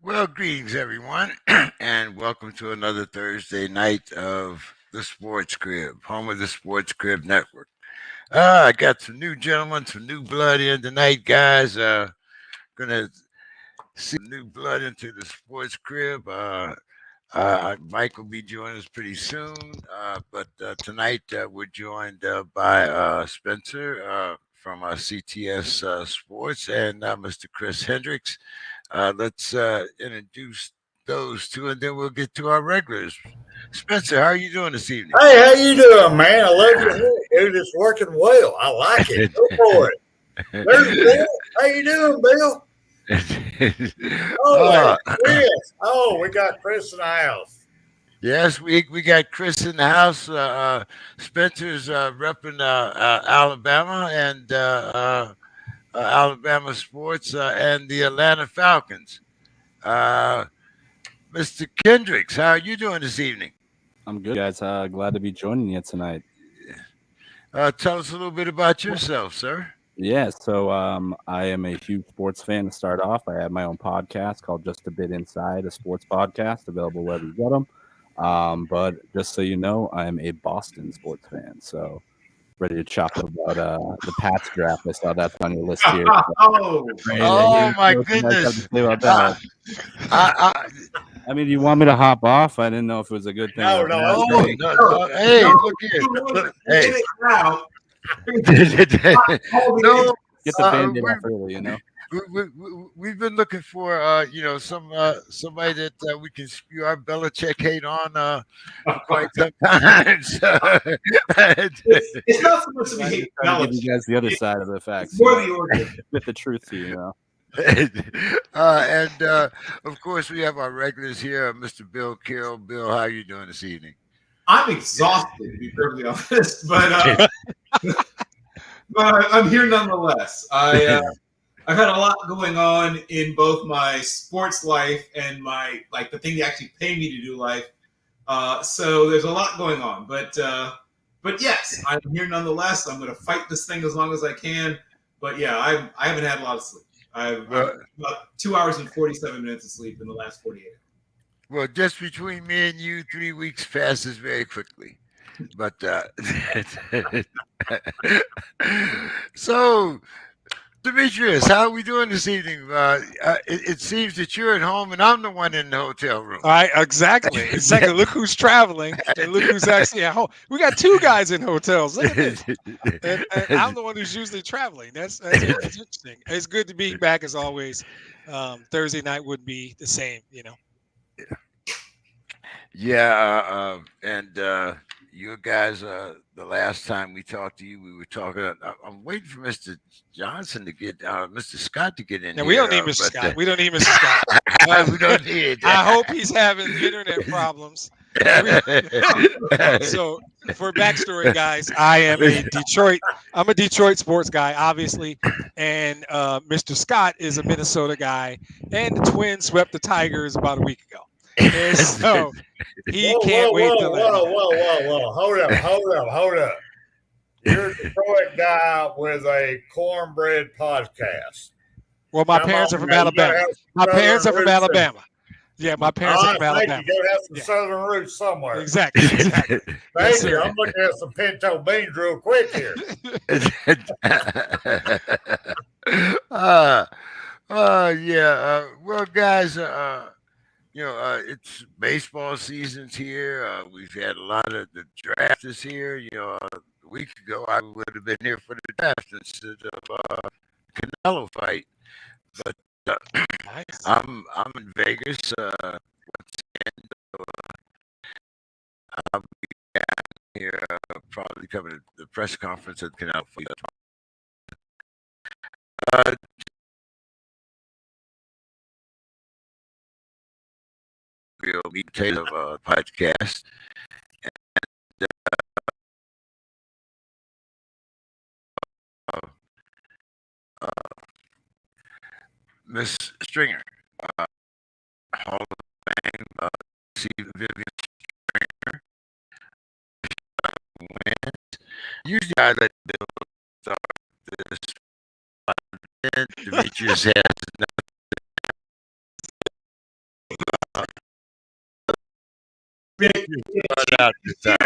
Well, greetings, everyone, and welcome to another Thursday night of the Sports Crib, home of the Sports Crib Network. I got some new gentlemen, some new blood in tonight, guys. Gonna see new blood into the Sports Crib. Mike will be joining us pretty soon, but tonight we're joined by Spencer from CTS Sports and Mr. Chris Hendricks. Let's introduce those two, and then we'll get to our regulars. Spencer, how are you doing this evening? Hey, how you doing, man? I love your hair, dude. It's working well. I like it. Go for it. There's Bill. How you doing, Bill? Oh, Chris. Oh, we got Chris in the house. Yes, we got Chris in the house. Spencer's repping Alabama and Alabama sports and the Atlanta Falcons. Mr. Kendricks, how are you doing this evening? I'm good, guys. Glad to be joining you tonight. Tell us a little bit about yourself, sir. Yeah, so I am a huge sports fan to start off. I have my own podcast called Just a Bit Inside, a sports podcast, available wherever you get them. But just so you know, I'm a Boston sports fan, so ready to chop about the Pats draft. I saw that's on your list here. Oh my goodness! I mean, you want me to hop off? I didn't know if it was a good thing. No. Hey, look here. Hey. No, get the Band-Aid off early, you know. We've been looking for somebody that we can spew our Belichick hate on for quite some time. So. It's not so much to hate Belichick. Give you guys the other side of the facts. More the order. With the truth to you know. And of course, we have our regulars here, Mr. Bill Carroll. Bill, how are you doing this evening? I'm exhausted, to be perfectly honest, but I'm here nonetheless. I've had a lot going on in both my sports life and my the thing they actually pay me to do life. So there's a lot going on, but yes, I'm here nonetheless. I'm going to fight this thing as long as I can. But yeah, I haven't had a lot of sleep. I've about 2 hours and 47 minutes of sleep in the last 48 hours. Well, just between me and you, 3 weeks passes very quickly. But so, Demetrius, how are we doing this evening? It seems that you're at home and I'm the one in the hotel room. All right, exactly. Look who's traveling and look who's actually at home. We got two guys in hotels. Look at this. And I'm the one who's usually traveling. That's interesting. It's good to be back as always. Thursday night would be the same, you know. Yeah, and you guys, the last time we talked to you, we were talking. I'm waiting for Mr. Johnson to get, Mr. Scott to get in. No, here, we don't need Mr. Scott. We don't need Mr. Scott. We don't need. I hope he's having internet problems. So, for backstory, guys, I'm a Detroit sports guy, obviously, and Mr. Scott is a Minnesota guy, and the Twins swept the Tigers about a week ago. And so he can't wait to let Whoa. Hold up. You're a Detroit guy with a cornbread podcast. Well, my parents are from Alabama. My parents are from Alabama. Yeah, my parents are from Alabama. You gotta have some southern roots somewhere. Exactly. Thank you. I'm looking at some pinto beans real quick here. Yeah. Well, guys, it's baseball season's here. We've had a lot of the draft is here. A week ago, I would have been here for the draft instead of Canelo fight. But Nice. I'm in Vegas once again. So, I'll be down here probably covering the press conference at Canelo fight. Real meat potato podcast. Miss Stringer, Hall of Fame, Vivian Stringer, wins. Usually I let Bill start this, but then Demetrius has Start out this time.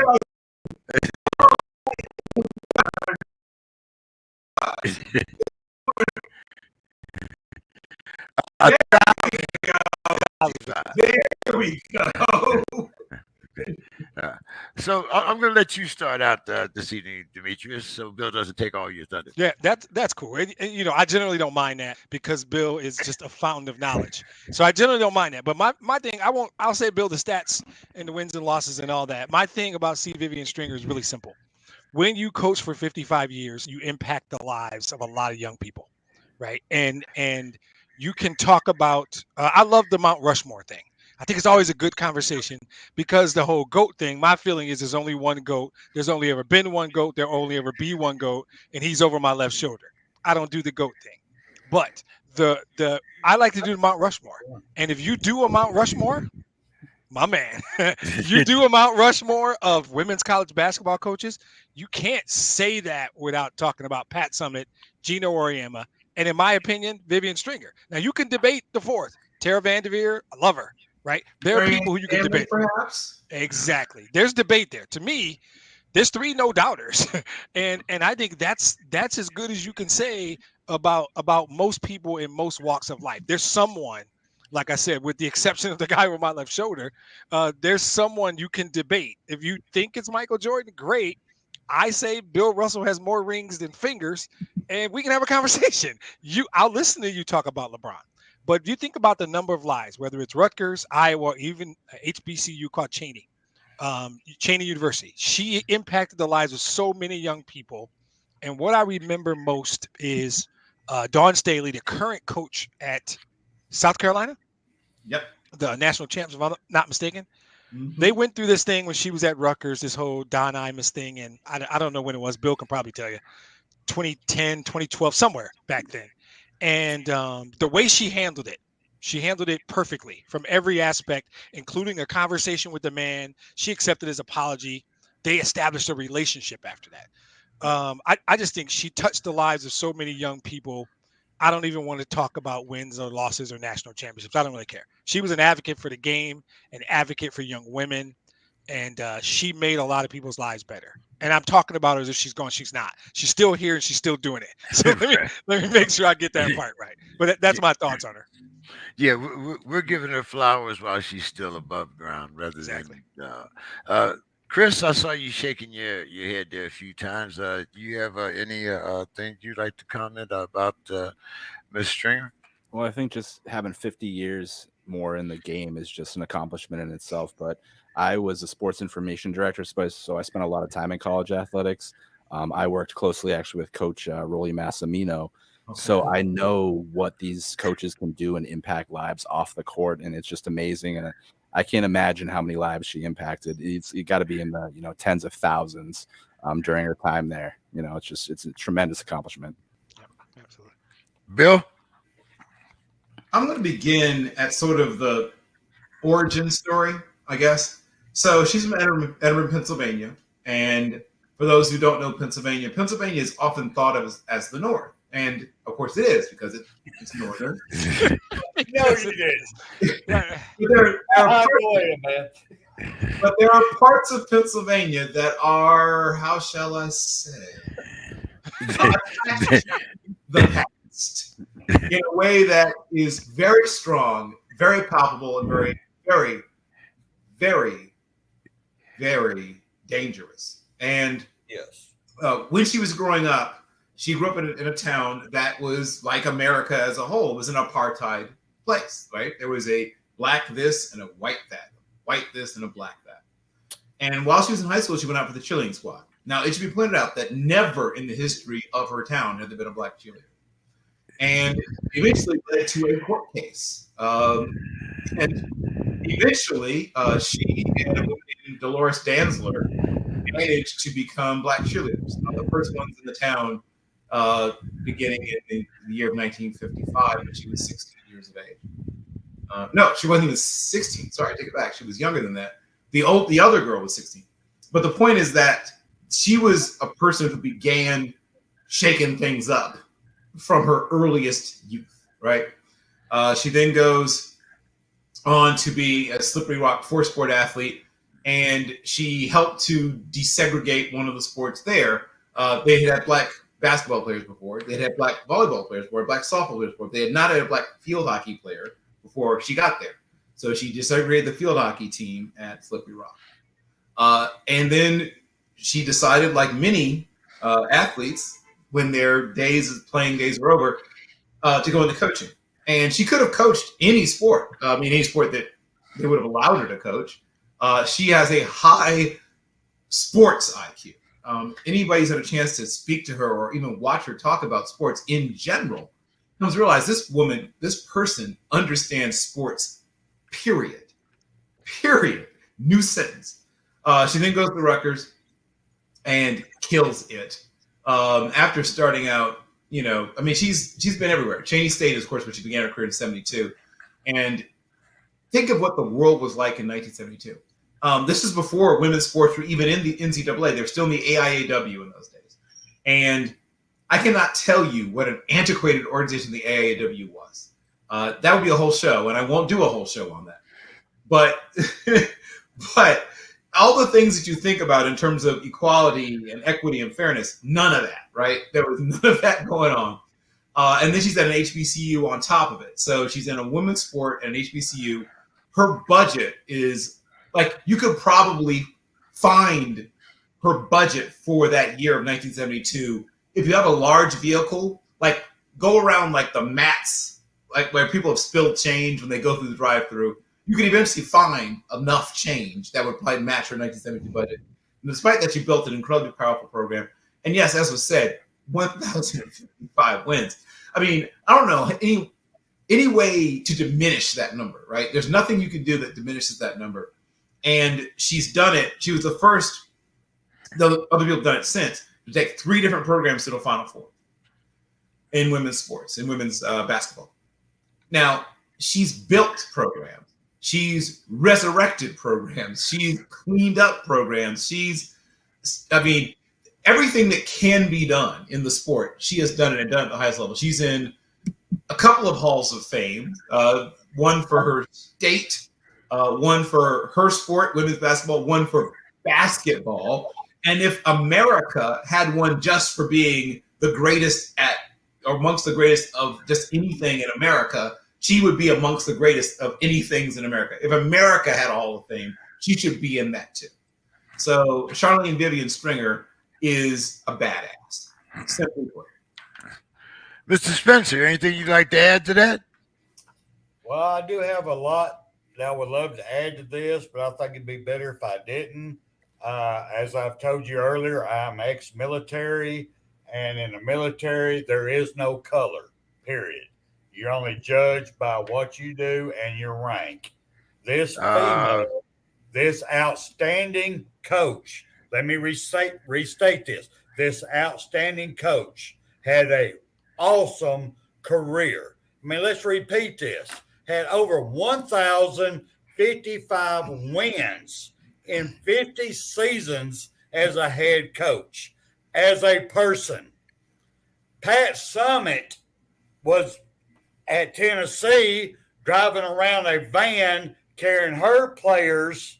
There we go. So I'm going to let you start out this evening, Demetrius, so Bill doesn't take all your thunder. Yeah, that's cool. And, I generally don't mind that because Bill is just a fountain of knowledge. So I generally don't mind that. But my thing, I'll say Bill the stats and the wins and losses and all that. My thing about C. Vivian Stringer is really simple. When you coach for 55 years, you impact the lives of a lot of young people, right? And you can talk about. I love the Mount Rushmore thing. I think it's always a good conversation because the whole GOAT thing, my feeling is there's only one GOAT. There's only ever been one GOAT. There'll only ever be one GOAT, and he's over my left shoulder. I don't do the GOAT thing. But I like to do the Mount Rushmore. And if you do a Mount Rushmore, my man, you do a Mount Rushmore of women's college basketball coaches, you can't say that without talking about Pat Summitt, Gino Auriemma, and in my opinion, Vivian Stringer. Now, you can debate the fourth. Tara Vanderveer, I love her. Right? There are people who you can debate. Perhaps. Exactly. There's debate there. To me, there's three no doubters. and I think that's as good as you can say about most people in most walks of life. There's someone, like I said, with the exception of the guy with my left shoulder, there's someone you can debate. If you think it's Michael Jordan, great. I say Bill Russell has more rings than fingers, and we can have a conversation. I'll listen to you talk about LeBron. But if you think about the number of lives, whether it's Rutgers, Iowa, even HBCU called Cheney University, she impacted the lives of so many young people. And what I remember most is Dawn Staley, the current coach at South Carolina. Yep. The national champs, if I'm not mistaken. Mm-hmm. They went through this thing when she was at Rutgers, this whole Don Imus thing. And I don't know when it was. Bill can probably tell you. 2010, 2012, somewhere back then. And the way she handled it perfectly from every aspect, including a conversation with the man. She accepted his apology. They established a relationship after that. I just think she touched the lives of so many young people. I don't even want to talk about wins or losses or national championships. I don't really care. She was an advocate for the game, an advocate for young women, and she made a lot of people's lives better. And I'm talking about her as if she's gone. She's not. She's still here and she's still doing it. So let me make sure I get that part right. But that's my thoughts on her. Yeah, we're giving her flowers while she's still above ground, rather than. Chris, I saw you shaking your head there a few times. Do you have any things you'd like to comment about Miss Stringer? Well, I think just having 50 years more in the game is just an accomplishment in itself. But I was a sports information director, so I spent a lot of time in college athletics. I worked closely actually with Coach Rolly Massimino. Okay. So I know what these coaches can do and impact lives off the court, and it's just amazing. And I can't imagine how many lives she impacted. You got to be in the tens of thousands during her time there. It's a tremendous accomplishment. Yeah, absolutely. Bill? I'm going to begin at sort of the origin story, I guess. So she's from Edinburgh, Pennsylvania. And for those who don't know Pennsylvania is often thought of as the North. And, of course, it is because it's northern. No, you didn't. But there are parts of Pennsylvania that are, how shall I say, the past in a way that is very strong, very palpable, and very, very, very, very dangerous. And yes, when she was growing up, she grew up in a town that was like America as a whole. It was an apartheid place, right? There was a black this and a white that, white this and a black that. And while she was in high school, she went out for the cheerleading squad. Now, it should be pointed out that never in the history of her town had there been a black cheerleader. And eventually led to a court case. And eventually, she and a woman named Dolores Danzler managed to become black cheerleaders. The first ones in the town beginning in the year of 1955 when she was 16 years of age. No, she wasn't even 16. Sorry, take it back. She was younger than that. The other girl was 16. But the point is that she was a person who began shaking things up from her earliest youth, right? She then goes on to be a slippery rock four-sport athlete, and she helped to desegregate one of the sports there. They had black basketball players before. They had black volleyball players before, black softball players before. They had not had a black field hockey player before she got there. So she desegregated the field hockey team at Slippery Rock. And then she decided, like many athletes, when their playing days are over, to go into coaching. And she could have coached any sport. Any sport that they would have allowed her to coach. She has a high sports IQ. Anybody's had a chance to speak to her or even watch her talk about sports in general comes to realize this person understands sports, period. New sentence. She then goes to Rutgers and kills it. After starting out, she's been everywhere. Cheney State, of course, where she began her career in '72. And think of what the world was like in 1972. This is before women's sports were even in the NCAA. They were still in the AIAW in those days. And I cannot tell you what an antiquated organization the AIAW was. That would be a whole show, and I won't do a whole show on that. But all the things that you think about in terms of equality and equity and fairness, none of that, right? There was none of that going on. And then she's at an HBCU on top of it. So she's in a women's sport at an HBCU. Her budget is like, you could probably find her budget for that year of 1972. If you have a large vehicle, like go around like the mats, like where people have spilled change when they go through the drive-through, you can eventually find enough change that would probably match her 1972 budget. And despite that, she built an incredibly powerful program. And yes, as was said, 1,055 wins. I mean, I don't know any way to diminish that number, right? There's nothing you can do that diminishes that number. And she's done it. She was the first, though other people have done it since, to take 3 different programs to the Final Four in women's sports, in women's basketball. Now, she's built programs. She's resurrected programs. She's cleaned up programs. Everything that can be done in the sport, she has done it and done it at the highest level. She's in a couple of halls of fame, one for her state, one for her sport, women's basketball, one for basketball. And if America had one just for being the greatest or amongst the greatest of just anything in America, she would be amongst the greatest of any things in America. If America had a Hall of Fame, she should be in that too. So Charlene Vivian Stringer is a badass, simply put. Mr. Spencer, anything you'd like to add to that? Well, I do have a lot that I would love to add to this, but I think it'd be better if I didn't. As I've told you earlier, I'm ex-military, and in the military, there is no color, period. You're only judged by what you do and your rank. This female, this outstanding coach, let me restate this. This outstanding coach had an awesome career. I mean, let's repeat this. Had over 1,055 wins in 50 seasons as a head coach. As a person, Pat Summitt was at Tennessee driving around a van carrying her players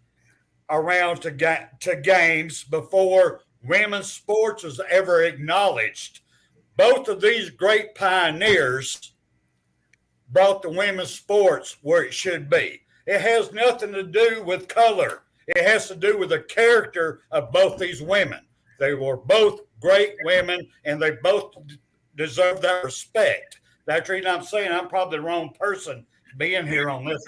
around to games before women's sports was ever acknowledged. Both of these great pioneers brought the women's sports where it should be. It has nothing to do with color. It has to do with the character of both these women. They were both great women, and they both deserve that respect. That's the reason I'm saying I'm probably the wrong person to be in here on this.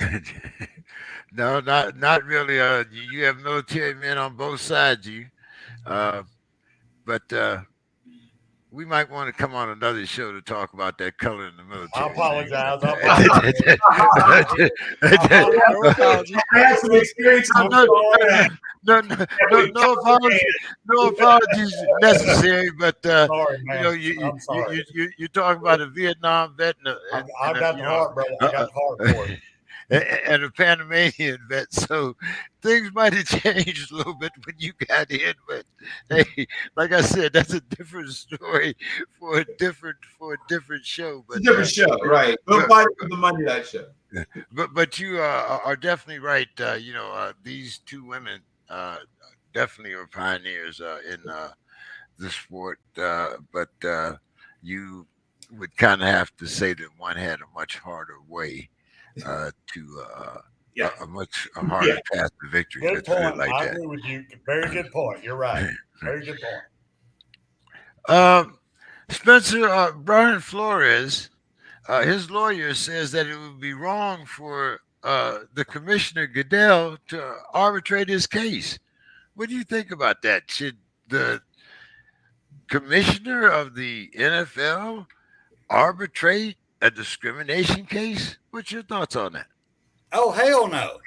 No, not really. You have military men on both sides of you. But we might want to come on another show to talk about that color in the military. I apologize. I had some experience. No apologies necessary. But Sorry, man. you're talking about a Vietnam vet. I got the heart, brother. I got the heart for it. And a Panamanian vet, so things might have changed a little bit when you got in. But hey, like I said, that's a different story for a different show. But different show, right? We'll fight for the Monday night show. But you are definitely right. These two women definitely were pioneers in the sport, but you would kind of have to say that one had a much harder way to Yeah. a harder path to victory. Good Let's put it point. like I that. agree with you. Very good point. You're right. Very good point. Spencer, Brian Flores, his lawyer says that it would be wrong for the commissioner Goodell to arbitrate his case. What do you think about that? Should the commissioner of the NFL arbitrate a discrimination case? What's your thoughts on that? Oh, hell no.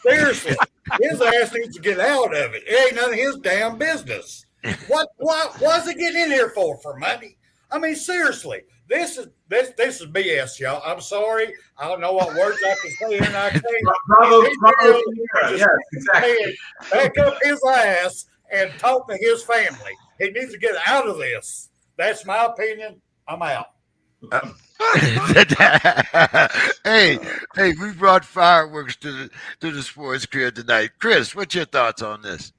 Seriously. His ass needs to get out of it. It ain't none of his damn business. What's he getting in here for? For money? I mean, seriously. This is BS, y'all. I'm sorry. I don't know what words I can say and I can't. Bravo, yes, exactly. Back up his ass and talk to his family. He needs to get out of this. That's my opinion. I'm out. Hey, we brought fireworks to the sports crib tonight. Chris, what's your thoughts on this?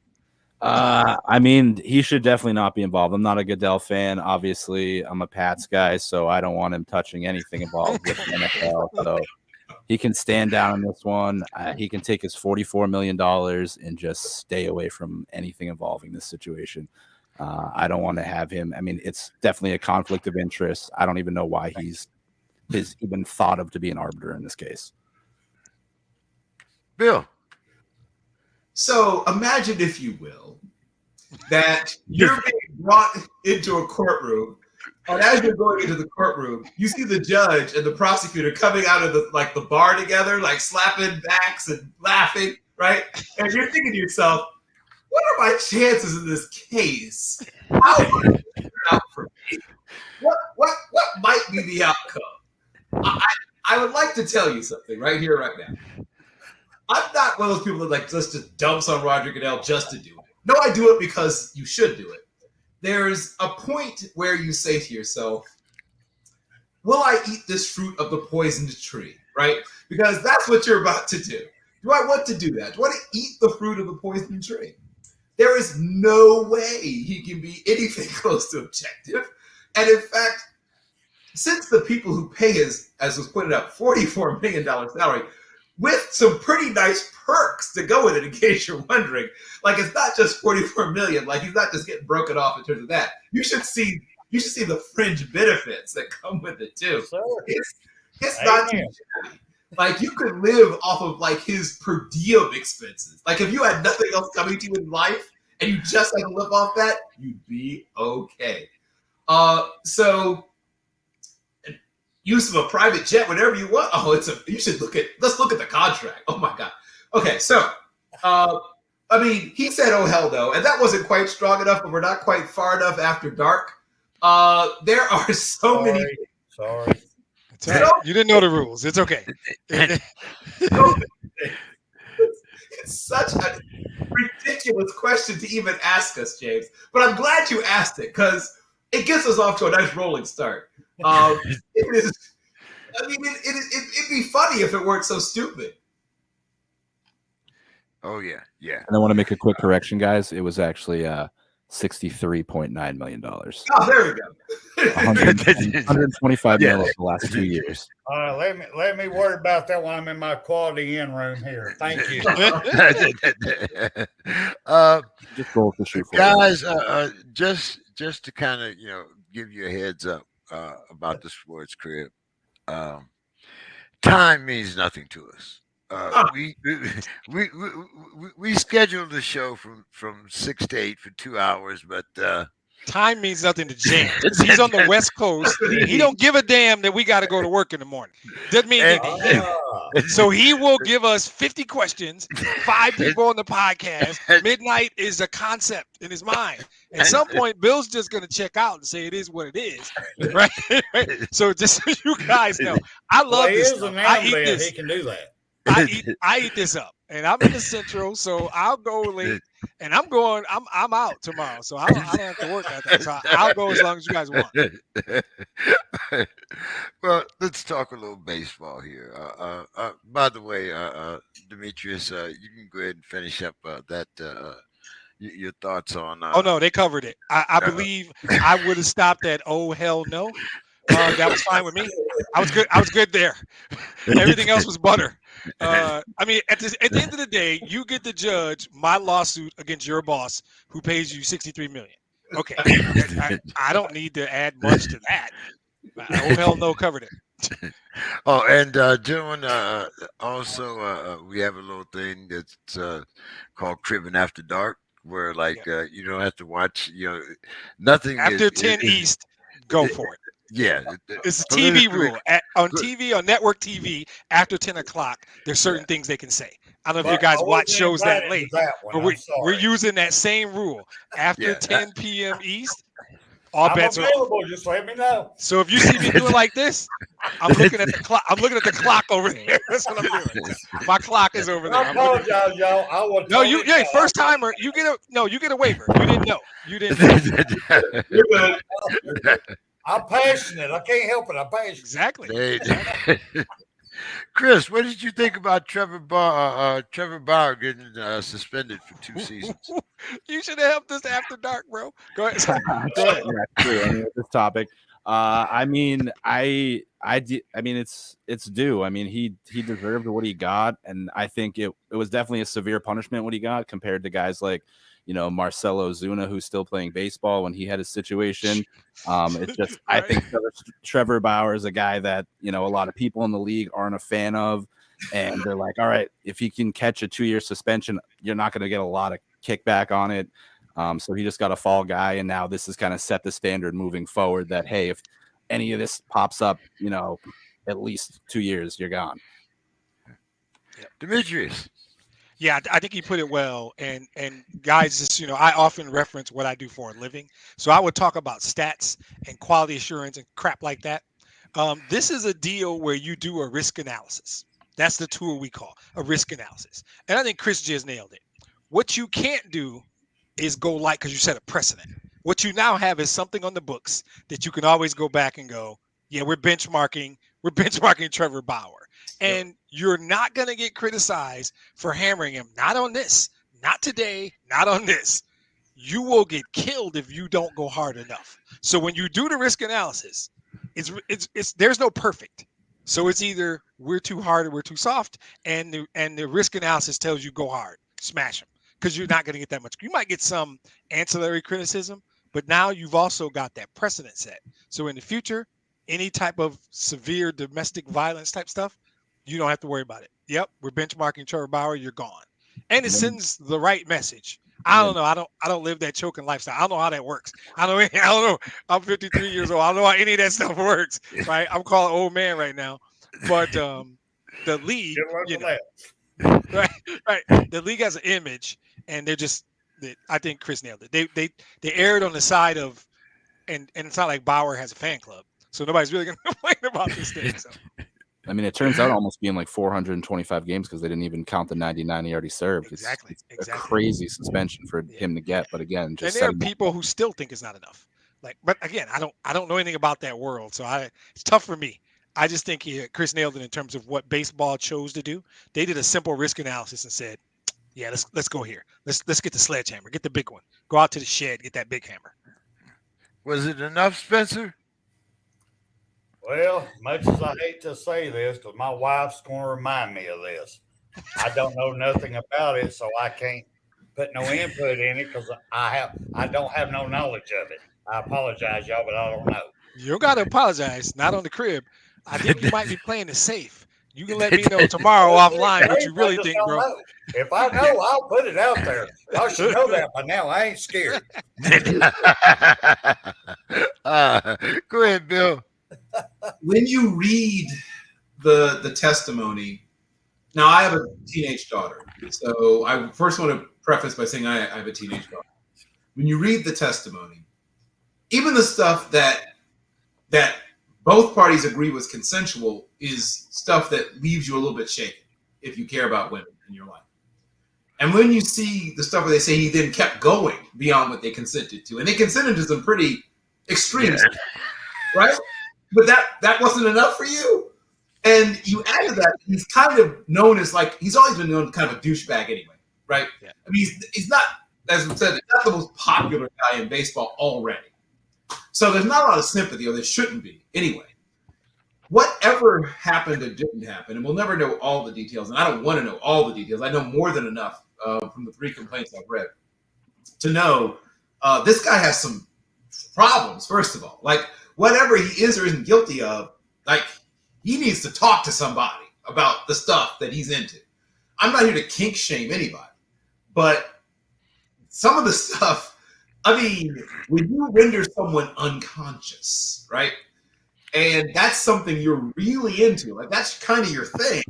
I mean, he should definitely not be involved. I'm not a Goodell fan. Obviously, I'm a Pats guy, so I don't want him touching anything involved with the NFL. So he can stand down on this one. He can take his $44 million and just stay away from anything involving this situation. I don't want to have him. I mean, it's definitely a conflict of interest. I don't even know why he's even thought of to be an arbiter in this case. Bill. So imagine, if you will, that you're being brought into a courtroom, and as you're going into the courtroom, you see the judge and the prosecutor coming out of the bar together, like slapping backs and laughing, right? And you're thinking to yourself, what are my chances in this case? How might it turn out for me? What might be the outcome? I would like to tell you something right here, right now. I'm not one of those people that just dumps on Roger Goodell just to do it. No, I do it because you should do it. There's a point where you say to yourself, will I eat this fruit of the poisoned tree, right? Because that's what you're about to do. Do I want to do that? Do I want to eat the fruit of the poisoned tree? There is no way he can be anything close to objective. And in fact, since the people who pay his, as was pointed out, $44 million salary, with some pretty nice perks to go with it, in case you're wondering. Like, it's not just $44 million. Like, he's not just getting broken off in terms of that. You should see the fringe benefits that come with it too. It's not too shabby. Like, you could live off of like his per diem expenses. Like, if you had nothing else coming to you in life and you just had to live off that, you'd be okay. So use of a private jet, whatever you want. Oh, let's look at the contract. Oh my God. Okay, so I mean, he said, "Oh hell no," and that wasn't quite strong enough, but we're not quite far enough after dark. There are so many. Sorry. It's all right. You didn't know the rules. It's okay. It's such a ridiculous question to even ask us, James. But I'm glad you asked it because it gets us off to a nice rolling start. It is. I mean, it'd be funny if it weren't so stupid. Oh yeah. And I want to make a quick correction, guys. It was actually $63.9 million. Oh, there we go. 125 million the last 2 years. All right, let me worry about that when I'm in my quality in room here. Thank you. Just roll the shoot for guys, just to kind of give you a heads up about the sports crib. Time means nothing to us. We scheduled the show from 6 to 8 for 2 hours, but time means nothing to James. He's on the West Coast. He don't give a damn that we got to go to work in the morning. Doesn't mean anything to him. So he will give us 50 questions, 5 people on the podcast. Midnight is a concept in his mind. At some point, Bill's just going to check out and say it is what it is. Right? So just so you guys know, I love this stuff. I eat this. He can do that. I eat this up, and I'm in the Central, so I'll go late, and I'm out tomorrow, so I don't have to work after that. So I'll go as long as you guys want. Well, let's talk a little baseball here. By the way, Demetrius, you can go ahead and finish up that your thoughts on. Oh no, they covered it. I uh, believe I would have stopped at oh hell no. That was fine with me. I was good. I was good there. Everything else was butter. I mean, at the end of the day, you get to judge my lawsuit against your boss, who pays you $63 million. Okay, I don't need to add much to that. Oh hell no, covered it. Oh, and gentlemen, also we have a little thing that's called Cribbing After Dark, where like you don't have to watch. Nothing After is, 10 East, go for it. Yeah, It's a TV rule. On TV, on network TV, after 10 o'clock, there's certain things they can say. I don't know if you guys watch shows that late, but we're using that same rule. After 10 p.m. East, all bets are off. available. Just let me know. So if you see me doing like this, I'm looking at the clock. I'm looking at the clock over there. That's what I'm doing. My clock is over there. I apologize, y'all. I will. No, hey, first timer, you get a waiver. You didn't know. You didn't know. You're good. I'm passionate. I can't help it. I'm passionate. Exactly. Chris, what did you think about Trevor Bauer getting suspended for 2 seasons? You should have helped us after dark, bro. Go ahead. Go ahead. Yeah, true. I mean, with this topic, I mean, it's due. I mean, he deserved what he got, and I think it was definitely a severe punishment what he got compared to guys like, Marcelo Zuna, who's still playing baseball when he had his situation. It's just, I think Trevor Bauer is a guy that, a lot of people in the league aren't a fan of. And they're like, all right, if he can catch a 2-year suspension, you're not going to get a lot of kickback on it. So he just got a fall guy. And now this has kind of set the standard moving forward that, hey, if any of this pops up, at least 2 years, you're gone. Demetrius. Yeah, I think he put it well. And guys, just, I often reference what I do for a living. So I would talk about stats and quality assurance and crap like that. This is a deal where you do a risk analysis. That's the tool we call a risk analysis. And I think Chris just nailed it. What you can't do is go because you set a precedent. What you now have is something on the books that you can always go back and go, yeah, we're benchmarking Trevor Bauer. And you're not going to get criticized for hammering him. Not on this, not today, not on this. You will get killed if you don't go hard enough. So when you do the risk analysis, it's there's no perfect. So it's either we're too hard or we're too soft, and the risk analysis tells you go hard, smash them, because you're not going to get that much. You might get some ancillary criticism, but now you've also got that precedent set. So in the future, any type of severe domestic violence type stuff, you don't have to worry about it. Yep, we're benchmarking Trevor Bauer. You're gone, and it sends the right message. I don't know. I don't live that choking lifestyle. I don't know how that works. I don't know. I'm 53 years old. I don't know how any of that stuff works. Right? I'm calling old man right now. But the league, right. The league has an image, and they're just. I think Chris nailed it. They erred on the side of, and it's not like Bauer has a fan club, so nobody's really gonna complain about this thing. So. I mean, it turns out almost being like 425 games because they didn't even count the 99 he already served. Exactly. A crazy suspension for him to get. But again, and there are people who still think it's not enough. But again, I don't know anything about that world, so it's tough for me. I just think Chris nailed it in terms of what baseball chose to do. They did a simple risk analysis and said, "Yeah, let's go here. Let's get the sledgehammer, get the big one, go out to the shed, get that big hammer." Was it enough, Spencer? Well, much as I hate to say this, because my wife's going to remind me of this, I don't know nothing about it, so I can't put no input in it because I don't have no knowledge of it. I apologize, y'all, but I don't know. You don't got to apologize. Not on the crib. I think you might be playing it safe. You can let me know tomorrow offline what you really think, bro. Know. If I know, I'll put it out there. Y'all should know that by now. I ain't scared. Go ahead, Bill. When you read the testimony, now I have a teenage daughter, so I first want to preface by saying I have a teenage daughter. When you read the testimony, even the stuff that both parties agree was consensual is stuff that leaves you a little bit shaken if you care about women in your life. And when you see the stuff where they say he then kept going beyond what they consented to, and they consented to some pretty extreme stuff, right? But that wasn't enough for you. And you add to that, he's kind of known as he's always been known as kind of a douchebag anyway, right? Yeah. I mean, he's not, as we said, he's not the most popular guy in baseball already. So there's not a lot of sympathy, or there shouldn't be anyway. Whatever happened or didn't happen, and we'll never know all the details, and I don't want to know all the details. I know more than enough from the 3 complaints I've read to know this guy has some problems, first of all. Whatever he is or isn't guilty of, he needs to talk to somebody about the stuff that he's into. I'm not here to kink shame anybody, but some of the stuff, I mean, when you render someone unconscious, right? And that's something you're really into. That's kind of your thing.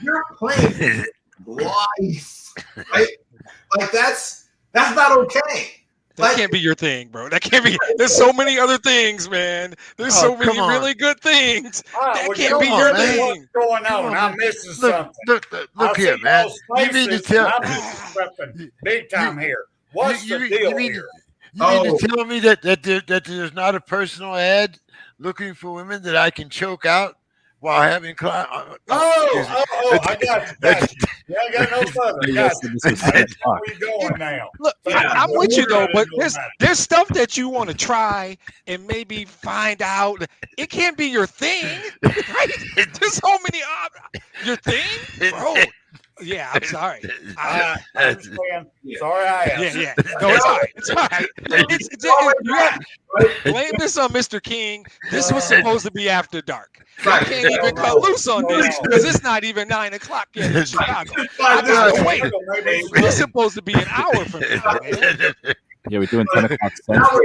You're playing life, right? That's not okay. That can't be your thing, bro. That can't be. There's so many other things, man. There's so many really good things. That can't be your thing. What's going on? I'm missing something. Look here, man. You mean to tell big time here. What's the deal here? You mean to tell me that there's not a personal ad looking for women that I can choke out while having I got you. Yeah, I got no further. Where you going now? Look, I'm with you though, but there's stuff that you want to try and maybe find out. It can't be your thing, right? There's so many your thing, bro. Yeah, I'm sorry. I understand. Sorry, I am. Yeah. No, it's all right. It's all right. Blame this on Mr. King. This was supposed to be after dark. I can't even cut loose on this because it's not even 9 o'clock yet in Chicago. I just wait. It's supposed to be an hour from now, man. Yeah, we're doing 10 o'clock Central.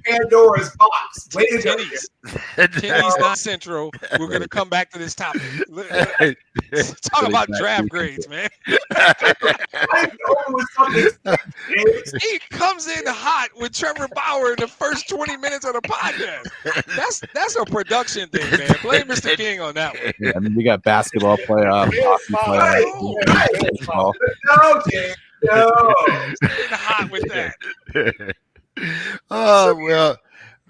Pandora's box. Kenny's 9 Central. We're going to come back to this topic. Talk about draft grades, man. He comes in hot with Trevor Bauer in the first 20 minutes of the podcast. That's a production thing, man. Blame Mr. King on that one. Yeah, I mean, we got basketball playoff, hockey playoff. No. Getting hot with that. Oh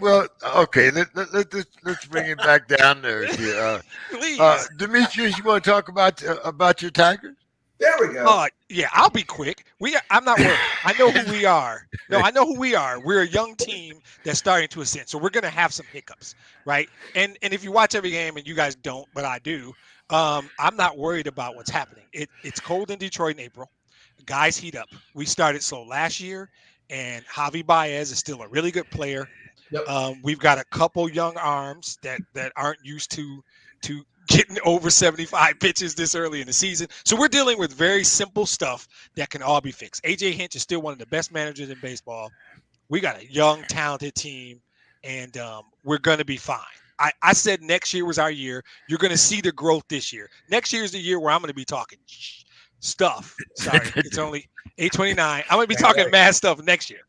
well. Okay. Let's bring it back down there. Here. Please, Demetrius, you want to talk about your Tigers? There we go. Yeah, I'll be quick. I'm not worried. I know who we are. No, I know who we are. We're a young team that's starting to ascend, so we're gonna have some hiccups, right? And if you watch every game, and you guys don't, but I do, I'm not worried about what's happening. It's cold in Detroit in April. Guys heat up. We started slow last year, and Javi Baez is still a really good player. Yep. We've got a couple young arms that aren't used to getting over 75 pitches this early in the season. So we're dealing with very simple stuff that can all be fixed. AJ Hinch is still one of the best managers in baseball. We got a young, talented team, and we're going to be fine. I said next year was our year. You're going to see the growth this year. Next year is the year where I'm going to be talking stuff. Sorry, it's only 8:29. I'm going to be talking mad stuff next year.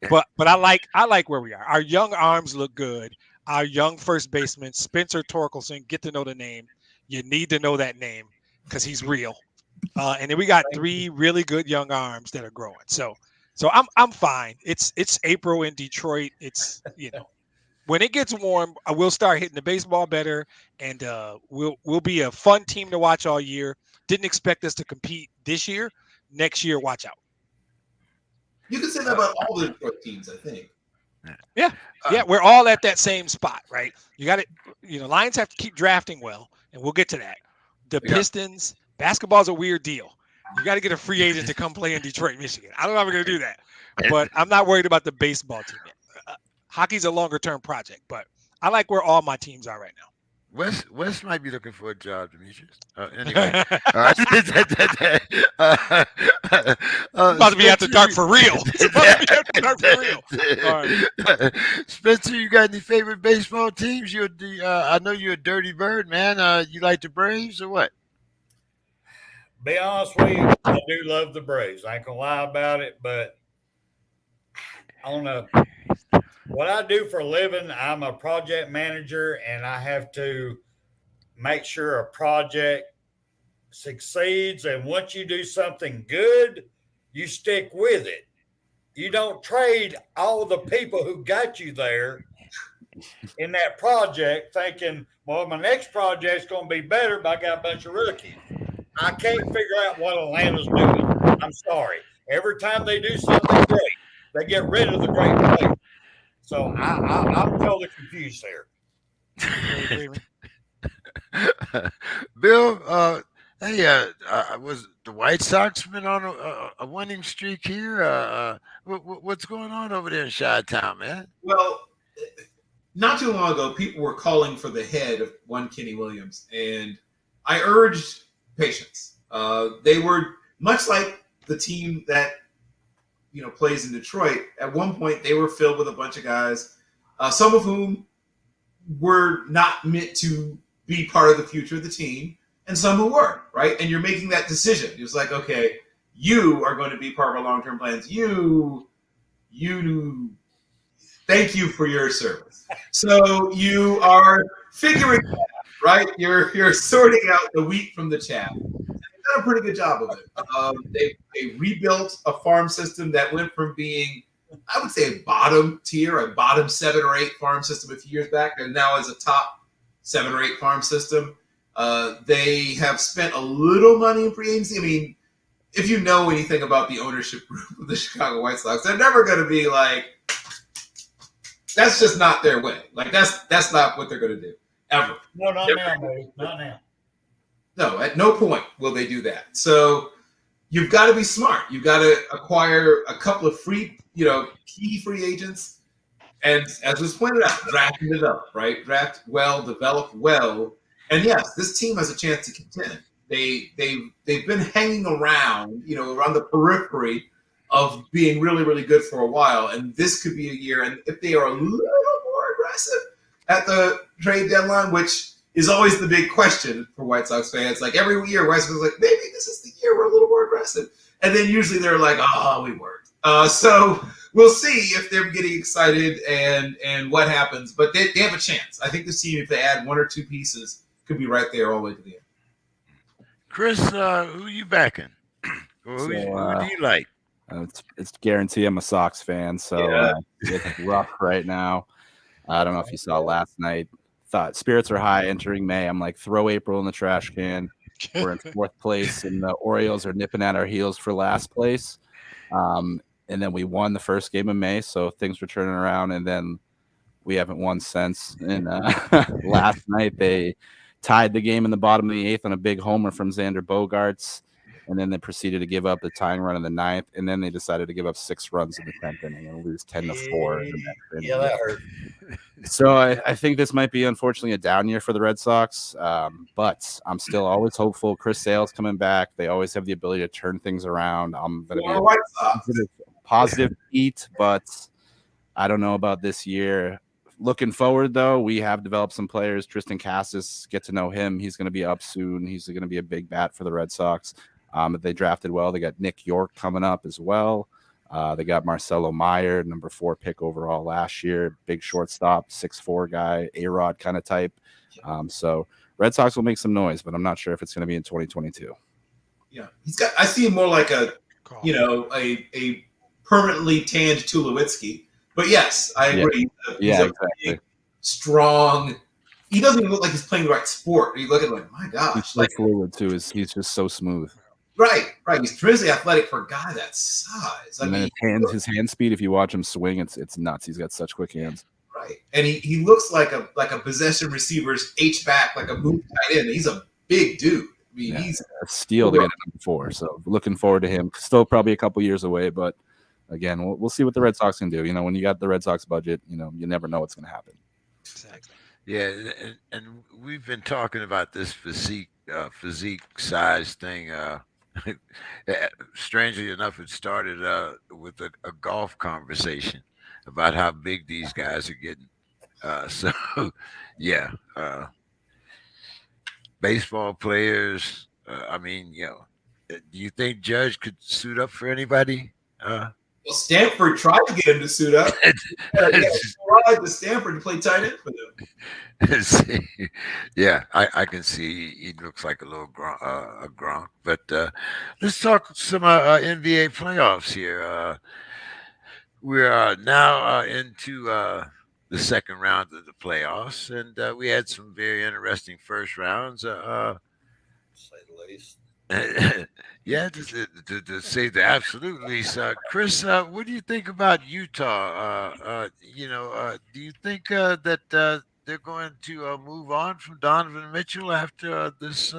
But I like where we are. Our young arms look good. Our young first baseman, Spencer Torkelson, get to know the name. You need to know that name because he's real. And then we got 3 really good young arms that are growing. So I'm fine. It's April in Detroit. It's when it gets warm, I will start hitting the baseball better, and we'll be a fun team to watch all year. Didn't expect us to compete this year. Next year, watch out. You can say that about all the Detroit teams, I think. Yeah, we're all at that same spot, right? You got it. Lions have to keep drafting well, and we'll get to that. The Pistons, basketball's a weird deal. You got to get a free agent to come play in Detroit, Michigan. I don't know how we're going to do that, but I'm not worried about the baseball team yet. Hockey's a longer-term project, but I like where all my teams are right now. Wes might be looking for a job, Demetrius. Anyway, about to be after dark for real. It's about to be after dark for real. All right. Spencer, you got any favorite baseball teams? I know you're a dirty bird, man. You like the Braves or what? Be honest with you, I do love the Braves. I ain't gonna lie about it, but what I do for a living, I'm a project manager, and I have to make sure a project succeeds. And once you do something good, you stick with it. You don't trade all the people who got you there in that project thinking, well, my next project's going to be better, but I got a bunch of rookies. I can't figure out what Atlanta's doing. I'm sorry. Every time they do something great, they get rid of the great players. So I'm totally confused there. Bill, hey, was the White Sox been on a winning streak here? What's going on over there in Chi-Town, man? Well, not too long ago, people were calling for the head of one Kenny Williams, and I urged patience. They were much like the team that plays in Detroit. At one point, they were filled with a bunch of guys, some of whom were not meant to be part of the future of the team, and some who were, right? And you're making that decision. It was like, okay, you are going to be part of our long-term plans. You thank you for your service. So you are figuring that out, right? You're sorting out the wheat from the chaff. They've done a pretty good job of it. They rebuilt a farm system that went from being, I would say, a bottom tier, a bottom 7 or 8 farm system a few years back, and now is a top 7 or 8 farm system. They have spent a little money in free agency. I mean, if you know anything about the ownership group of the Chicago White Sox, they're never going to be like, that's just not their way. Like that's not what they're going to do ever. No, not now, buddy. Not now. No, at no point will they do that. So you've got to be smart. You've got to acquire a couple of key free agents, and as was pointed out, draft and develop. Right, draft well, develop well, and yes, this team has a chance to contend. They've been hanging around, around the periphery of being really, really good for a while. And this could be a year. And if they are a little more aggressive at the trade deadline, which is always the big question for White Sox fans, like every year, White Sox is like, maybe this is the year we're a little more aggressive. And then usually they're like, oh, we weren't. So we'll see if they're getting excited and what happens. But they have a chance. I think this team, if they add 1 or 2 pieces, could be right there all the way to the end. Chris, who you backing? Who do you like? It's guarantee I'm a Sox fan, so it's rough right now. I don't know if you saw last night. Thought spirits are high entering May. I'm like, throw April in the trash can. We're in 4th place, and the Orioles are nipping at our heels for last place. And then we won the first game of May, so things were turning around, and then we haven't won since. And last night they tied the game in the bottom of the 8th on a big homer from Xander Bogaerts. And then they proceeded to give up the tying run in the 9th, and then they decided to give up 6 runs in the 10th inning and lose 10-4. Yeah, that hurt. So I think this might be, unfortunately, a down year for the Red Sox, but I'm still always hopeful. Chris Sale's coming back. They always have the ability to turn things around. I'm going to be a positive beat, but I don't know about this year. Looking forward, though, we have developed some players. Tristan Casas, get to know him. He's going to be up soon. He's going to be a big bat for the Red Sox. They drafted well. They got Nick York coming up as well. They got Marcelo Meyer, number 4 pick overall last year. Big shortstop, 6'4" guy, A-Rod kind of type. So Red Sox will make some noise, but I'm not sure if it's going to be in 2022. Yeah, I see him more like a permanently tanned Tulowitzki. But yes, I agree. He's a big, strong. He doesn't even look like he's playing the right sport. You look at him like, my gosh, he's so fluid too. He's just so smooth. Right. He's tremendously athletic for a guy that size. I mean, his hand speed, if you watch him swing, it's nuts. He's got such quick hands. Right. And he looks like a possession receiver's H-back, like a move tight end. He's a big dude. I mean, he's a steal to get number 4. So looking forward to him. Still probably a couple years away, but again, we'll see what the Red Sox can do. When you got the Red Sox budget, you never know what's going to happen. Exactly. Yeah, and we've been talking about this physique size thing. Strangely enough, it started with a golf conversation about how big these guys are getting. So, yeah, baseball players. Do you think Judge could suit up for anybody? Well, Stanford tried to get him to suit up. Tried to Stanford to play tight end for them. Yeah, I can see he looks like a little Gronk. But let's talk some NBA playoffs here. We are now into the second round of the playoffs, and we had some very interesting first rounds. Say the least. Yeah, to say the absolute least. Chris, what do you think about Utah? Do you think that they're going to move on from Donovan Mitchell after this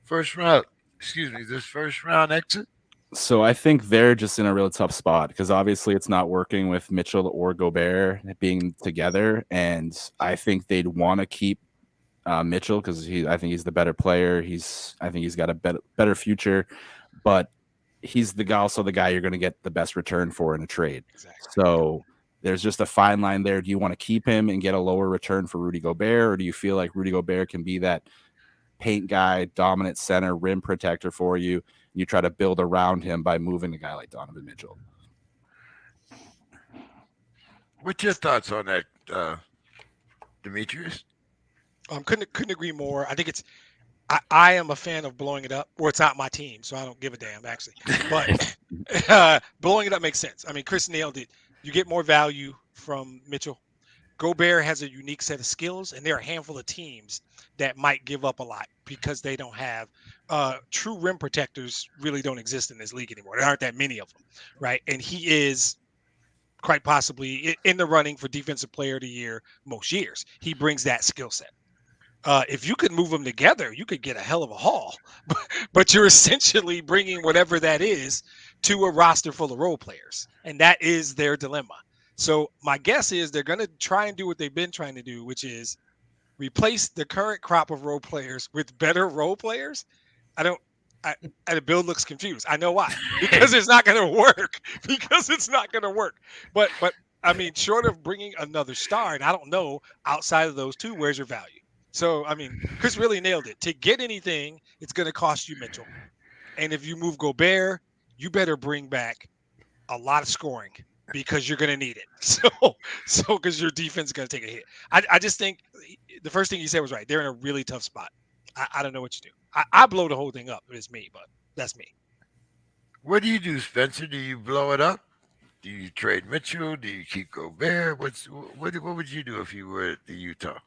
first round? Excuse me, this first round exit. So I think they're just in a really tough spot because obviously it's not working with Mitchell or Gobert being together, and I think they'd want to keep Mitchell because I think he's the better player. I think he's got a better future, but he's also the guy you're going to get the best return for in a trade. Exactly. So there's just a fine line there. Do you want to keep him and get a lower return for Rudy Gobert, or do you feel like Rudy Gobert can be that paint guy, dominant center, rim protector for you? You try to build around him by moving a guy like Donovan Mitchell. What's your thoughts on that, Demetrius? Couldn't agree more. I think I am a fan of blowing it up, or it's not my team, so I don't give a damn actually. But blowing it up makes sense. I mean, Chris nailed it. You get more value from Mitchell. Gobert has a unique set of skills, and there are a handful of teams that might give up a lot because they don't have true rim protectors. Really don't exist in this league anymore. There aren't that many of them, right? And he is quite possibly in the running for Defensive Player of the Year most years. He brings that skill set. If you could move them together, you could get a hell of a haul. But you're essentially bringing whatever that is to a roster full of role players, and that is their dilemma. So my guess is they're going to try and do what they've been trying to do, which is replace the current crop of role players with better role players. The Bill looks confused. I know why. Because it's not going to work. Because it's not going to work. But I mean, short of bringing another star, and I don't know, outside of those two, where's your value? So, I mean, Chris really nailed it. To get anything, it's going to cost you Mitchell. And if you move Gobert, you better bring back a lot of scoring because you're going to need it. So because your defense is going to take a hit. I just think the first thing you said was right. They're in a really tough spot. I don't know what you do. I blow the whole thing up. It's me, but that's me. What do you do, Spencer? Do you blow it up? Do you trade Mitchell? Do you keep Gobert? What would you do if you were at the Utah?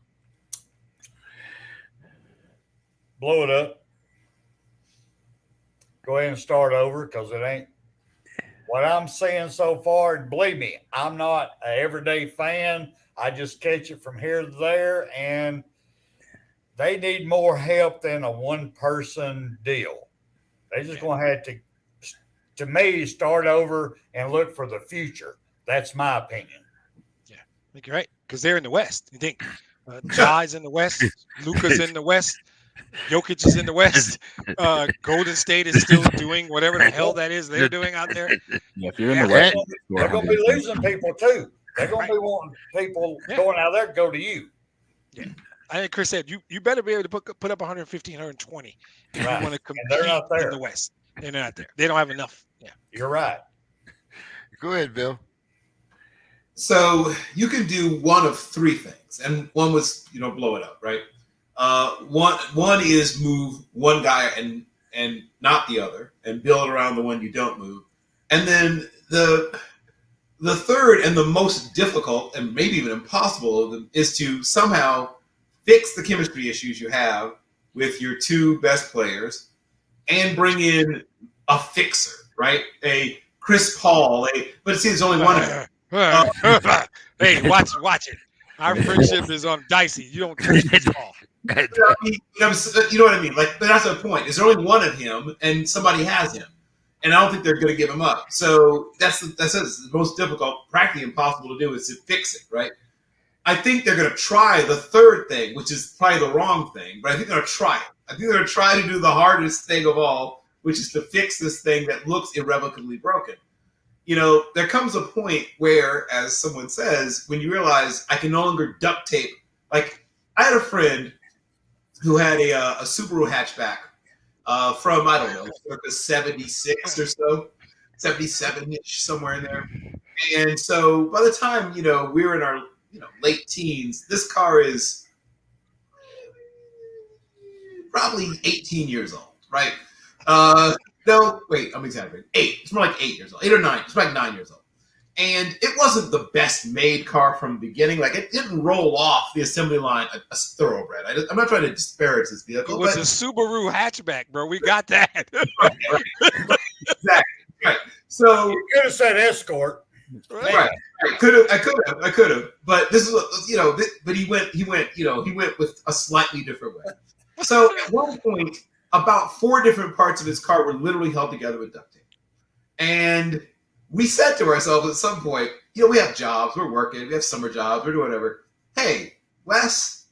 Blow it up. Go ahead and start over because it ain't what I'm seeing so far. Believe me, I'm not an everyday fan. I just catch it from here to there, and they need more help than a one-person deal. They're just going to have to me, start over and look for the future. That's my opinion. Yeah, I think you're right because they're in the West. You think Jai's in the West, Luka's in the West, Jokic is in the West. Golden State is still doing whatever the hell that is they're doing out there. Yeah, if you're in the West, they're going to be losing people too. They're going to be wanting people going out there to go to you. Yeah. I think Chris said you better be able to put up 150, 120 if you want to compete they're not there. in the West. They're not there. They don't have enough. Yeah. You're right. Go ahead, Bill. So you can do one of three things, and one was blow it up, right? One is move one guy and not the other, and build around the one you don't move, and then the third and the most difficult and maybe even impossible of them is to somehow fix the chemistry issues you have with your two best players and bring in a fixer, right? A Chris Paul, but see, there's only one of them. Hey, watch it. Our friendship is on dicey. You don't touch Chris Paul. You know what I mean? But that's the point. There's only one of him, and somebody has him, and I don't think they're going to give him up. So that's the most difficult, practically impossible to do is to fix it, right? I think they're going to try the third thing, which is probably the wrong thing, but I think they're going to try it. I think they're going to try to do the hardest thing of all, which is to fix this thing that looks irrevocably broken. There comes a point where, as someone says, when you realize I can no longer duct tape. Like, I had a friend who had a Subaru hatchback from, I don't know, circa 76 or so, 77-ish, somewhere in there. And so by the time, we were in our late teens, this car is probably 18 years old, right? No, wait, I'm exaggerating. 8. It's more like 8 years old. 8 or 9. It's like 9 years old. And it wasn't the best made car from the beginning. Like, it didn't roll off the assembly line a thoroughbred. I'm not trying to disparage this vehicle. It was but a Subaru hatchback, bro. We got that. Exactly. Right. So You could have said escort. right. I could have. But this is, but he went with a slightly different way. So at one point, about 4 different parts of his car were literally held together with duct tape. And we said to ourselves at some point, we have jobs, we're working, we have summer jobs, we're doing whatever. Hey, Wes,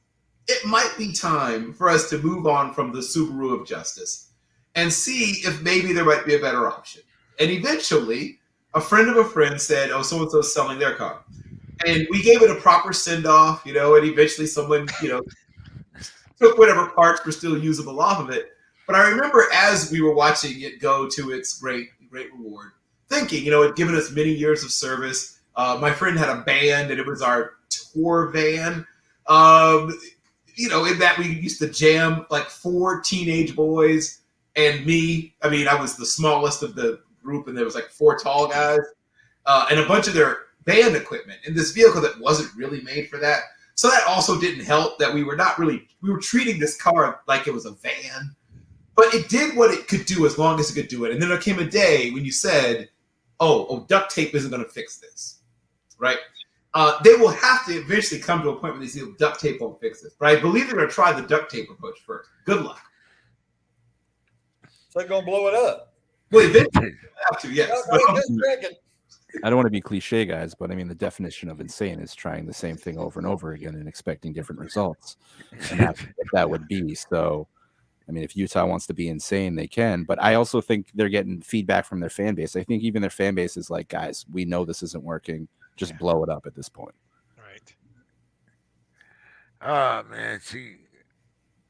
it might be time for us to move on from the Subaru of justice and see if maybe there might be a better option. And eventually, a friend of a friend said, oh, so-and-so's selling their car. And we gave it a proper send-off, and eventually someone, took whatever parts were still usable off of it. But I remember as we were watching it go to its great reward, thinking, it'd given us many years of service. My friend had a band, and it was our tour van. In that we used to jam like 4 teenage boys and me. I mean, I was the smallest of the group, and there was like 4 tall guys and a bunch of their band equipment in this vehicle that wasn't really made for that. So that also didn't help that we were treating this car like it was a van, but it did what it could do as long as it could do it. And then there came a day when you said, oh, duct tape isn't going to fix this, right? They will have to eventually come to a point where they see duct tape won't fix this. But I believe they're going to try the duct tape approach first. Good luck. So they're going to blow it up. Well, eventually they have to, yes. I don't want to be cliche, guys, but I mean, the definition of insane is trying the same thing over and over again and expecting different results. And that's what that would be. So, I mean, if Utah wants to be insane, they can. But I also think they're getting feedback from their fan base. I think even their fan base is like, guys, we know this isn't working. Just blow it up at this point. Right. Oh, man. See,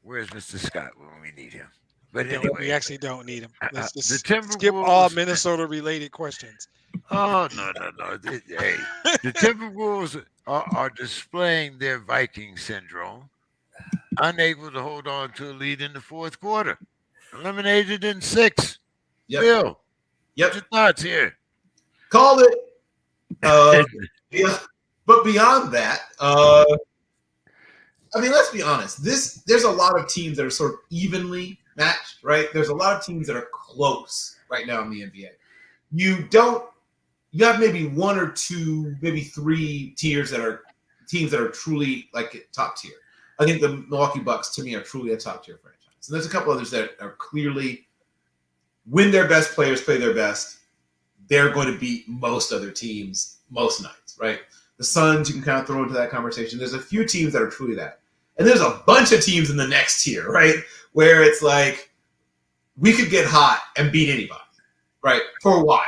where's Mr. Scott when we need him? But anyway, We actually don't need him. Let's just the Timberwolves, skip all Minnesota-related questions. Oh, no. Hey, the Timberwolves are displaying their Viking syndrome, unable to hold on to a lead in the 4th quarter. Eliminated in 6. Yep. Bill, Yep. what's your thoughts here? Called it. Yeah. But beyond that, I mean, let's be honest. There's a lot of teams that are sort of evenly matched, right? There's a lot of teams that are close right now in the NBA. You have maybe 1 or 2, maybe 3 tiers that are teams that are truly like top tier. I think the Milwaukee Bucks, to me, are truly a top tier franchise. And there's a couple others that are clearly, when their best players play their best, they're going to beat most other teams most nights, right? The Suns, you can kind of throw into that conversation. There's a few teams that are truly that. And there's a bunch of teams in the next tier, right? Where it's like, we could get hot and beat anybody, right? For a while.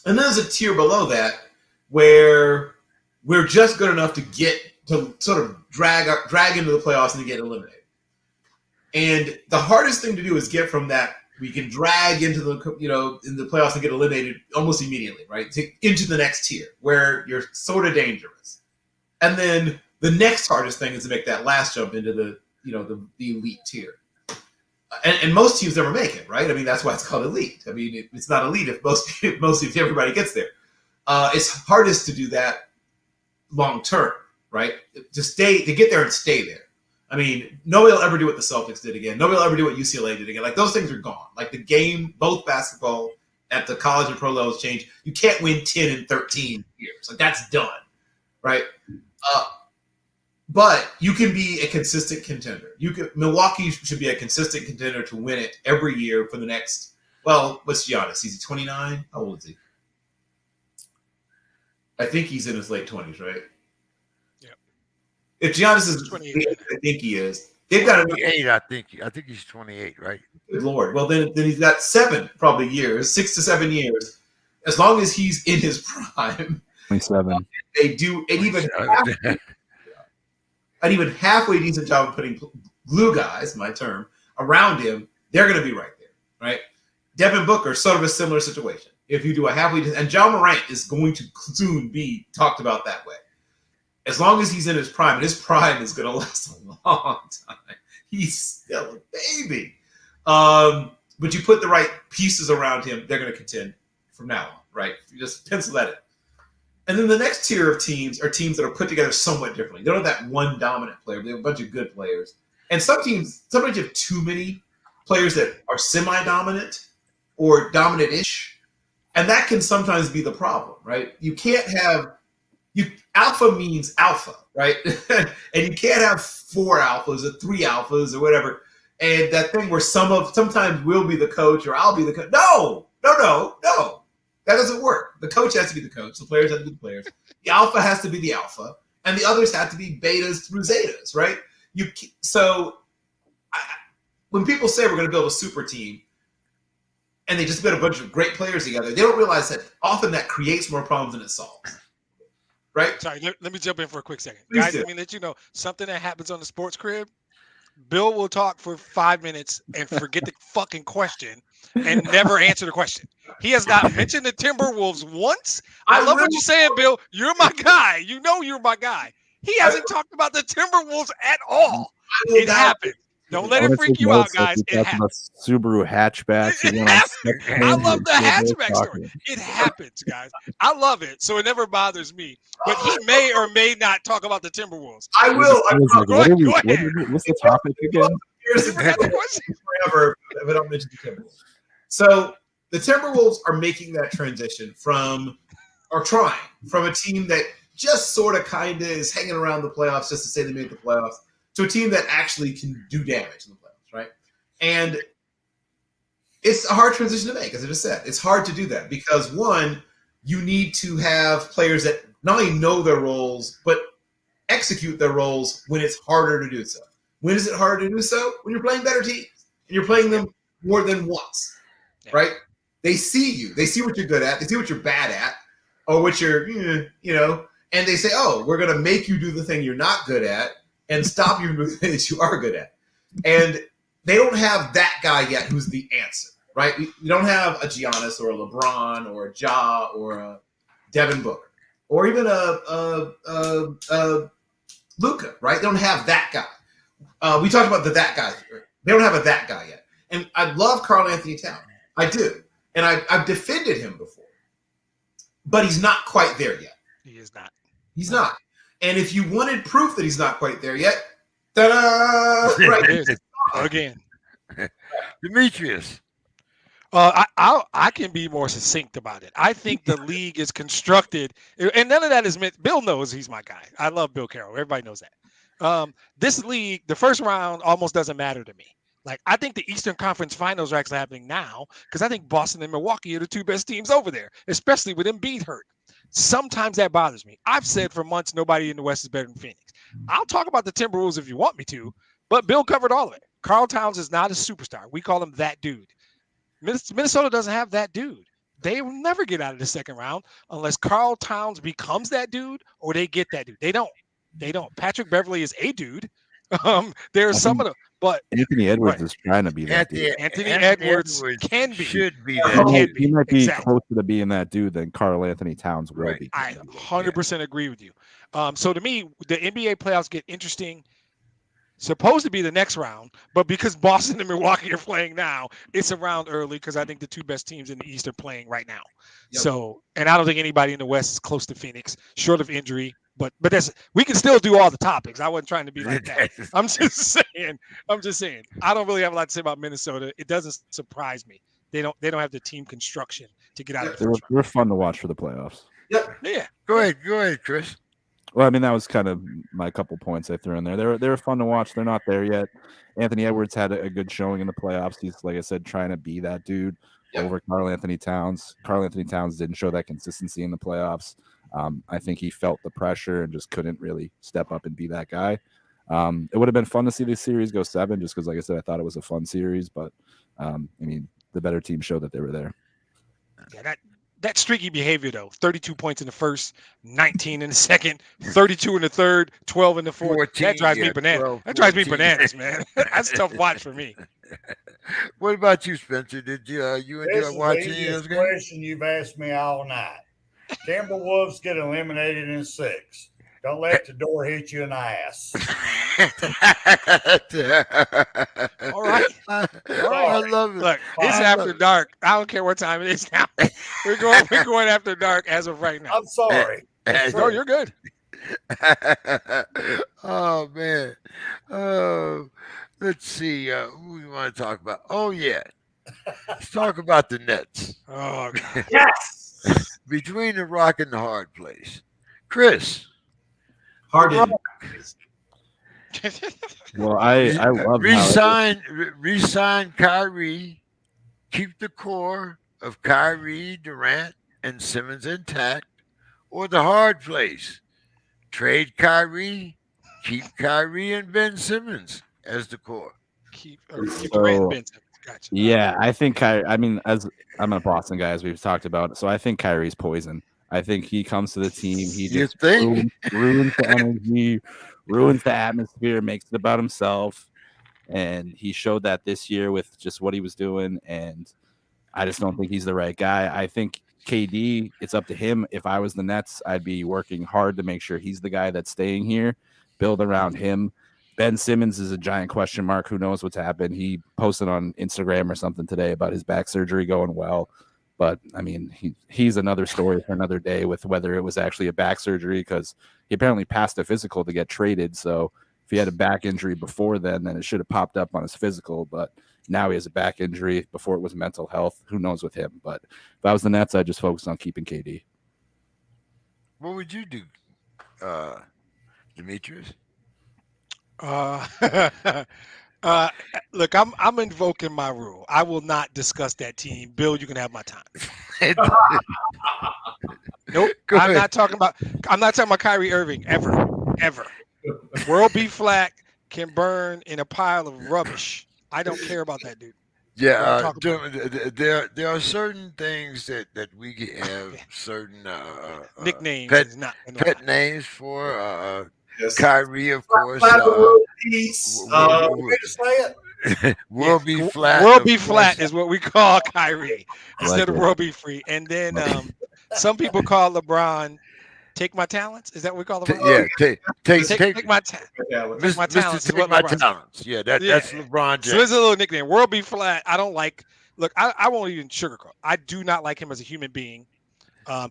And then there's a tier below that where we're just good enough to sort of drag into the playoffs and to get eliminated. And the hardest thing to do is get from that we can drag into the in the playoffs and get eliminated almost immediately, right? Into the next tier where you're sort of dangerous. And then the next hardest thing is to make that last jump into the elite tier. And most teams never make it, right? I mean, that's why it's called elite. I mean, it's not elite if everybody gets there. It's hardest to do that long term, right? To get there and stay there. I mean, nobody will ever do what the Celtics did again. Nobody will ever do what UCLA did again. Like, those things are gone. Like, the game, both basketball at the college and pro levels change. You can't win 10 and 13 years. Like, that's done, right? But you can be a consistent contender. Milwaukee should be a consistent contender to win it every year for the next, well, what's Giannis? Is he 29? How old is he? I think he's in his late 20s, right? Yeah. If Giannis is 28, I think he is. They've got 28, I think he's 28, right? Good Lord. Well, then he's got 7 probably years, 6 to 7 years. As long as he's in his prime. 27. They do an even halfway decent job of putting glue guys, my term, around him. They're going to be right there, right? Devin Booker, sort of a similar situation. If you do a halfway decent, and John Morant is going to soon be talked about that way. As long as he's in his prime, and his prime is going to last a long time. He's still a baby. But you put the right pieces around him, they're going to contend from now on, right? You just pencil that in. And then the next tier of teams are teams that are put together somewhat differently. They don't have that one dominant player, but they have a bunch of good players. And sometimes you have too many players that are semi-dominant or dominant-ish. And that can sometimes be the problem, right? You can't have alpha means alpha, right? And you can't have 4 alphas or 3 alphas or whatever. And that thing where sometimes we'll be the coach or I'll be the coach. No. That doesn't work. The coach has to be the coach. The players have to be the players. The alpha has to be the alpha. And the others have to be betas through zetas, right? When people say we're going to build a super team and they just put a bunch of great players together, they don't realize that often that creates more problems than it solves. Right? Sorry, let me jump in for a quick second. Please Guys, do. let me let you know something that happens on the Sports Crib. Bill will talk for 5 minutes and forget the fucking question and never answer the question. He has not mentioned the Timberwolves once. I love what you're saying, Bill. You're my guy. You know you're my guy. He hasn't talked about the Timberwolves at all. It happened. Don't let it freak you out, guys. It happened. Subaru hatchbacks. It happened. I love the hatchback story. It happens, guys. I love it, so it never bothers me. But he may or may not talk about the Timberwolves. I will. Go ahead. What's the topic again? Here's the question forever if I don't mention the Timberwolves. So the Timberwolves are making that transition from a team that just sort of kind of is hanging around the playoffs just to say they made the playoffs to a team that actually can do damage in the playoffs, right? And it's a hard transition to make, as I just said. It's hard to do that because, one, you need to have players that not only know their roles, but execute their roles when it's harder to do so. When is it harder to do so? When you're playing better teams and you're playing them more than once, right? They see you. They see what you're good at. They see what you're bad at or what you're, and they say, oh, we're going to make you do the thing you're not good at and stop you from doing the thing that you are good at. And they don't have that guy yet who's the answer, right? You don't have a Giannis or a LeBron or a Ja or a Devin Booker or even a Luka, right? They don't have that guy. We talked about that guy. They don't have a that guy yet. And I love Karl Anthony Towns. I do. And I've defended him before. But he's not quite there yet. He is not. He's not. And if you wanted proof that he's not quite there yet, ta-da! Right. Again. Demetrius. I can be more succinct about it. I think the league is constructed, and none of that is meant. Bill knows he's my guy. I love Bill Carroll. Everybody knows that. This league, the first round almost doesn't matter to me. Like, I think the Eastern Conference Finals are actually happening now because I think Boston and Milwaukee are the 2 best teams over there, especially with Embiid hurt. Sometimes that bothers me. I've said for months nobody in the West is better than Phoenix. I'll talk about the Timberwolves if you want me to, but Bill covered all of it. Karl Towns is not a superstar. We call him that dude. Minnesota doesn't have that dude. They will never get out of the second round unless Karl Towns becomes that dude or they get that dude. They don't. Patrick Beverley is a dude. There's some of them, but Anthony Edwards is trying to be that dude. Anthony Edwards can be. Should be that. He might be closer to being that dude than Karl Anthony Towns will be. I 100% agree with you. So to me, the NBA playoffs get interesting. Supposed to be the next round, but because Boston and Milwaukee are playing now, it's a round early because I think the 2 best teams in the East are playing right now. Yep. So, and I don't think anybody in the West is close to Phoenix, short of injury. But we can still do all the topics. I wasn't trying to be like that. I'm just saying. I don't really have a lot to say about Minnesota. It doesn't surprise me. They don't have the team construction to get out of the They're fun to watch for the playoffs. Yep. Yeah. Go ahead, Chris. Well, I mean, that was kind of my couple points I threw in there. They were fun to watch. They're not there yet. Anthony Edwards had a good showing in the playoffs. He's, like I said, trying to be that dude over Karl Anthony Towns. Karl Anthony Towns didn't show that consistency in the playoffs. I think he felt the pressure and just couldn't really step up and be that guy. It would have been fun to see this series go 7 just because, like I said, I thought it was a fun series. But, I mean, the better team showed that they were there. Yeah, that streaky behavior, though, 32 points in the first, 19 in the second, 32 in the third, 12 in the fourth. 14, that drives me bananas. 12, that drives me 14. bananas, man. That's a tough watch for me. What about you, Spencer? Did you enjoy watching the those easiest games? question you've asked me all night. Timberwolves get eliminated in 6. Don't let the door hit you in the ass. All right. I love it. Look, it's after dark. I don't care what time it is now. We're going after dark as of right now. I'm sorry. That's No, true. you're good. Oh man. Oh, let's see. Who we want to talk about? Oh yeah, let's talk about the Nets. Oh God. Yes. Between the rock and the hard place. Chris, Harden. Well, I love how resign Kyrie, keep the core of Kyrie, Durant, and Simmons intact, or the hard place. Trade Kyrie, keep Kyrie and Ben Simmons as the core. Keep Durant and Ben Simmons. Gotcha. yeah, I think I mean, as I'm a Boston guy, as we've talked about, so I think Kyrie's poison. I think he comes to the team, he You just think? ruins the energy, ruins the atmosphere, makes it about himself, and he showed that this year with just what he was doing. And I just don't think he's the right guy. I think KD, it's up to him. If I was the Nets, I'd be working hard to make sure he's the guy that's staying here, build around him. Ben Simmons is a giant question mark. Who knows what's happened? He posted on Instagram or something today about his back surgery going well. But, I mean, he's another story for another day with whether it was actually a back surgery, because he apparently passed a physical to get traded. So if he had a back injury before then it should have popped up on his physical. But now he has a back injury. Before it was mental health. Who knows with him? But if I was the Nets, I'd just focus on keeping KD. What would you do, Demetrius? Look, I'm invoking my rule. I will not discuss that team. Bill, you can have my time. Nope. Go I'm ahead. not talking about Kyrie Irving ever. World B. Flack can burn in a pile of rubbish. I don't care about that dude. Yeah, Don't talk there are certain things that we have certain Nicknames pet is not pet names for. Yes. Kyrie, of course. Flat the world peace. Way to say it. Will be flat. World of B. course. Flat is what we call Kyrie instead of it. World B. Free. And then some people call LeBron "Take My Talents." Is that what we call LeBron? Yeah, take Take my talents. Mr. my talents is Take what my LeBron said. talents. Yeah, that's LeBron So James. there's a little nickname. World B. Flat. I don't like. Look, I won't even sugarcoat. I do not like him as a human being.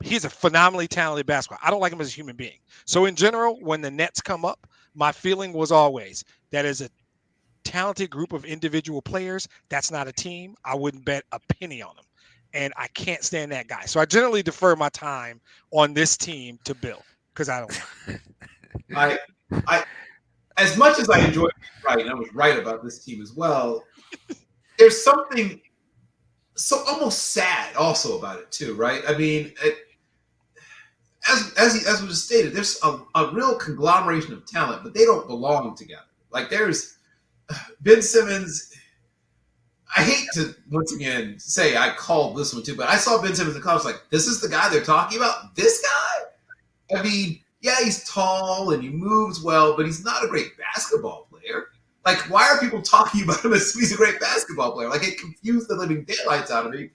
He's a phenomenally talented basketball. I don't like him as a human being. So in general, when the Nets come up, my feeling was always that as a talented group of individual players, that's not a team. I wouldn't bet a penny on them. And I can't stand that guy. So I generally defer my time on this team to Bill because I don't like him. I as much as I enjoyed being right, and I was right about this team as well, there's something so almost sad also about it too, right? I mean, as was stated, there's a real conglomeration of talent, but they don't belong together. Like there's Ben Simmons. I hate to once again say I called this one too, but I saw Ben Simmons in college. Like, this is the guy they're talking about. This guy. I mean, yeah, he's tall and he moves well, but he's not a great basketball player. Like, why are people talking about him as he's a great basketball player? Like, it confused the living daylights out of me.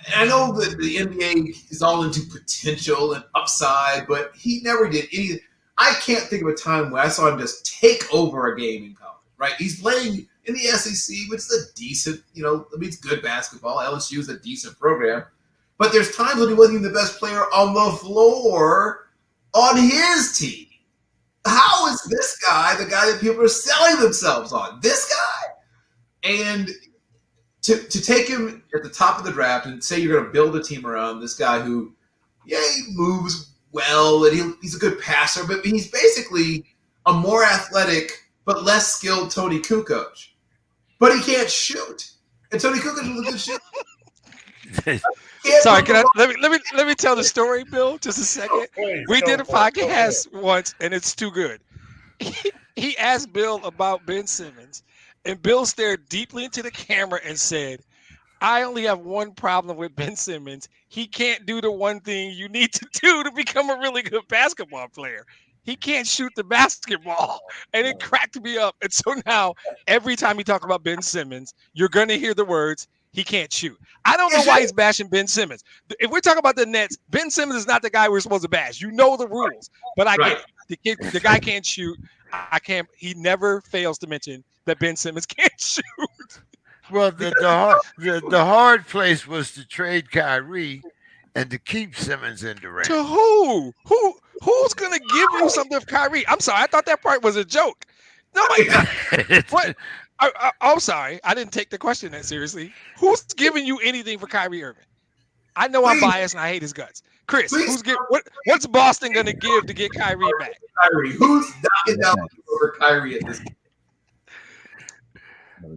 And I know that the NBA is all into potential and upside, but he never did anything. I can't think of a time where I saw him just take over a game in college, right? He's playing in the SEC, which is a decent, it's good basketball. LSU is a decent program. But there's times when he wasn't even the best player on the floor on his team. How is this guy the guy that people are selling themselves on? This guy? And to take him at the top of the draft and say you're going to build a team around this guy who, he moves well and he's a good passer, but he's basically a more athletic but less skilled Tony Kukoc. But he can't shoot. And Tony Kukoc was a good shooter. Sorry, let me tell the story, Bill, just a second. We did a podcast once, and it's too good. He asked Bill about Ben Simmons, and Bill stared deeply into the camera and said, I only have one problem with Ben Simmons. He can't do the one thing you need to do to become a really good basketball player. He can't shoot the basketball. And it cracked me up. And so now, every time you talk about Ben Simmons, you're going to hear the words, he can't shoot. I don't know why he's bashing Ben Simmons. If we're talking about the Nets, Ben Simmons is not the guy we're supposed to bash. You know the rules. But I get it. The guy can't shoot. He never fails to mention that Ben Simmons can't shoot. Well, the hard place was to trade Kyrie and to keep Simmons and Durant. To who? Who's gonna give you something for Kyrie? I'm sorry, I thought that part was a joke. Nobody. What? I'm sorry, I didn't take the question that seriously. Who's giving you anything for Kyrie Irving? I know I'm biased and I hate his guts. Chris, what's Boston gonna give to get Kyrie back? Kyrie, who's knocking down over Kyrie at this point?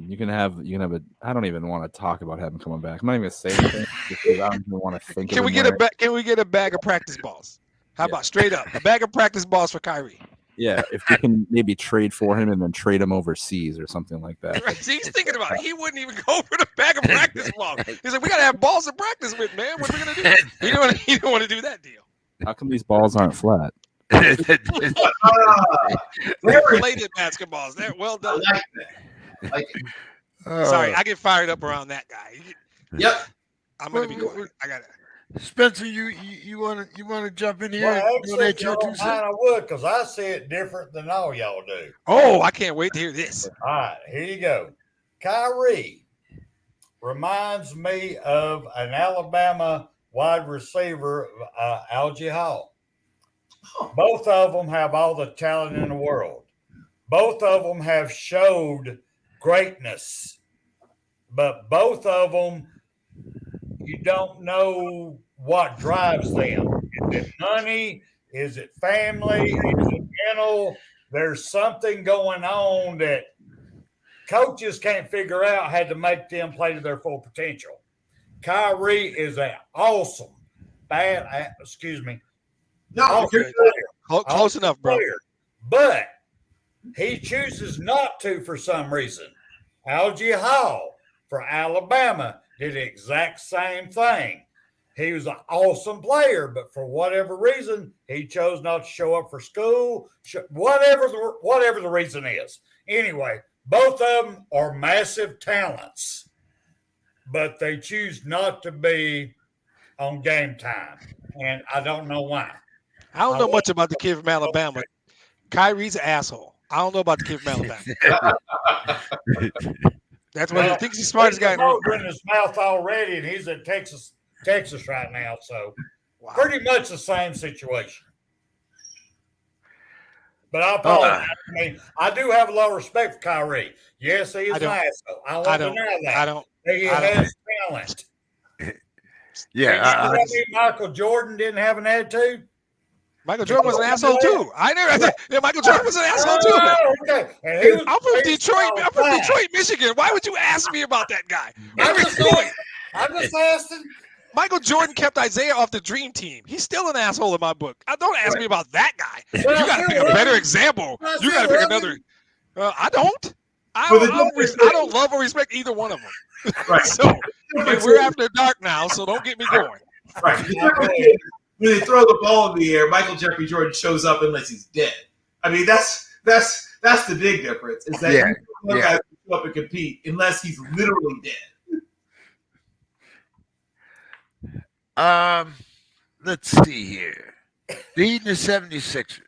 You can have a. I don't even want to talk about having coming back. I'm not even gonna say anything because I don't even want to think. Can we get a bag of practice balls? How about straight up a bag of practice balls for Kyrie? Yeah, if we can maybe trade for him and then trade him overseas or something like that. Right, see, he's thinking about it. He wouldn't even go for the bag of practice balls. He's like, we gotta have balls to practice with, man. What are we gonna do? He don't want to do that deal. How come these balls aren't flat? They're inflated basketballs. They're well done. I like that. Sorry, I get fired up around that guy. Yep. I'm gonna be quiet. I got it. Spencer, you want to jump in here? Well, and donate your 2 actually, cents? I would, because I see it different than all y'all do. Oh, I can't wait to hear this. All right, here you go. Kyrie reminds me of an Alabama wide receiver, Algie Hall. Both of them have all the talent in the world. Both of them have showed greatness, but both of them, you don't know what drives them. Is it money? Is it family? Is it mental? There's something going on that coaches can't figure out how to make them play to their full potential. Kyrie is an awesome, No, Close enough, bro. player, but he chooses not to for some reason. Algie Hall for Alabama did the exact same thing. He was an awesome player, but for whatever reason, he chose not to show up for school, whatever the reason is. Anyway, both of them are massive talents, but they choose not to be on game time, and I don't know why. I don't know much about the kid from Alabama. Kyrie's an asshole. I don't know about the kid from Alabama. That's why he thinks he's the smartest guy in the He's room. in his mouth already, and he's in Texas right now. So Wow. pretty much the same situation. But I apologize. I mean, I do have a lot of respect for Kyrie. Yes, he is an asshole. I won't deny that. I don't. He has talent. Yeah, Michael Jordan didn't have an attitude. Michael Jordan was an asshole too. Yeah, Michael Jordan was an asshole too. Man. Okay. And he was I'm from Detroit. I'm from Detroit, Michigan. Why would you ask me about that guy? I'm just asking. Michael Jordan kept Isaiah off the dream team. He's still an asshole in my book. Don't ask me about that guy. Well, You got to pick a better example. You got to pick another. I don't. I don't love or respect either one of them. Right. So and we're after dark now, so don't get me going. Right. When they throw the ball in the air, Michael Jeffrey Jordan shows up unless he's dead. I mean, that's the big difference. Is that you don't guys show up and compete unless he's literally dead. Let's see here. Beating the 76ers.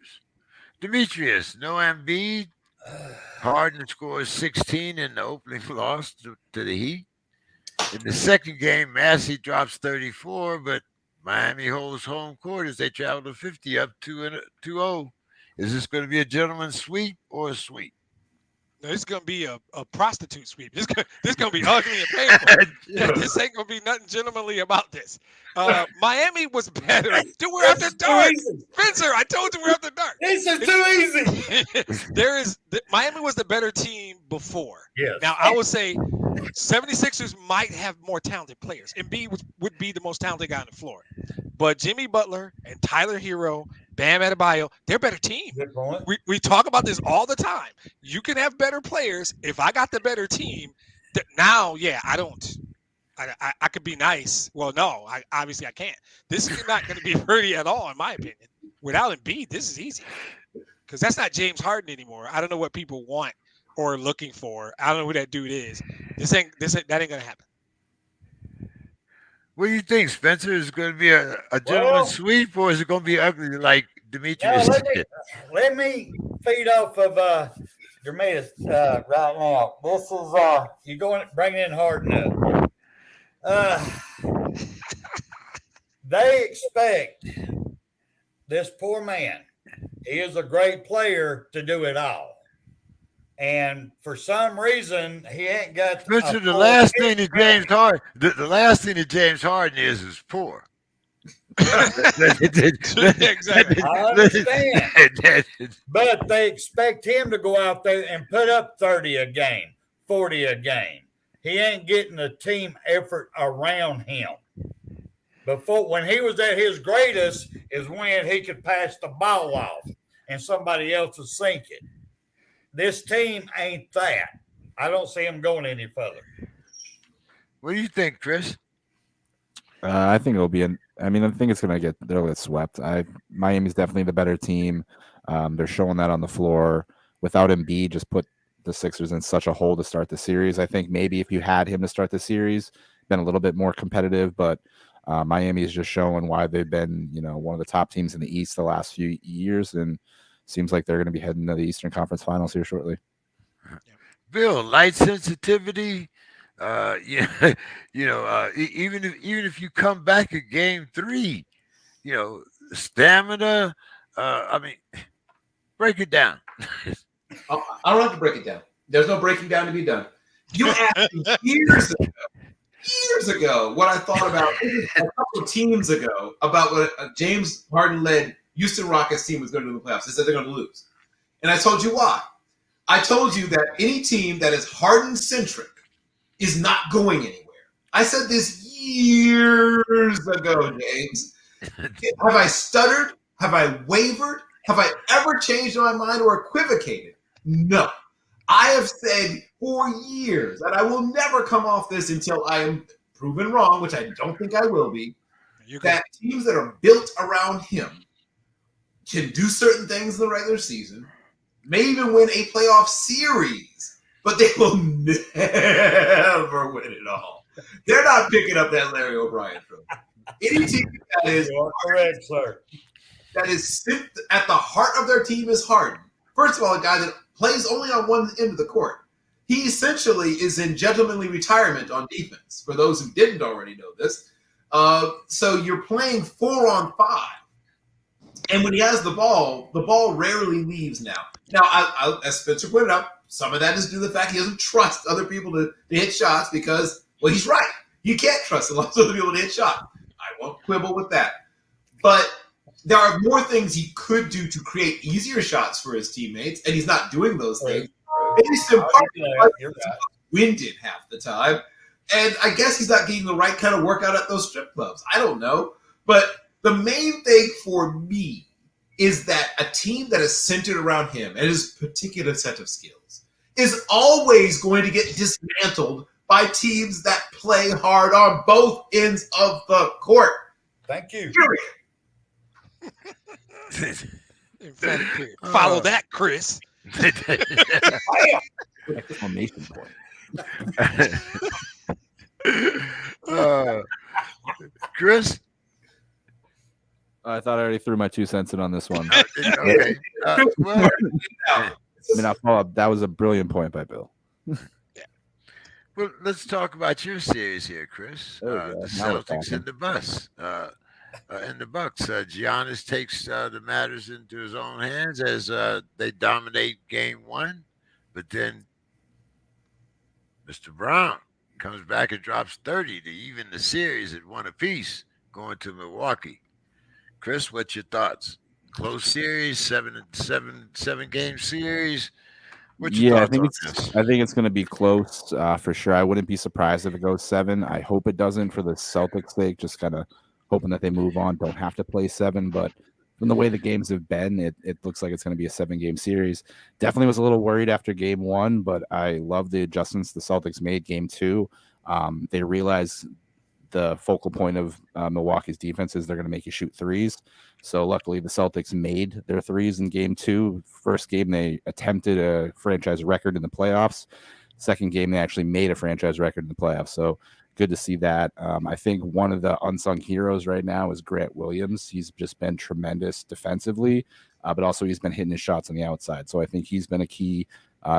Demetrius, no Embiid. Harden scores 16 in the opening loss to the Heat. In the second game, Massey drops 34, but Miami holds home court as they travel to 50 up 2-0. Is this going to be a gentleman's sweep or a sweep? No, this is going to be a prostitute sweep. This is going to be ugly and painful. This ain't going to be nothing gentlemanly about this. Miami was better. Dude, we're after dark. Spencer, I told you we're after dark. This is too easy. Miami was the better team before. Yes. Now, I would say 76ers might have more talented players. Embiid would be the most talented guy on the floor. But Jimmy Butler and Tyler Hero, Bam Adebayo, they're a better team. Good point. We talk about this all the time. You can have better players. If I got the better team, I don't. I could be nice. Well, no, obviously I can't. This is not going to be pretty at all, in my opinion. Without Embiid, this is easy because that's not James Harden anymore. I don't know what people want or are looking for. I don't know who that dude is. That ain't going to happen. What do you think, Spencer? Is it going to be a gentleman's sweep, or is it going to be ugly like Demetrius? Let me feed off of Jermaine right now. This is you're bringing in Harden up. They expect this poor man, he is a great player, to do it all. And for some reason, he ain't got Richard, the last thing that James Harden, the last thing that James Harden is poor. Exactly. I understand. But they expect him to go out there and put up 30 a game, 40 a game. He ain't getting the team effort around him. Before, when he was at his greatest, is when he could pass the ball off and somebody else would sink it. This team ain't that. I don't see him going any further. What do you think, Chris? I think it'll be I think it's gonna they'll get swept. Miami's definitely the better team. They're showing that on the floor. Without Embiid, just put the Sixers in such a hole to start the series. I think maybe if you had him to start the series, been a little bit more competitive, but Miami is just showing why they've been, one of the top teams in the East the last few years, and seems like they're going to be heading to the Eastern Conference Finals here shortly. Bill, light sensitivity. Even if you come back at game 3, stamina. Break it down. I don't have to break it down. There's no breaking down to be done. You asked me years ago what I thought about a couple of teams ago about what a James Harden-led Houston Rockets team was going to do in the playoffs. They said they're going to lose. And I told you why. I told you that any team that is Harden-centric is not going anywhere. I said this years ago, James. Have I stuttered? Have I wavered? Have I ever changed my mind or equivocated? No. I have said for years that I will never come off this until I am proven wrong, which I don't think I will be, that teams that are built around him can do certain things in the regular season, may even win a playoff series, but they will never win it all. They're not picking up that Larry O'Brien trophy. Any team that is correct, sir. That is at the heart of their team is Harden. First of all, a guy that plays only on one end of the court. He essentially is in gentlemanly retirement on defense, for those who didn't already know this. So you're playing 4-on-5. And when he has the ball rarely leaves now. Now, as Spencer pointed out, some of that is due to the fact he doesn't trust other people to hit shots because, well, he's right. You can't trust a lot of other people to hit shots. I won't quibble with that. But there are more things he could do to create easier shots for his teammates, and he's not doing those things. At least in part, he's winded half the time. And I guess he's not getting the right kind of workout at those strip clubs. I don't know. But the main thing for me is that a team that is centered around him and his particular set of skills is always going to get dismantled by teams that play hard on both ends of the court. Thank you. Follow that, Chris. Exclamation point. Chris? I thought I already threw my 2 cents in on this one. Okay. I'll follow up. That was a brilliant point by Bill. Well, let's talk about your series here, Chris. The Celtics and the Bucks. And the Bucks. Giannis takes the matters into his own hands as they dominate game 1, but then Mr. Brown comes back and drops 30 to even the series at 1 apiece, going to Milwaukee. Chris, what's your thoughts? Close series, seven game series. What's your thoughts I think it's going to be close for sure. I wouldn't be surprised if it goes 7. I hope it doesn't for the Celtics' sake. Just kind of hoping that they move on, don't have to play 7. But from the way the games have been, it looks like it's going to be a 7-game series. Definitely was a little worried after game 1, but I love the adjustments the Celtics made game 2. They realized the focal point of Milwaukee's defense is they're going to make you shoot threes. So luckily the Celtics made their threes in game 2. First game, they attempted a franchise record in the playoffs. Second game, they actually made a franchise record in the playoffs. So good to see that. I think one of the unsung heroes right now is Grant Williams. He's just been tremendous defensively, but also he's been hitting his shots on the outside. So I think he's been a key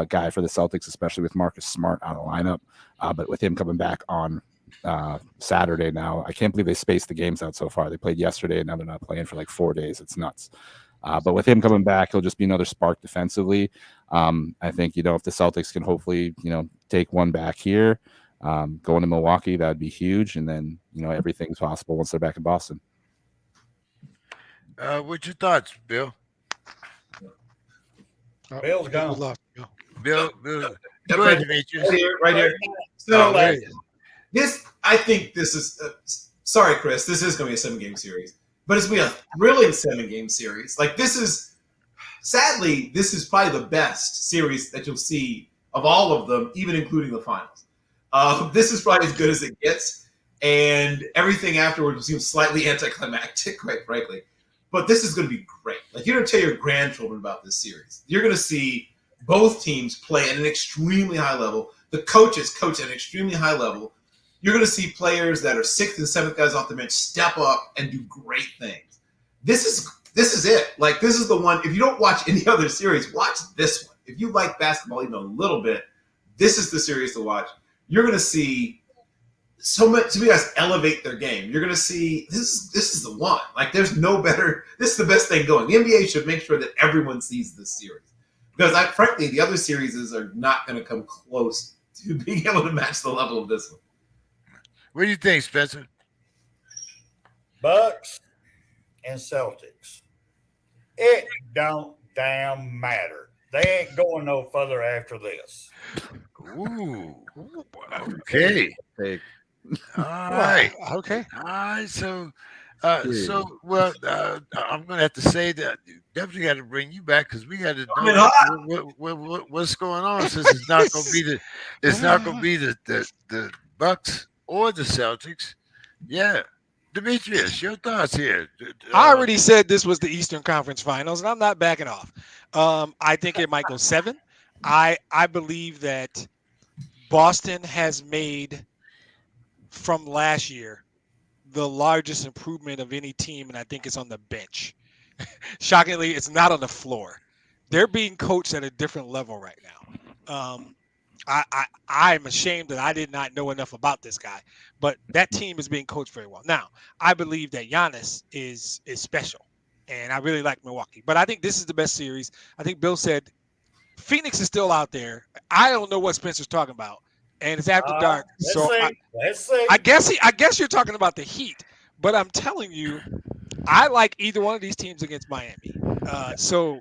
guy for the Celtics, especially with Marcus Smart out of the lineup. But with him coming back on Saturday now. I can't believe they spaced the games out so far. They played yesterday, and now they're not playing for like 4 days. It's nuts. But with him coming back, he'll just be another spark defensively. I think, if the Celtics can hopefully, take one back here, going to Milwaukee, that would be huge. And then, everything's possible once they're back in Boston. What's your thoughts, Bill? Bill's gone. Bill. Go Right ahead, Demetrius. right here. So, Right. I think this is. Sorry, Chris. This is going to be a 7-game series, but it's going to be a thrilling 7-game series. Like sadly, this is probably the best series that you'll see of all of them, even including the finals. This is probably as good as it gets, and everything afterwards seems slightly anticlimactic, quite frankly. But this is going to be great. Like, you're going to tell your grandchildren about this series. You're going to see both teams play at an extremely high level. The coaches coach at an extremely high level. You're going to see players that are 6th and 7th guys off the bench step up and do great things. This is it. Like, this is the one. If you don't watch any other series, watch this one. If you like basketball even a little bit, this is the series to watch. You're going to see so many guys elevate their game. You're going to see this is the one. Like, there's no better. This is the best thing going. The NBA should make sure that everyone sees this series, because frankly, the other series are not going to come close to being able to match the level of this one. What do you think, Spencer? Bucks and Celtics. It don't damn matter. They ain't going no further after this. Ooh. Okay. Hey, All right. Okay. All right. So, I'm going to have to say that definitely got to bring you back, because we got to know what's going on, since it's not going to be the Bucks or the Celtics. Yeah. Demetrius, your thoughts here. I already said this was the Eastern Conference Finals, and I'm not backing off. I think it might go 7. I believe that Boston has made, from last year, the largest improvement of any team, and I think it's on the bench. Shockingly, it's not on the floor. They're being coached at a different level right now. I'm ashamed that I did not know enough about this guy, but that team is being coached very well. Now, I believe that Giannis is special, and I really like Milwaukee. But I think this is the best series. I think Bill said Phoenix is still out there. I don't know what Spencer's talking about, and it's after dark. Let's see. I guess you're talking about the Heat, but I'm telling you, I like either one of these teams against Miami. So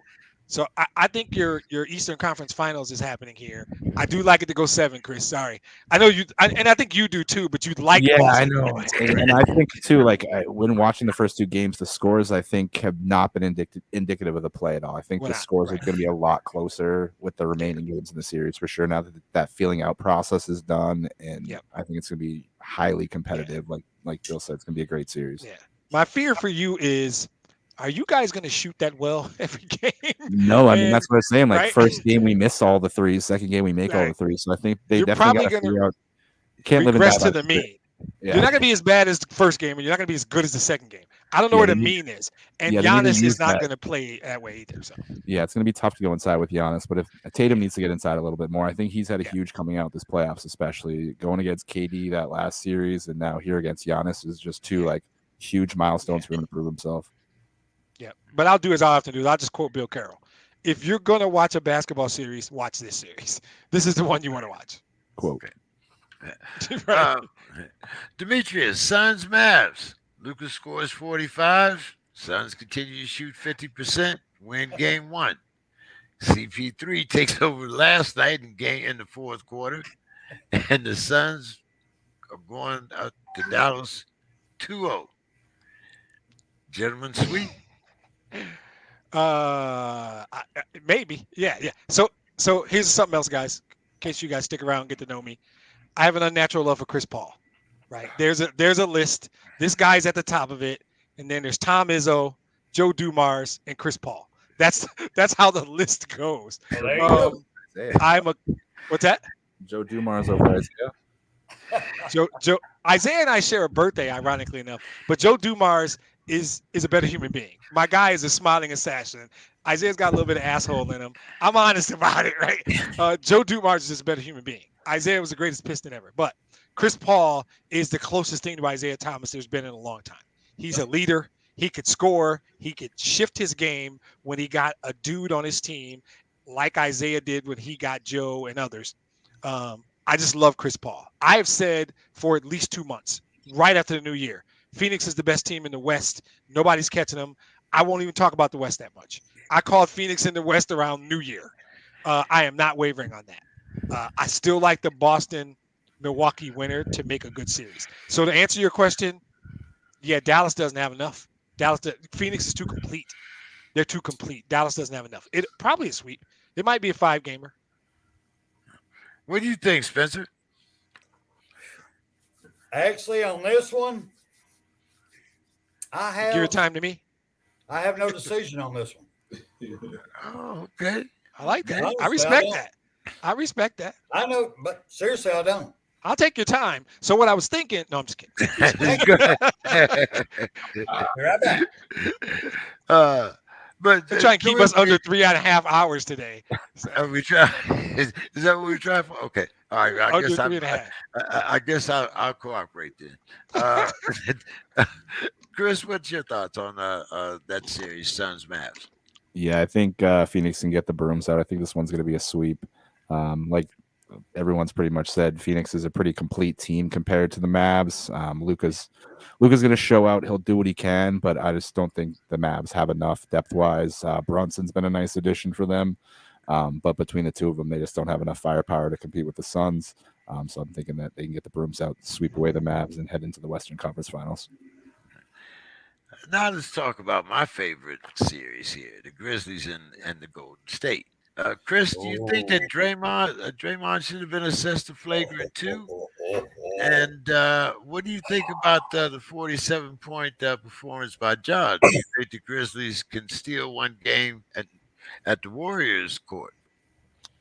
I think your Eastern Conference Finals is happening here. I do like it to go 7, Chris. Sorry, I know you, and I think you do too. But you'd like, yeah, Boston. I know, and I think too. Like, when watching the first 2 games, the scores I think have not been indicative of the play at all. I think the scores are going to be a lot closer with the remaining games in the series for sure. Now that feeling out process is done, and I think it's going to be highly competitive. Like Bill said, it's going to be a great series. Yeah, my fear for you is, are you guys going to shoot that well every game? No, I mean, that's what I'm saying. Like, first game we miss all the threes, second game we make all the threes. So I think they definitely got to figure out. Can't regress live in to the mean. Yeah. You're not going to be as bad as the first game, and you're not going to be as good as the second game. I don't know where the mean is, and Giannis is not going to play that way either. So yeah, it's going to be tough to go inside with Giannis. But if Tatum needs to get inside a little bit more, I think he's had a huge coming out this playoffs, especially going against KD that last series, and now here against Giannis is just 2 like huge milestones for him to prove himself. Yeah, but I'll do as I often do. I'll just quote Bill Carroll. If you're going to watch a basketball series, watch this series. This is the one you want to watch. Quote. Right. Demetrius, Suns, Mavs. Lucas scores 45. Suns continue to shoot 50%. Win game 1. CP3 takes over last night in the 4th quarter. And the Suns are going out to Dallas 2-0. Gentlemen sweep. Maybe. Yeah. So here's something else, guys. In case you guys stick around and get to know me, I have an unnatural love for Chris Paul. Right? There's a list. This guy's at the top of it, and then there's Tom Izzo, Joe Dumars, and Chris Paul. That's how the list goes. What's that? Joe Dumars over Isaiah. Joe Isaiah and I share a birthday, ironically enough, but Joe Dumars is a better human being. My guy is a smiling assassin. Isaiah's got a little bit of asshole in him. I'm honest about it, right? Joe Dumars is just a better human being. Isaiah was the greatest Piston ever. But Chris Paul is the closest thing to Isaiah Thomas there's been in a long time. He's a leader. He could score. He could shift his game when he got a dude on his team like Isaiah did when he got Joe and others. I just love Chris Paul. I have said for at least 2 months, right after the new year, Phoenix is the best team in the West. Nobody's catching them. I won't even talk about the West that much. I called Phoenix in the West around New Year. I am not wavering on that. I still like the Boston-Milwaukee winner to make a good series. So to answer your question, yeah, Dallas doesn't have enough. Phoenix is too complete. They're too complete. Dallas doesn't have enough. It probably a sweep. It might be a 5-gamer. What do you think, Spencer? Actually, on this one, Give your time to me. I have no decision on this one. Oh, okay. I like that. Honestly, I respect that. I respect that. I know, but seriously, I don't. I'll take your time. So what I was thinking, no, I'm just kidding. Right back. But They're trying to keep us under 3.5 hours today. Are we try? Is that what we're trying for? Okay. All right. Under 3.5. I guess I'll cooperate then. Chris, what's your thoughts on that series, Suns Mavs? Yeah, I think Phoenix can get the brooms out. I think this one's going to be a sweep. Like everyone's pretty much said, Phoenix is a pretty complete team compared to the Mavs. Luka's going to show out. He'll do what he can, but I just don't think the Mavs have enough depth-wise. Brunson's been a nice addition for them, but between the two of them, they just don't have enough firepower to compete with the Suns. So I'm thinking that they can get the brooms out, sweep away the Mavs, and head into the Western Conference Finals. Now let's talk about my favorite series here, the Grizzlies and the Golden State. Chris, do you think that Draymond should have been assessed a flagrant 2? And what do you think about the 47-point performance by Ja? Do you think the Grizzlies can steal one game at the Warriors' court?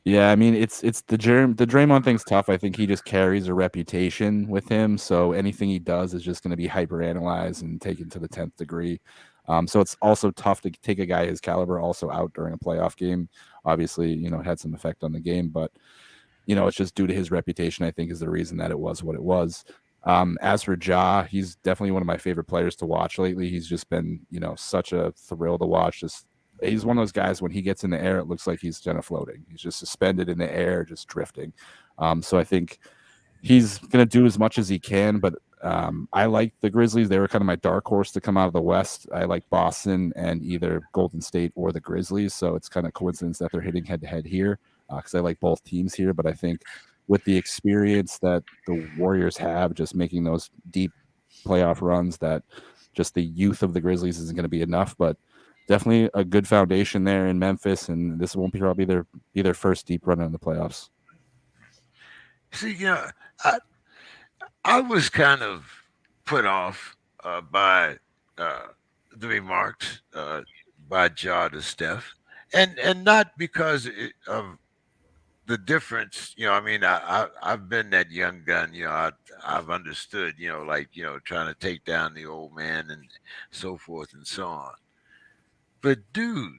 Yeah, I mean it's the Draymond thing's tough. I think he just carries a reputation with him, so anything he does is just going to be hyper-analyzed and taken to the 10th degree. So it's also tough to take a guy his caliber also out during a playoff game. Obviously, it had some effect on the game, but it's just due to his reputation, I think, is the reason that it was what it was. As for Ja, he's definitely one of my favorite players to watch lately. He's just been, such a thrill to watch. He's one of those guys, when he gets in the air, it looks like he's kind of floating. He's just suspended in the air, just drifting. So I think he's going to do as much as he can, but I like the Grizzlies. They were kind of my dark horse to come out of the West. I like Boston and either Golden State or the Grizzlies, so it's kind of coincidence that they're hitting head-to-head here because I like both teams here, but I think with the experience that the Warriors have, just making those deep playoff runs, that just the youth of the Grizzlies isn't going to be enough, but definitely a good foundation there in Memphis, and this won't be probably their first deep run in the playoffs. See, I was kind of put off by the remarks by Ja to Steph, and not because of the difference. I've been that young gun. I've understood. Trying to take down the old man and so forth and so on. But dude,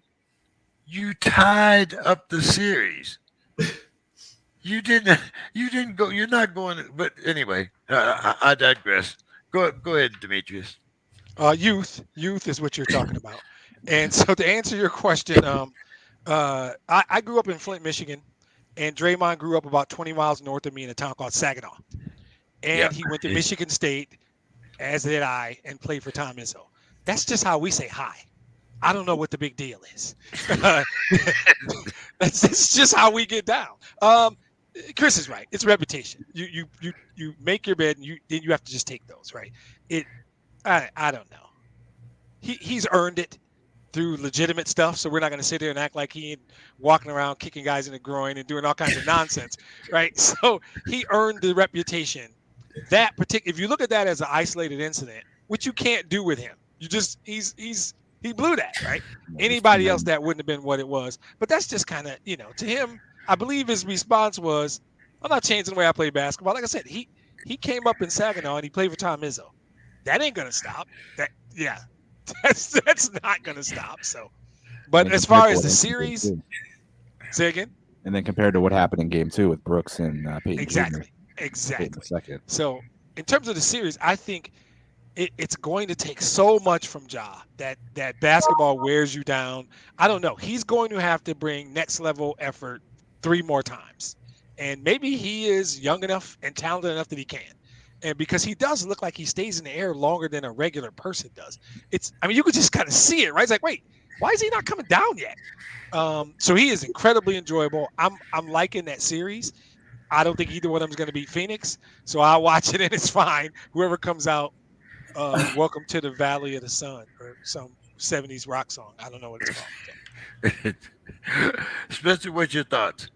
you tied up the series. You didn't go. You're not going. But anyway, I digress. Go ahead, Demetrius. Youth is what you're talking about. And so to answer your question, I grew up in Flint, Michigan, and Draymond grew up about 20 miles north of me in a town called Saginaw. And he went to Michigan State, as did I, and played for Tom Izzo. That's just how we say hi. I don't know what the big deal is. That's just how we get down. Chris is right. It's reputation. You make your bed, and then you have to just take those, right? I don't know. He's earned it through legitimate stuff, so we're not going to sit there and act like he ain't walking around kicking guys in the groin and doing all kinds of nonsense, right? So he earned the reputation. If you look at that as an isolated incident, which you can't do with him, he blew that, right? Anybody else, that wouldn't have been what it was. But that's just kind of, to him, I believe his response was, I'm not changing the way I play basketball. Like I said, he came up in Saginaw and he played for Tom Izzo. That ain't going to stop. That's not going to stop. So, but as far as the series, say again? And then compared to what happened in Game 2 with Brooks and Peyton Exactly. Jr. Exactly. Second. So in terms of the series, I think it's going to take so much from Ja that basketball wears you down. I don't know. He's going to have to bring next level effort 3 more times. And maybe he is young enough and talented enough that he can. And because he does look like he stays in the air longer than a regular person does. You could just kind of see it, right? It's like, wait, why is he not coming down yet? So he is incredibly enjoyable. I'm liking that series. I don't think either one of them is going to beat Phoenix. So I'll watch it and it's fine. Whoever comes out, Welcome to the Valley of the Sun, or some 70s rock song. I don't know what it's called. Spencer, what's your thoughts?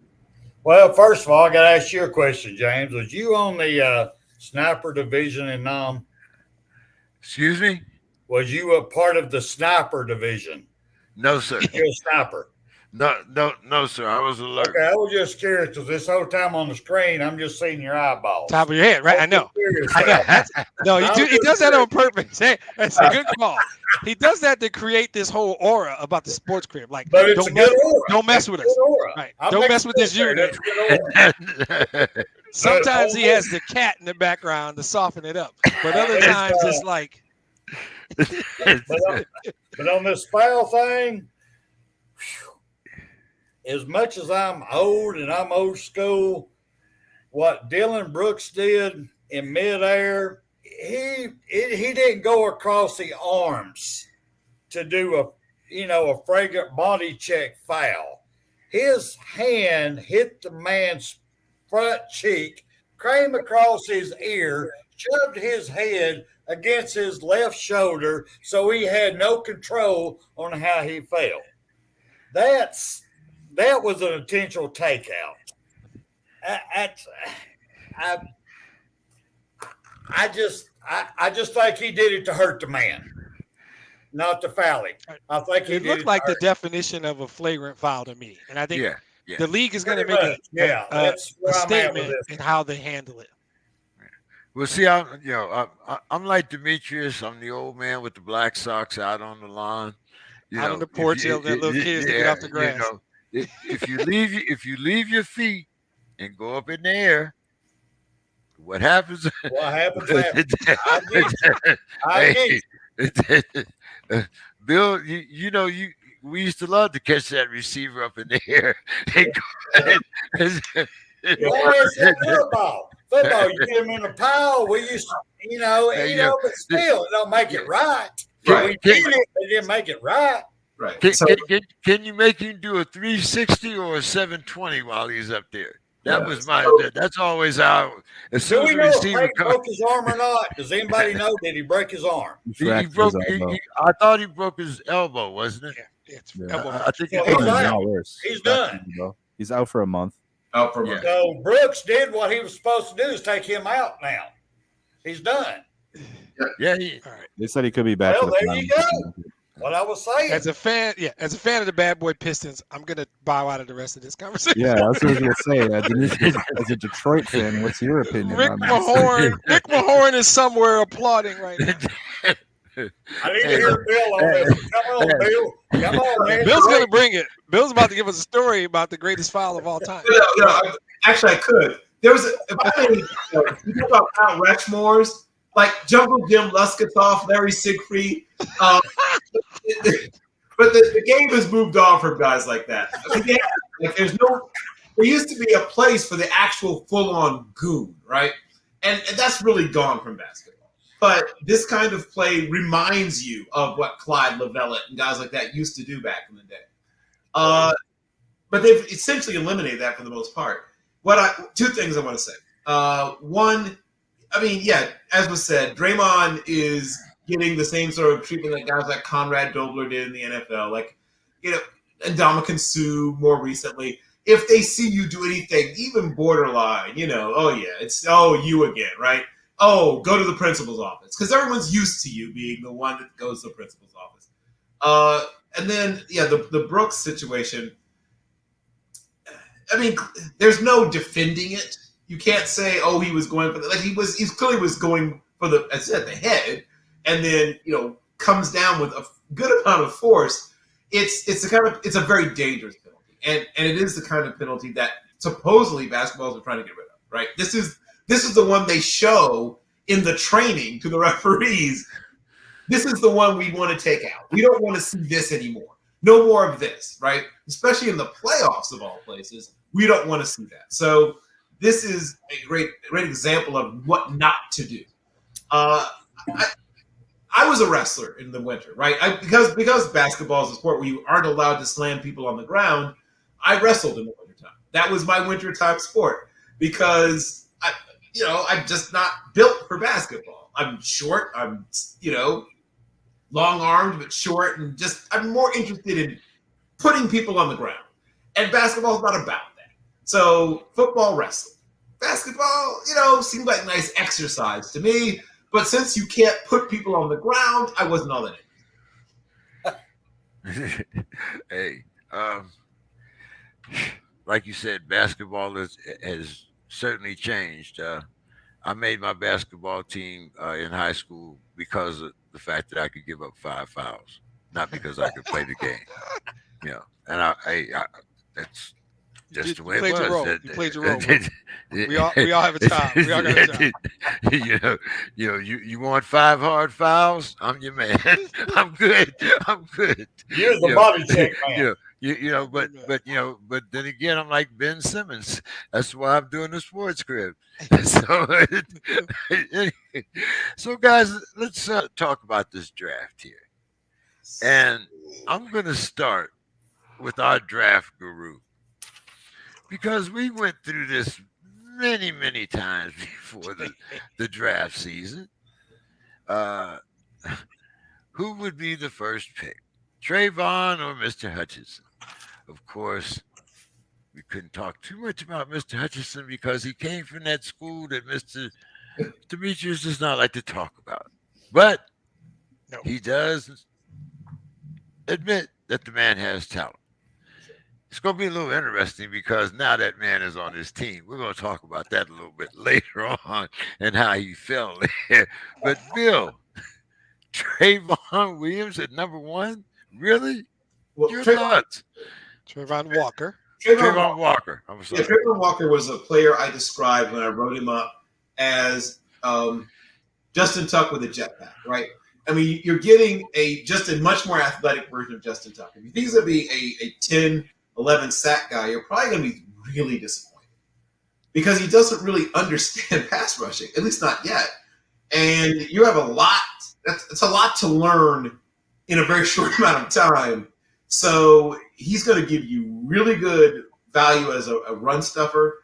Well, first of all, I got to ask you a question, James. Was you on the sniper division in Nam? Excuse me? Was you a part of the sniper division? No, sir. You're a sniper. No, sir. I was alert. Okay, I was just curious because this whole time on the screen, I'm just seeing your eyeballs. Top of your head, right? I know. No, he does that on purpose. Hey, that's a good call. He does that to create this whole aura about the sports crib. Like, But it's a good aura. Don't mess with us. Right. Don't mess with this unit. Sometimes he has the cat in the background to soften it up, but other times it's like. But on this foul thing, as much as I'm old and I'm old school, what Dylan Brooks did in midair, he didn't go across the arms to do a fragrant body check foul. His hand hit the man's front cheek, came across his ear, shoved his head against his left shoulder, so he had no control on how he fell. That was an intentional takeout. I just think he did it to hurt the man, not to foul him. I think it looked like the definition of a flagrant foul to me, and I think the league is going to make a statement in how they handle it. Well, see, I'm like Demetrius. I'm the old man with the black socks out on the lawn. Out on the porch, that little kids to get off the grass. If you leave your feet and go up in the air, what happens? What happens? I Bill, we used to love to catch that receiver up in the air. Football, you get him in a pile. We used to, but still, it don't make it right. We did it, it didn't make it right. Right. Can you make him do a 360 or a 720 while he's up there? That's always how. As soon as the receiver broke his arm or not? Does anybody know? Did he break his arm? He broke. I thought he broke his elbow, wasn't it? Yeah, it's elbow. I think he's done. He's out for a month. Out for a month. So Brooks did what he was supposed to do: is take him out. Now he's done. Yeah. All right. They said he could be back. Well, there you go. What I was saying. As a fan of the Bad Boy Pistons, I'm gonna bow out of the rest of this conversation. Yeah, that's what I was gonna say. Denise, as a Detroit fan, what's your opinion? Rick Mahorn is somewhere applauding right now. I need to hear Bill on this. Come on, Bill. Come on, man. Bill's gonna bring it. Bill's about to give us a story about the greatest foul of all time. Actually, I could. There was you talk about Mount Rushmore's, like Jungle Jim Luskatoff, Larry Siegfried. But the game has moved on for guys like that. There used to be a place for the actual full-on goon, right? And that's really gone from basketball. But this kind of play reminds you of what Clyde Lovellette and guys like that used to do back in the day. But they've essentially eliminated that for the most part. Two things I want to say. One, as was said, Draymond is getting the same sort of treatment that guys like Conrad Dobler did in the NFL, and Ndamukong Suh more recently. If they see you do anything, even borderline, it's you again, right? Oh, go to the principal's office, because everyone's used to you being the one that goes to the principal's office. And then the Brooks situation. There's no defending it. You can't say, he was going for he clearly was going for the head, and then comes down with a good amount of force. It's a very dangerous penalty, and it is the kind of penalty that supposedly basketballs are trying to get rid of. Right? This is This is the one they show in the training to the referees. This is the one we want to take out. We don't want to see this anymore. No more of this, right? Especially in the playoffs of all places, we don't want to see that. So this is a great example of what not to do. I was a wrestler in the winter, right? Because basketball is a sport where you aren't allowed to slam people on the ground, I wrestled in the wintertime. That was my wintertime sport because I'm just not built for basketball. I'm short. I'm, long-armed but short, and I'm more interested in putting people on the ground. And basketball is not about that. So football, wrestling. Basketball, seemed like nice exercise to me. But since you can't put people on the ground, I wasn't all in it. Hey, like you said, basketball has certainly changed. I made my basketball team in high school because of the fact that I could give up 5 fouls, not because I could play the game. And I that's just the way it was. You played your role. We all have a time. We all got a time. You want 5 hard fouls? I'm your man. I'm good. You're the body check man. But then again, I'm like Ben Simmons. That's why I'm doing the sports crib. So guys, let's talk about this draft here. And I'm going to start with our draft guru, because we went through this many, many times before the draft season. Who would be the first pick, Trayvon or Mr. Hutchinson? Of course, we couldn't talk too much about Mr. Hutchinson because he came from that school that Mr. Demetrius does not like to talk about. But he does admit that the man has talent. It's going to be a little interesting because now that man is on his team. We're going to talk about that a little bit later on and how he fell there. But Bill, Trayvon Williams at number 1? Really? Well, Your thoughts? Trayvon Walker. Trayvon Walker. I'm sorry. Yeah, Trayvon Walker was a player I described when I wrote him up as Justin Tuck with a jetpack, right? I mean, you're getting just a much more athletic version of Justin Tuck. If you think he's going to be a 10, 11 sack guy, you're probably going to be really disappointed because he doesn't really understand pass rushing, at least not yet. And you have a lot. It's a lot to learn in a very short amount of time. So he's going to give you really good value as a run stuffer.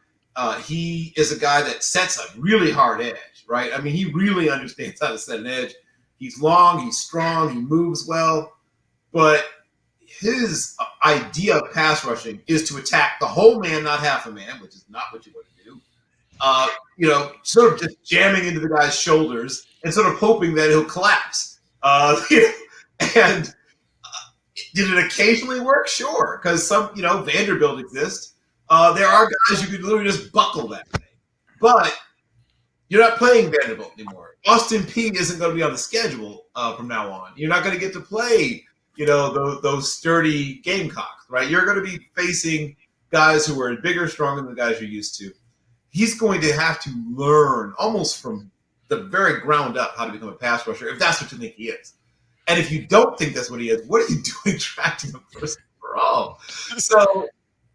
He is a guy that sets a really hard edge, right? I mean, he really understands how to set an edge. He's long, he's strong, he moves well. But his idea of pass rushing is to attack the whole man, not half a man, which is not what you want to do. Sort of just jamming into the guy's shoulders and sort of hoping that he'll collapse. And did it occasionally work? Sure, because some, Vanderbilt exists. There are guys you could literally just buckle that thing. But you're not playing Vanderbilt anymore. Austin P isn't going to be on the schedule from now on. You're not going to get to play, those sturdy Gamecocks, right? You're going to be facing guys who are bigger, stronger than the guys you're used to. He's going to have to learn almost from the very ground up how to become a pass rusher, if that's what you think he is. And if you don't think that's what he is, what are you doing drafting him first overall? So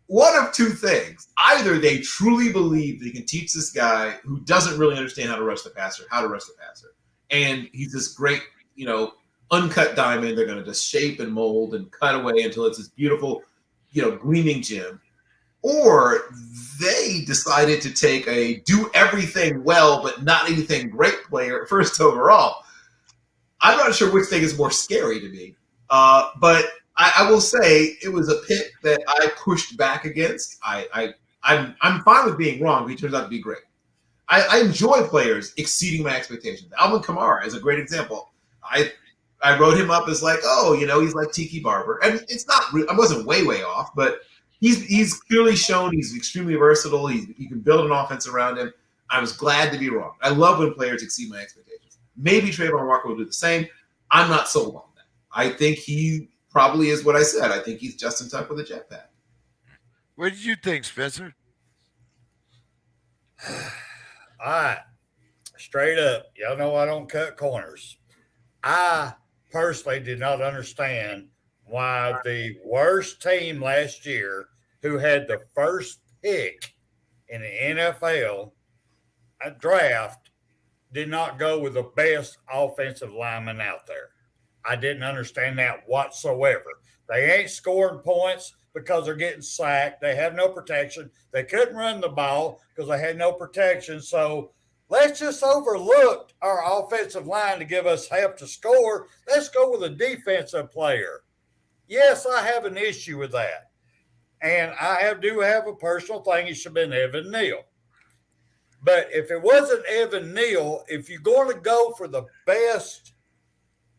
one of two things. Either they truly believe they can teach this guy who doesn't really understand how to rush the passer, And he's this great, uncut diamond. They're going to just shape and mold and cut away until it's this beautiful, gleaming gem. Or they decided to take a do everything well but not anything great player first overall. I'm not sure which thing is more scary to me. But I will say it was a pick that I pushed back against. I'm fine with being wrong, but he turns out to be great. I enjoy players exceeding my expectations. Alvin Kamara is a great example. I wrote him up as like, he's like Tiki Barber. And it's not – I wasn't way off, but he's clearly shown he's extremely versatile. You can build an offense around him. I was glad to be wrong. I love when players exceed my expectations. Maybe Trayvon Walker will do the same. I'm not sold on that. I think he probably is what I said. I think he's Justin Tuck with a jetpack. What did you think, Spencer? All right, straight up. Y'all know I don't cut corners. I personally did not understand why the worst team last year, who had the first pick in the NFL draft, did not go with the best offensive lineman out there. I didn't understand that whatsoever. They ain't scoring points because they're getting sacked. They have no protection. They couldn't run the ball because they had no protection. So let's just overlook our offensive line to give us help to score. Let's go with a defensive player. Yes, I have an issue with that. And I do have a personal thing. It should have been Evan Neal. But if it wasn't Evan Neal, if you're going to go for the best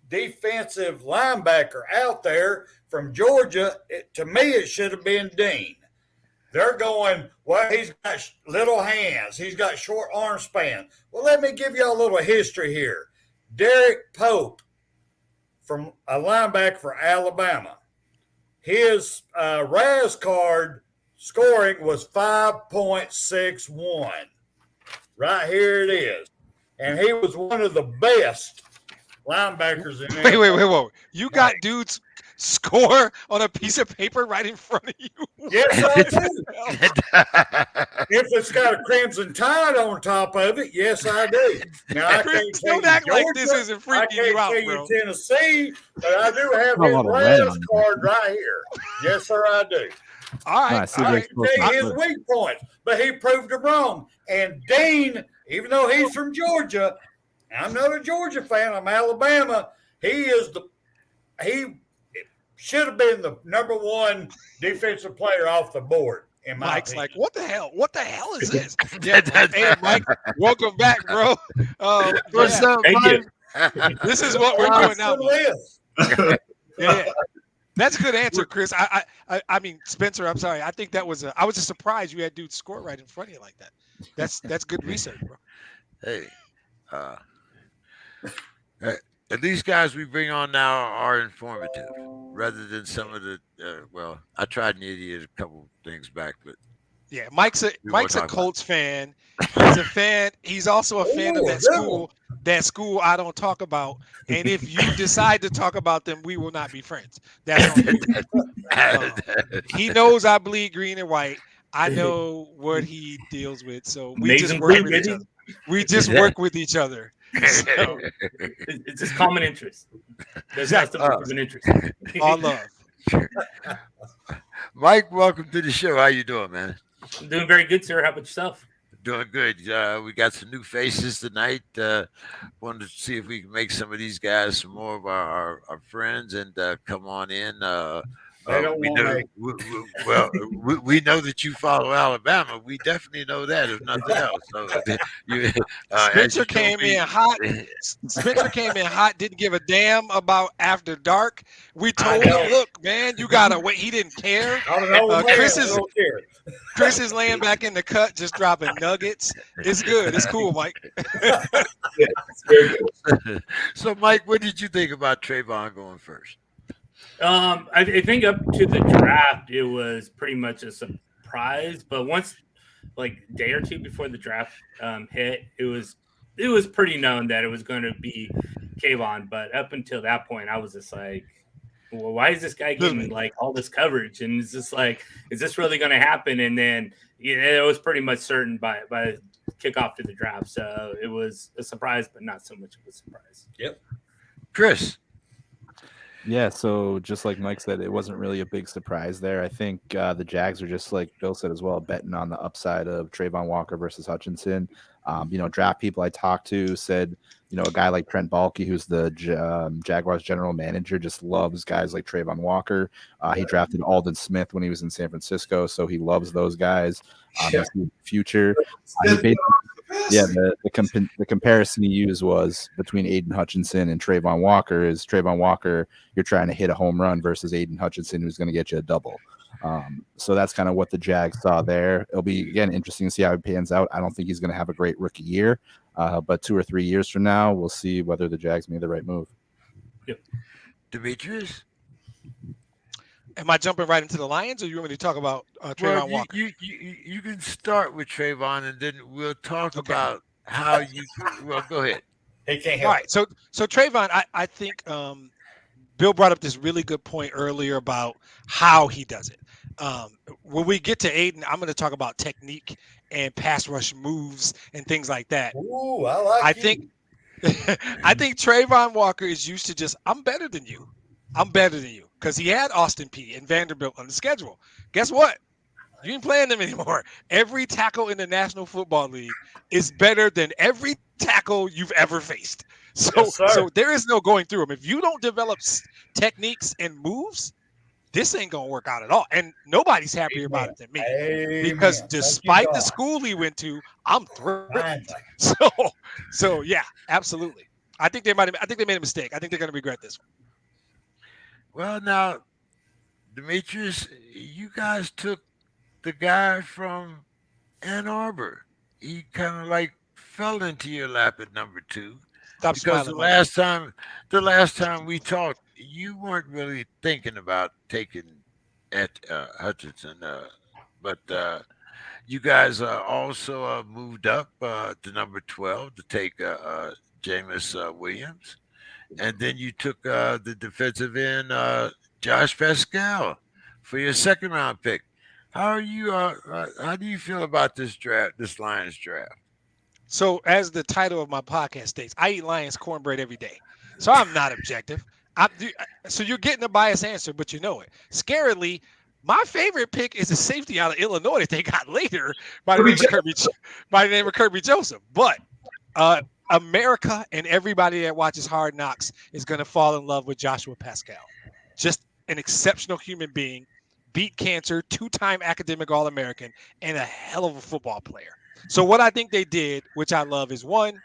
defensive linebacker out there from Georgia, to me, it should have been Dean. They're going, well, he's got little hands. He's got short arm span. Well, let me give you a little history here. Derek Pope, from a linebacker for Alabama, his RAS card scoring was 5.61. Right here it is. And he was one of the best linebackers in there. Wait. You got dudes score on a piece of paper right in front of you? Yes, I do. If it's got a Crimson Tide on top of it, yes, I do. Now, I can't tell Don't you act Georgia, like this isn't freaking you out, bro. Tennessee, but I do have A his lot of red last on it. card right here. Yes, sir, I do. All right. see I where can it's tell you supposed his weak points, but he proved it wrong. And Dean, even though he's from Georgia, I'm not a Georgia fan, I'm Alabama, he should have been the number one defensive player off the board. In my Mike's opinion. like, what the hell? What the hell is this? Yeah, hey, Mike, welcome back, bro. What's yeah, up, Thank Mike? this is what we're doing now. Mike. Yeah, that's a good answer, Chris. I mean, Spencer. I'm sorry. I think that was I was just surprised you had dudes score right in front of you like that. That's good research, bro. Hey, these guys we bring on now are informative rather than some of the. Well, I tried an idiot a couple things back, but Yeah, Mike's a won't talk about Colts fan. He's a fan. He's also a fan of Ooh, that good school. That school I don't talk about. And if you decide to talk about them, we will not be friends. That's on you. He knows I bleed green and white. I know what he deals with. So we just Amazing work blue, with each baby. other. We just work with each other. So, It's just common interest. There's Exactly. not of an interest. all love. Mike, welcome to the show. How you doing, man? I'm doing very good, sir. How about yourself? Doing good. We got some new faces tonight. Wanted to see if we can make some of these guys some more of our friends and come on in. They don't we want know, me. we know that you follow Alabama. We definitely know that, if nothing else. So, as Spencer you told came me- in hot. Spencer came in hot, didn't give a damn about After Dark. We told him, look, man, you gotta wait. He didn't care. I'm an old man, Chris I is- don't care. Chris is laying back in the cut, just dropping nuggets. It's good. It's cool, Mike. It's very good. So, Mike, what did you think about Trayvon going first? I think up to the draft, it was pretty much a surprise. But once, like a day or two before the draft hit, it was pretty known that it was going to be Kayvon. But up until that point, I was just like, well, why is this guy getting like all this coverage? And it's just like, is this really going to happen? And then it was pretty much certain by kickoff to the draft. So it was a surprise, but not so much of a surprise. Chris. Yeah, so just like Mike said, it wasn't really a big surprise there. I think the Jags are just like Bill said as well, betting on the upside of Trayvon Walker versus Hutchinson. Draft people I talked to said, a guy like Trent Baalke, who's the Jaguars general manager, just loves guys like Trayvon Walker. He drafted Aldon Smith when he was in San Francisco, so he loves those guys. That's the future. The comparison he used was between Aiden Hutchinson and Trayvon Walker. Is Trayvon Walker, you're trying to hit a home run versus Aiden Hutchinson, who's going to get you a double. So that's kind of what the Jags saw there. It'll be, again, interesting to see how it pans out. I don't think he's going to have a great rookie year, but 2 or 3 years from now, we'll see whether the Jags made the right move. Yep. Demetrius? Am I jumping right into the Lions, or you want me to talk about Trayvon Walker? You can start with Trayvon, and then we'll talk about how you. Well, go ahead. He can't All help right. So Trayvon, I think Bill brought up this really good point earlier about how he does it. When we get to Aiden, I'm going to talk about technique and pass rush moves and things like that. it. Ooh, I like I you. think I think Trayvon Walker is used to just, I'm better than you. I'm better than you. Because he had Austin P and Vanderbilt on the schedule. Guess what? You ain't playing them anymore. Every tackle in the National Football League is better than every tackle you've ever faced. So, Yes, sir. so there is no going through them. If you don't develop techniques and moves, this ain't gonna work out at all. And nobody's happier about it than me. Amen. Because Thank you, despite the God. school he went to, I'm thrilled. Fine. So yeah, absolutely. I think they made a mistake. I think they're gonna regret this one. Well, now, Demetrius, you guys took the guy from Ann Arbor. He kind of like fell into your lap at number 2. Stop Because smiling, Mike. the last time we talked, you weren't really thinking about taking at Hutchinson, but you guys also moved up to number 12 to take Jameis Williams, and then you took the defensive end Josh Pascal for your second round pick. How are you? How do you feel about this draft, this Lions draft? So, as the title of my podcast states, I eat Lions cornbread every day. So I'm not objective. So you're getting a biased answer, but you know it. Scarily, my favorite pick is a safety out of Illinois that they got later by the name of Kirby Joseph. But America and everybody that watches Hard Knocks is going to fall in love with Joshua Pascal. Just an exceptional human being, beat cancer, 2-time academic All-American, and a hell of a football player. So what I think they did, which I love, is one,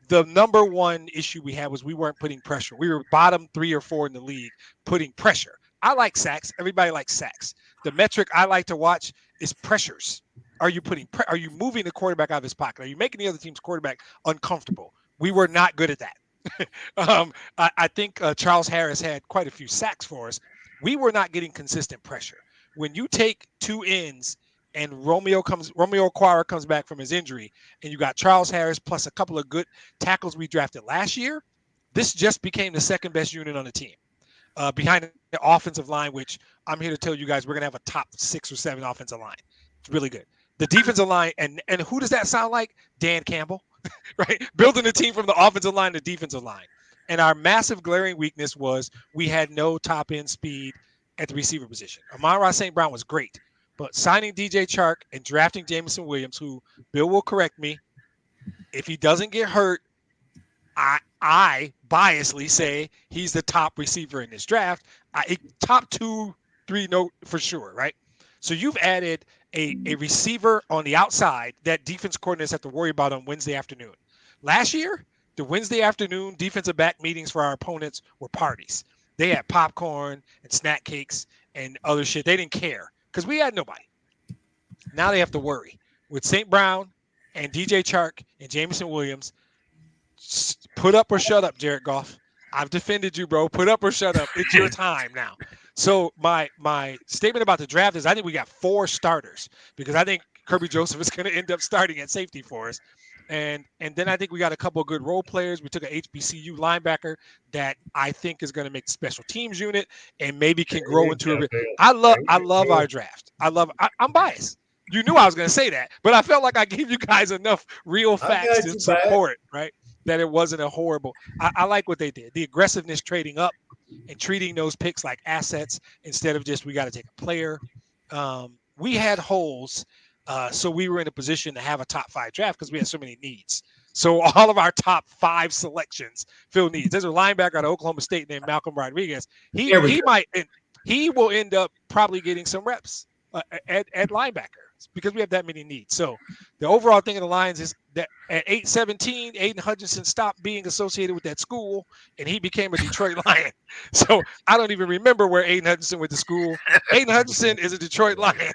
the number one issue we had was we weren't putting pressure. We were bottom 3 or 4 in the league putting pressure. I like sacks. Everybody likes sacks. The metric I like to watch is pressures. Are you are you moving the quarterback out of his pocket? Are you making the other team's quarterback uncomfortable? We were not good at that. I think Charles Harris had quite a few sacks for us. We were not getting consistent pressure. When you take 2 ends and Romeo Okwara comes back from his injury, and you got Charles Harris plus a couple of good tackles we drafted last year, this just became the second best unit on the team. Behind the offensive line, which I'm here to tell you guys, we're going to have a top 6 or 7 offensive line. It's really good. The defensive line, and who does that sound like? Dan Campbell, right? Building the team from the offensive line to defensive line. And our massive glaring weakness was we had no top-end speed at the receiver position. Amon-Ra St. Brown was great, but signing DJ Chark and drafting Jameson Williams, who Bill will correct me, if he doesn't get hurt, I biasly say he's the top receiver in this draft. Top 2, 3, no, for sure, right? So you've added a receiver on the outside that defense coordinators have to worry about on Wednesday afternoon. Last year, the Wednesday afternoon defensive back meetings for our opponents were parties. They had popcorn and snack cakes and other shit. They didn't care because we had nobody. Now they have to worry. With St. Brown and DJ Chark and Jameson Williams, put up or shut up, Jared Goff. I've defended you, bro. Put up or shut up. It's your time now. So my statement about the draft is I think we got 4 starters because I think Kirby Joseph is going to end up starting at safety for us. And then I think we got a couple of good role players. We took an HBCU linebacker that I think is going to make the special teams unit and maybe can grow into a. I love our draft. I'm biased. You knew I was going to say that, but I felt like I gave you guys enough real facts to support, right? That it wasn't a horrible. I like what they did. The aggressiveness trading up and treating those picks like assets instead of just we got to take a player. We had holes. So we were in a position to have a top 5 draft because we had so many needs. So all of our top 5 selections fill needs. There's a linebacker out of Oklahoma State named Malcolm Rodriguez. He will end up probably getting some reps at linebacker because we have that many needs. So the overall thing of the Lions is that at 8-17, Aiden Hutchinson stopped being associated with that school and he became a Detroit Lion. So I don't even remember where Aiden Hutchinson went to school. Aiden Hutchinson is a Detroit Lion.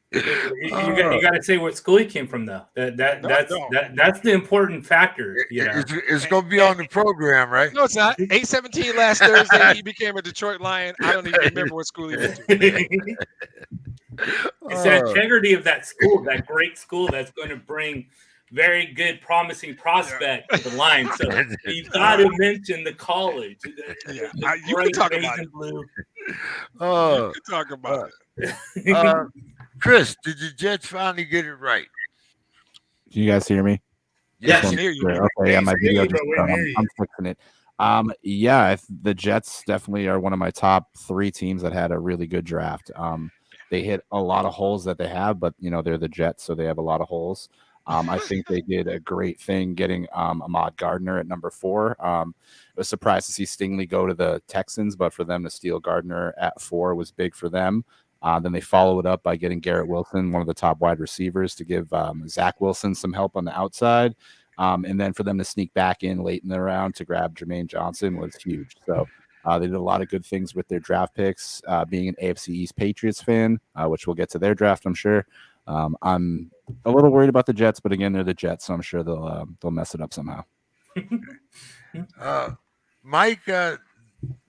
You got to say what school he came from, though. That's the important factor. You know? It's going to be on the program, right? No, it's not. 8-17 last Thursday, he became a Detroit Lion. I don't even remember what school he went to. It's the integrity of that school, that great school that's going to bring very good, promising prospect to the line. So you've got to mention the college. You can talk about it. Blue. You can talk about it. Chris, did the Jets finally get it right? Can you guys hear me? Yes. I can hear you. Okay, yeah, my video just I'm fixing it. The Jets definitely are one of my top 3 teams that had a really good draft. They hit a lot of holes that they have, but they're the Jets, so they have a lot of holes. I think they did a great thing getting Ahmad Gardner at number 4. I was surprised to see Stingley go to the Texans, but for them to steal Gardner at 4 was big for them. Then they follow it up by getting Garrett Wilson, one of the top wide receivers, to give Zach Wilson some help on the outside. And then for them to sneak back in late in the round to grab Jermaine Johnson was huge. So they did a lot of good things with their draft picks. Being an AFC East Patriots fan, which we'll get to their draft, I'm sure. I'm a little worried about the Jets, but again, they're the Jets, so I'm sure they'll mess it up somehow. Mike, the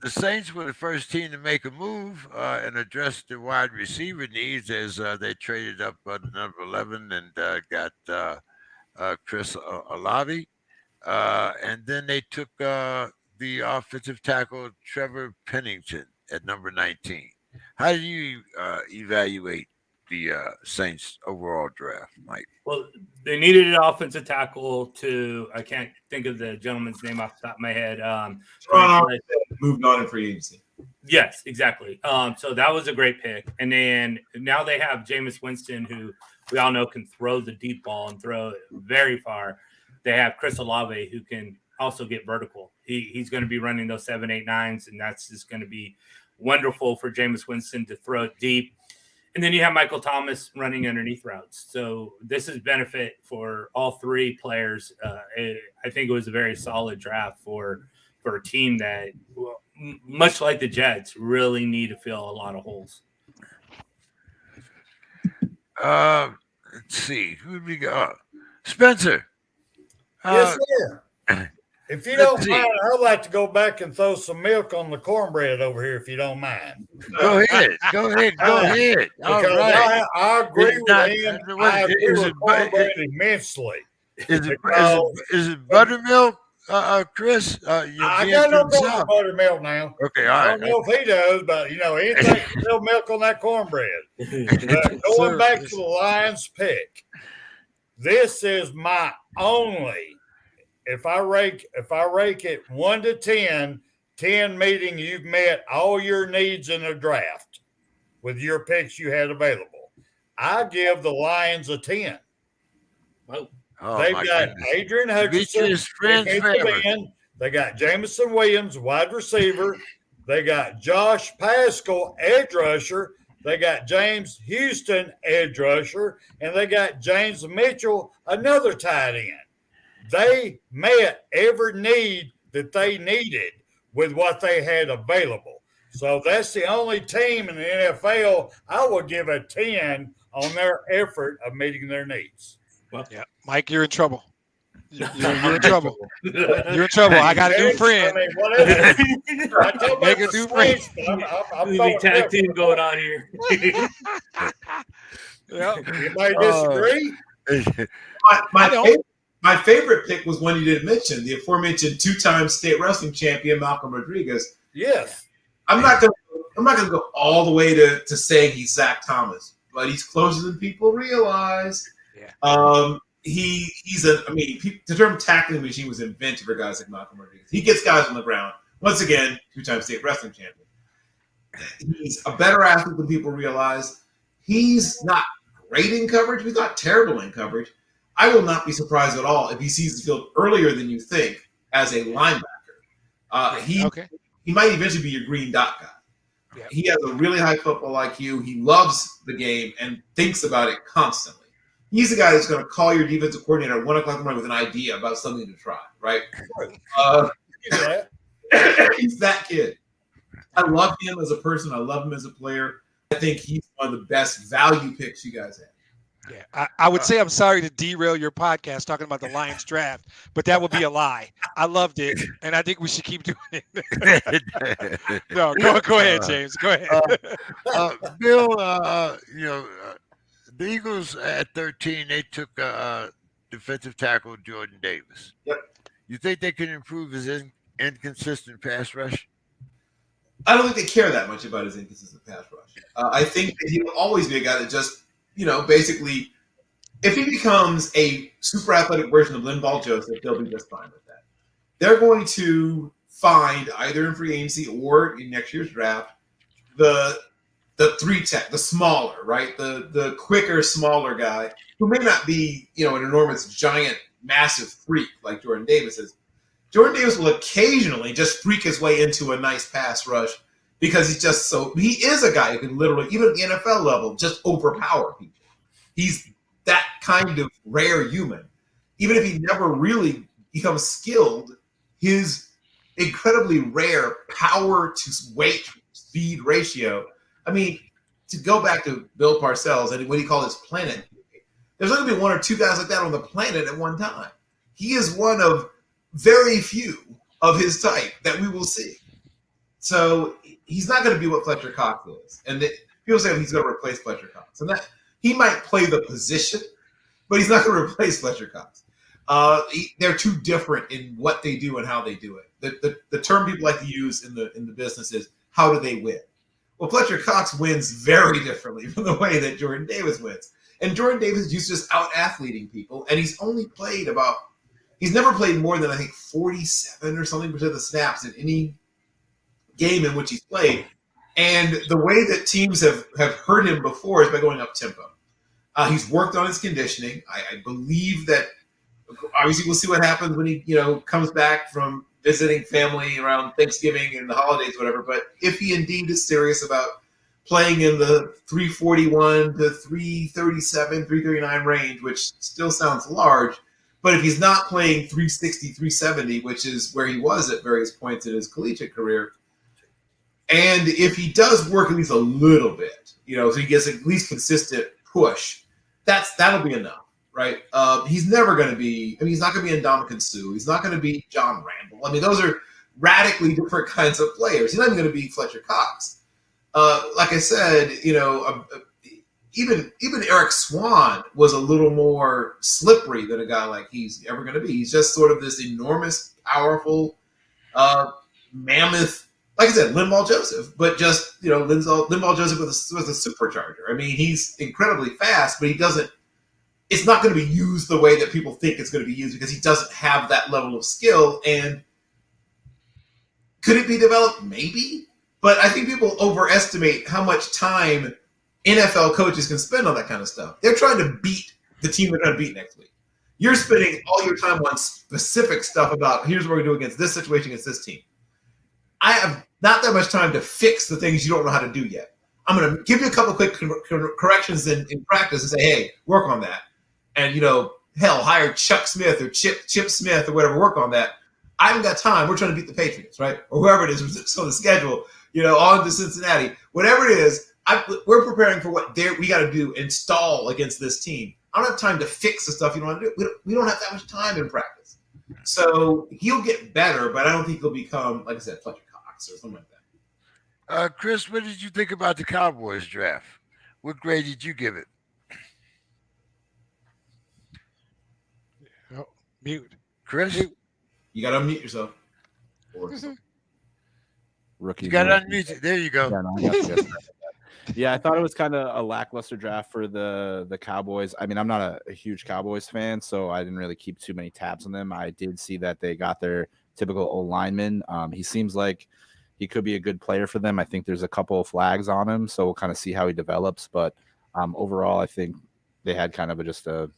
Saints were the first team to make a move and address the wide receiver needs as they traded up number 11 and got Chris Olave. And then they took the offensive tackle Trevor Pennington at number 19. How do you evaluate the Saints overall draft, Mike? Well, they needed an offensive tackle I can't think of the gentleman's name off the top of my head. Moved on in free agency. Yes, exactly. So that was a great pick. And then now they have Jameis Winston, who we all know can throw the deep ball and throw it very far. They have Chris Olave, who can also get vertical. He's going to be running those 7, 8, 9s, and that's just going to be wonderful for Jameis Winston to throw it deep. And then you have Michael Thomas running underneath routes. So this is benefit for all 3 players. I think it was a very solid draft for a team that, much like the Jets, really need to fill a lot of holes. Let's see. Who we got? Spencer. Yes, sir. If you don't mind, I'd like to go back and throw some milk on the cornbread over here, if you don't mind. Go ahead. All right. I agree with him. I agree with cornbread immensely. Is it buttermilk, Chris? I got no milk for buttermilk now. Okay, all right. I don't know if he does, but anything still milk on that cornbread. Going back to the Lions pick, this is my only. If I rake it 1 to 10, 10 meaning you've met all your needs in a draft with your picks you had available, I give the Lions a 10. Whoa. They've got Adrian Hutchinson, they got Jamison Williams, wide receiver. They got Josh Paschal, edge rusher. They got James Houston, edge rusher. And they got James Mitchell, another tight end. They met every need that they needed with what they had available. So that's the only team in the NFL I would give a 10 on their effort of meeting their needs. Well, yeah, Mike, you're in trouble. You're in trouble. You're in trouble. I got a new friend. Make a new friend. I'm tag team going on here. Anybody disagree? My favorite pick was one you didn't mention, the aforementioned 2-time state wrestling champion Malcolm Rodriguez. Yes. I'm not gonna go all the way to saying he's Zach Thomas, but he's closer than people realize. Yeah. The term tackling machine was invented for guys like Malcolm Rodriguez. He gets guys on the ground. Once again, 2-time state wrestling champion. He's a better athlete than people realize. He's not great in coverage, but he's not terrible in coverage. I will not be surprised at all if he sees the field earlier than you think as a linebacker. He might eventually be your green dot guy. Yeah. He has a really high football IQ. He loves the game and thinks about it constantly. He's the guy that's going to call your defensive coordinator at 1 o'clock in the morning with an idea about something to try, right? He's that kid. I love him as a person. I love him as a player. I think he's one of the best value picks you guys have. Yeah, I would say I'm sorry to derail your podcast talking about the Lions draft, but that would be a lie. I loved it, and I think we should keep doing it. No, go ahead, James. Go ahead. Bill, the Eagles at 13, they took defensive tackle Jordan Davis. Yep. You think they can improve his inconsistent pass rush? I don't think they care that much about his inconsistent pass rush. I think that he will always be a guy that just, basically, if he becomes a super athletic version of Linval Joseph, they'll be just fine with that. They're going to find, either in free agency or in next year's draft, the 3-tech, the smaller, right? The quicker, smaller guy who may not be, an enormous, giant, massive freak like Jordan Davis is. Jordan Davis will occasionally just freak his way into a nice pass rush because he is a guy who can literally, even at the NFL level, just overpower people. He's that kind of rare human. Even if he never really becomes skilled, his incredibly rare power to weight speed ratio. I mean, to go back to Bill Parcells and what he called his planet, there's only been one or two guys like that on the planet at one time. He is one of very few of his type that we will see. So he's not going to be what Fletcher Cox is. And people say he's going to replace Fletcher Cox. And that he might play the position, but he's not going to replace Fletcher Cox. They're too different in what they do and how they do it. The term people like to use in the business is, how do they win? Well, Fletcher Cox wins very differently from the way that Jordan Davis wins. And Jordan Davis is used to just out-athleting people, and he's never played more than, I think, 47 or something percent of the snaps in any game in which he's played. And the way that teams have hurt him before is by going up tempo. He's worked on his conditioning. I believe that, obviously, we'll see what happens when he comes back from visiting family around Thanksgiving and the holidays, whatever. But if he indeed is serious about playing in the 341 to 337, 339 range, which still sounds large, but if he's not playing 360, 370, which is where he was at various points in his collegiate career, and if he does work at least a little bit, so he gets at least consistent push, that'll be enough, right? He's never going to be, he's not going to be Ndamukong Suh. He's not going to be John Randall. Those are radically different kinds of players. He's not even going to be Fletcher Cox. Like I said, even Eric Swan was a little more slippery than a guy like he's ever going to be. He's just sort of this enormous, powerful, mammoth, like I said, Linval Joseph, but just, Linval Joseph with a supercharger. He's incredibly fast, but it's not going to be used the way that people think it's going to be used because he doesn't have that level of skill. And could it be developed? Maybe. But I think people overestimate how much time NFL coaches can spend on that kind of stuff. They're trying to beat the team they're going to beat next week. You're spending all your time on specific stuff about, here's what we do against this situation, against this team. I have not that much time to fix the things you don't know how to do yet. I'm going to give you a couple quick corrections in practice and say, hey, work on that. And, hell, hire Chuck Smith or Chip Smith or whatever, work on that. I haven't got time. We're trying to beat the Patriots, right? Or whoever it is who's on the schedule, on to Cincinnati. Whatever it is, we're preparing for what we got to do, install against this team. I don't have time to fix the stuff you don't want to do. We don't have that much time in practice. So he'll get better, but I don't think he'll become, like I said, Fletcher Cox or something like that. Chris, what did you think about the Cowboys draft? What grade did you give it? Oh, mute. Chris? You got to unmute yourself. Rookie. You got to unmute it. There you go. Yeah, no, I got you. Yeah, I thought it was kind of a lackluster draft for the Cowboys. I'm not a huge Cowboys fan, so I didn't really keep too many tabs on them. I did see that they got their typical old lineman. He seems like he could be a good player for them. I think there's a couple of flags on him, so we'll kind of see how he develops. But overall, I think they had kind of just a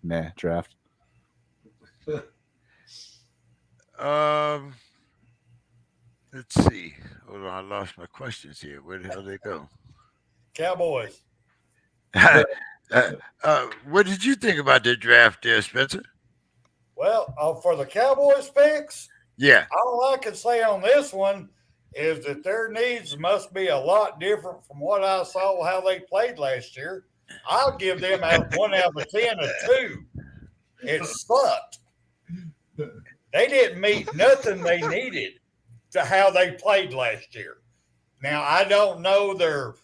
meh draft. Let's see. Hold on, I lost my questions here. Where the hell did they go? Cowboys. What did you think about the draft there, Spencer? Well, for the Cowboys picks, Yeah. all I can say on this one is that their needs must be a lot different from what I saw how they played last year. I'll give them out 1 out of 10 a 2. It sucked. They didn't meet nothing they needed to how they played last year. Now, I don't know their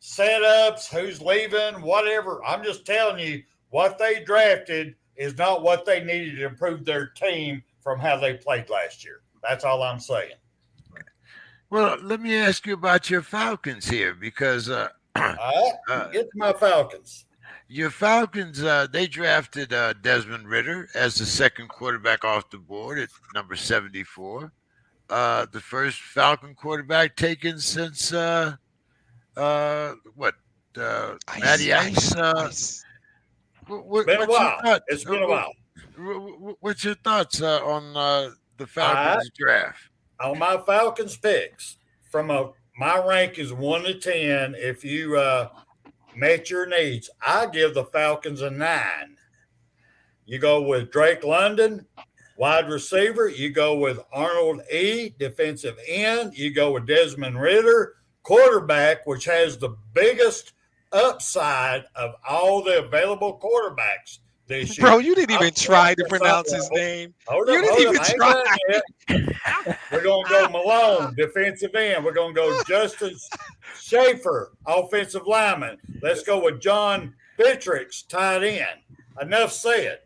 setups, who's leaving, whatever. I'm just telling you, what they drafted is not what they needed to improve their team from how they played last year. That's all I'm saying. Well, let me ask you about your Falcons here, because All right, get to my Falcons. your Falcons, they drafted Desmond Ridder as the second quarterback off the board at number 74. The first Falcon quarterback taken since Matty Ice? Ice. It's been a while. It's been a while. What's your thoughts on the Falcons draft? On my Falcons picks, my rank is 1 to 10. If you met your needs, I give the Falcons a 9. You go with Drake London, wide receiver. You go with Arnold E., defensive end. You go with Desmond Ridder, quarterback, which has the biggest upside of all the available quarterbacks this year. Bro, you didn't even try to pronounce his name. You didn't even try. We're going to go Malone, defensive end. We're going to go Justice Schaefer, offensive lineman. Let's go with John Bitrix, tight end. Enough said.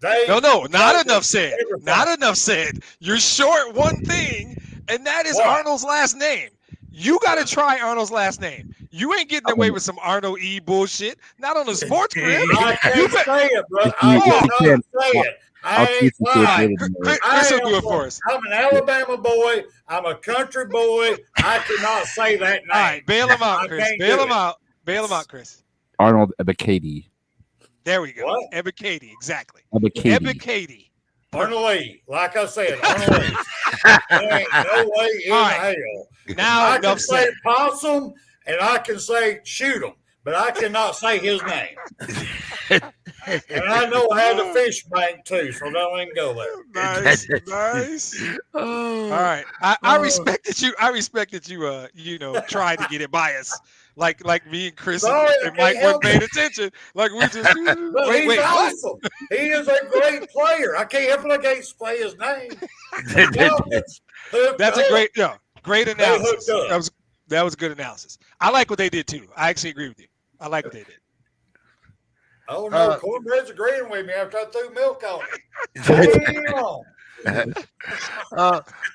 No, not enough said. Not enough said. You're short one thing, and that is Arnold's last name. You got to try Arnold's last name. You ain't getting away with some Arnold E. bullshit. Not on the sports crib. I can't say it, bro. I cannot say it. I ain't lying. Chris will do it for us. I'm an Alabama boy. I'm a country boy. I cannot say that name. All right, bail him out, Chris. Bail him out. Bail him out, Chris. Arnold Ebikadi. There we go. What? Ebikadi, exactly. Ebikadi. Arnold Lee. Like I said, Arnold Lee. There ain't no way in hell. Now I can say possum and I can say shoot him, but I cannot say his name. And I know I had a fish bank too, so don't even go there. Nice. All right. I respect that you. I respect that you. Tried to get it by us, like me and Chris and Mike weren't paying attention. Like we just. But he's awesome. He is a great player. I can't help it. I can't say his name. That's a great analysis. That was a good analysis. I like what they did too. I actually agree with you. I like what they did. Oh no, Cornbread's agreeing with me after I threw milk on him.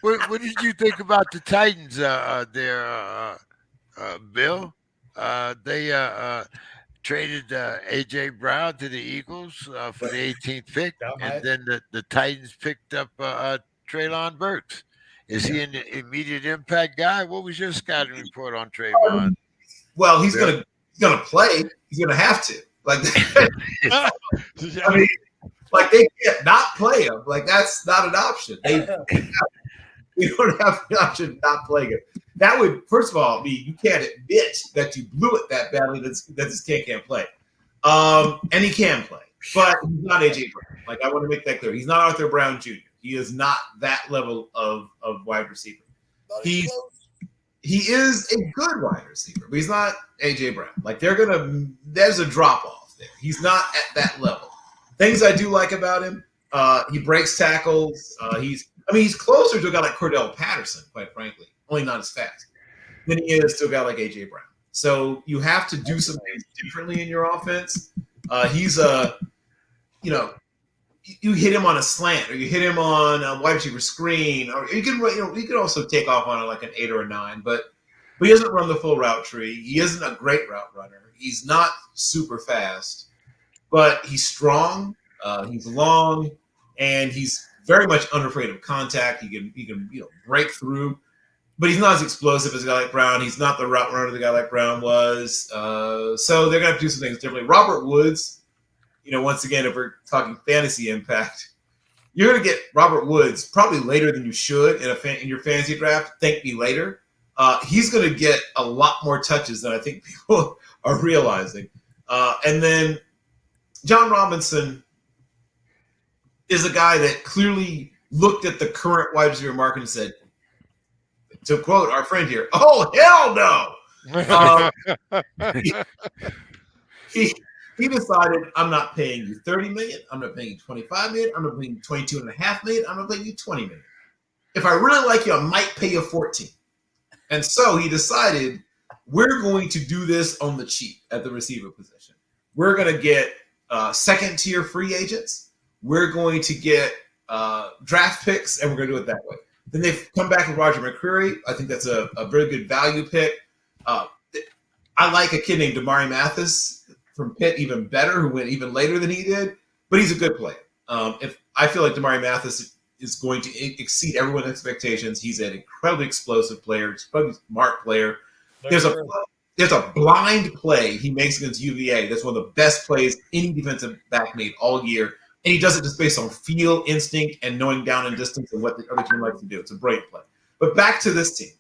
What did you think about the Titans there, Bill? They traded A.J. Brown to the Eagles for the 18th pick, and then the Titans picked up Treylon Burks. Is he an immediate impact guy? What was your scouting report on Trayvon? Well, he's gonna play. He's gonna have to. Like, I mean, like they can't not play him. Like that's not an option. You don't have the option of not playing him. That would, first of all, mean you can't admit that you blew it that badly. That this kid can't play. And he can play, but he's not AJ Brown. Like I want to make that clear. He's not Arthur Brown Jr. He is not that level of wide receiver. He is a good wide receiver, but he's not AJ Brown. Like there's a drop off there. He's not at that level. Things I do like about him, he breaks tackles. He's closer to a guy like Cordell Patterson, quite frankly, only not as fast than he is to a guy like AJ Brown. So you have to do some things differently in your offense. You hit him on a slant, or you hit him on a wide receiver screen, or you could also take off on like an 8 or a 9, but he doesn't run the full route tree. He isn't a great route runner. He's not super fast, but he's strong. He's long, and he's very much unafraid of contact. He can break through, but he's not as explosive as a guy like Brown. He's not the route runner the guy like Brown was. So they're gonna have to do some things differently. Robert Woods. Once again, if we're talking fantasy impact, you're going to get Robert Woods probably later than you should in your fantasy draft. Thank me later. He's going to get a lot more touches than I think people are realizing. And then John Robinson is a guy that clearly looked at the current wide receiver market and said, to quote our friend here, "Oh, hell no." he decided, I'm not paying you $30 million. I'm not paying you $25 million. I'm not paying you $22.5 million. I'm not paying you $20 million. If I really like you, I might pay you 14. And so he decided, we're going to do this on the cheap at the receiver position. We're going to get second-tier free agents. We're going to get draft picks, and we're going to do it that way. Then they've come back with Roger McCreary. I think that's a very good value pick. I like a kid named Damari Mathis from Pitt even better, who went even later than he did, but he's a good player. If I feel like Damari Mathis is going to exceed everyone's expectations. He's an incredibly explosive player, incredibly smart player. There's a blind play he makes against UVA. That's one of the best plays any defensive back made all year. And he does it just based on feel, instinct, and knowing down and distance and what the other team likes to do. It's a brilliant play. But back to this team.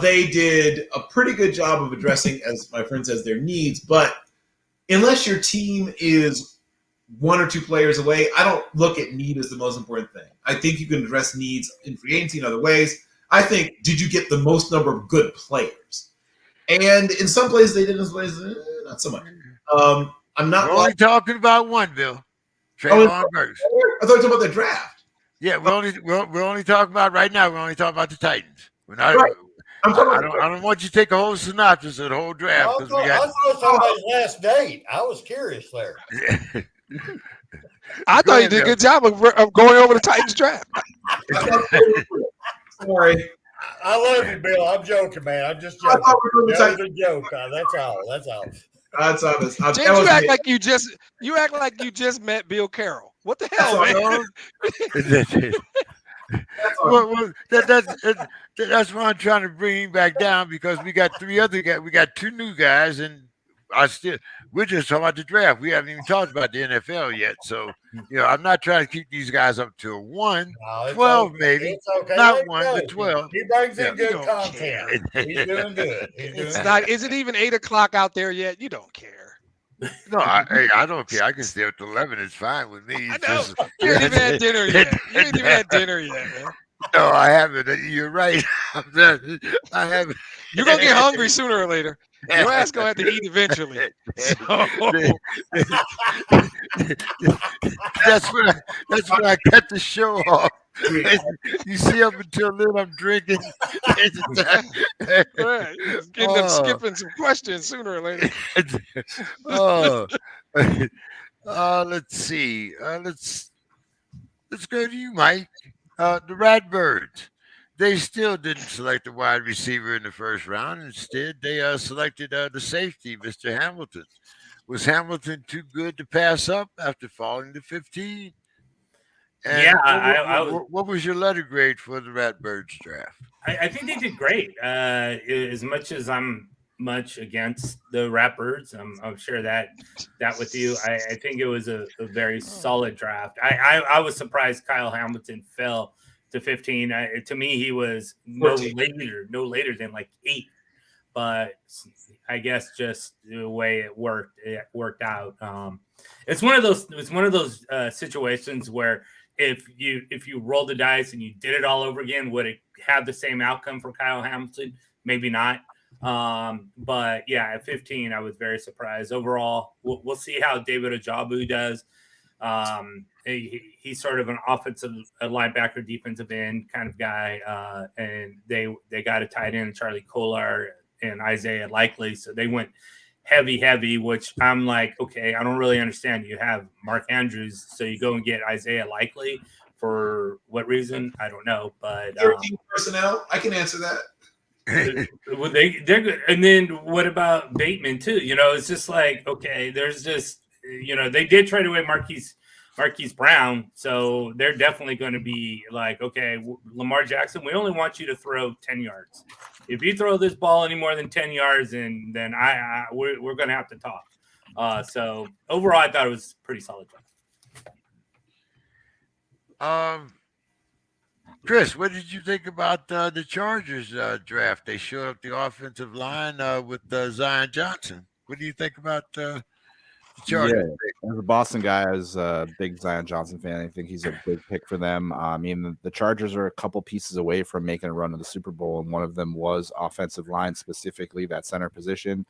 They did a pretty good job of addressing, as my friend says, their needs. But unless your team is one or two players away, I don't look at need as the most important thing. I think you can address needs in free agency in other ways. I think, did you get the most number of good players? And in some places they did, in some places not so much. I'm not only talking about one, Bill. Trayvon Burks. I thought you were talking about the draft. Yeah, we're only talking about right now. We're only talking about the Titans. We're not. Right. I don't want you to take a whole synopsis of the whole draft. I thought it was talking about his last date. I was curious there. I thought you did a good job of going over the Titans draft. Sorry. I love you, Bill. I'm joking, man. I'm just joking. That was a joke. That's all. That's obvious. James, you act like you just met Bill Carroll. What the hell, man? That's why I'm trying to bring him back down, because we got three other guys. We got two new guys, and we're just talking about the draft. We haven't even talked about the NFL yet. So, I'm not trying to keep these guys up to 12 maybe. It's okay. Not 1, but 12. He brings in good content. He's doing good. Is it even 8:00 out there yet? You don't care. No, I don't care. I can stay up to 11. It's fine with me. I know. You ain't even had dinner yet. Man. No, I haven't. You're right. I haven't. You're gonna get hungry sooner or later. Your ass gonna have to eat eventually. So. That's when I cut the show off. You see, up until then, I'm drinking. Right. Getting them skipping some questions sooner or later. Let's see. Let's go to you, Mike. The Ratbirds. They still didn't select a wide receiver in the first round. Instead, they selected the safety, Mr. Hamilton. Was Hamilton too good to pass up after falling to 15? And what was your letter grade for the Ratbirds draft? I think they did great. As much as I'm much against the Ratbirds, I'm sure that with you. I think it was a very solid draft. I was surprised Kyle Hamilton fell to 15. To me, he was no later than like 8. But I guess just the way it worked out. It's one of those situations where if you rolled the dice and you did it all over again, would it have the same outcome for Kyle Hamilton? Maybe not. But yeah, at 15, I was very surprised. Overall, we'll see how David Ajabu does. He's sort of an offensive linebacker, defensive end kind of guy. And they got a tight end, Charlie Kolar and Isaiah Likely. So they went heavy, which I'm like, okay, I don't really understand. You have Mark Andrews, so you go and get Isaiah Likely for what reason? I don't know. But 13 personnel, I can answer that. They're good. And then what about Bateman too? It's just like, okay, there's just, they did trade away Marquise Brown, so they're definitely going to be like, okay, Lamar Jackson, we only want you to throw 10 yards. If you throw this ball any more than 10 yards, then we're going to have to talk. So overall, I thought it was pretty solid. Chris, what did you think about the Chargers draft? They showed up the offensive line with Zion Johnson. What do you think about Chargers. As a Boston guy, I was a big Zion Johnson fan. I think he's a big pick for them. I mean, the Chargers are a couple pieces away from making a run to the Super Bowl, and one of them was offensive line, specifically that center position,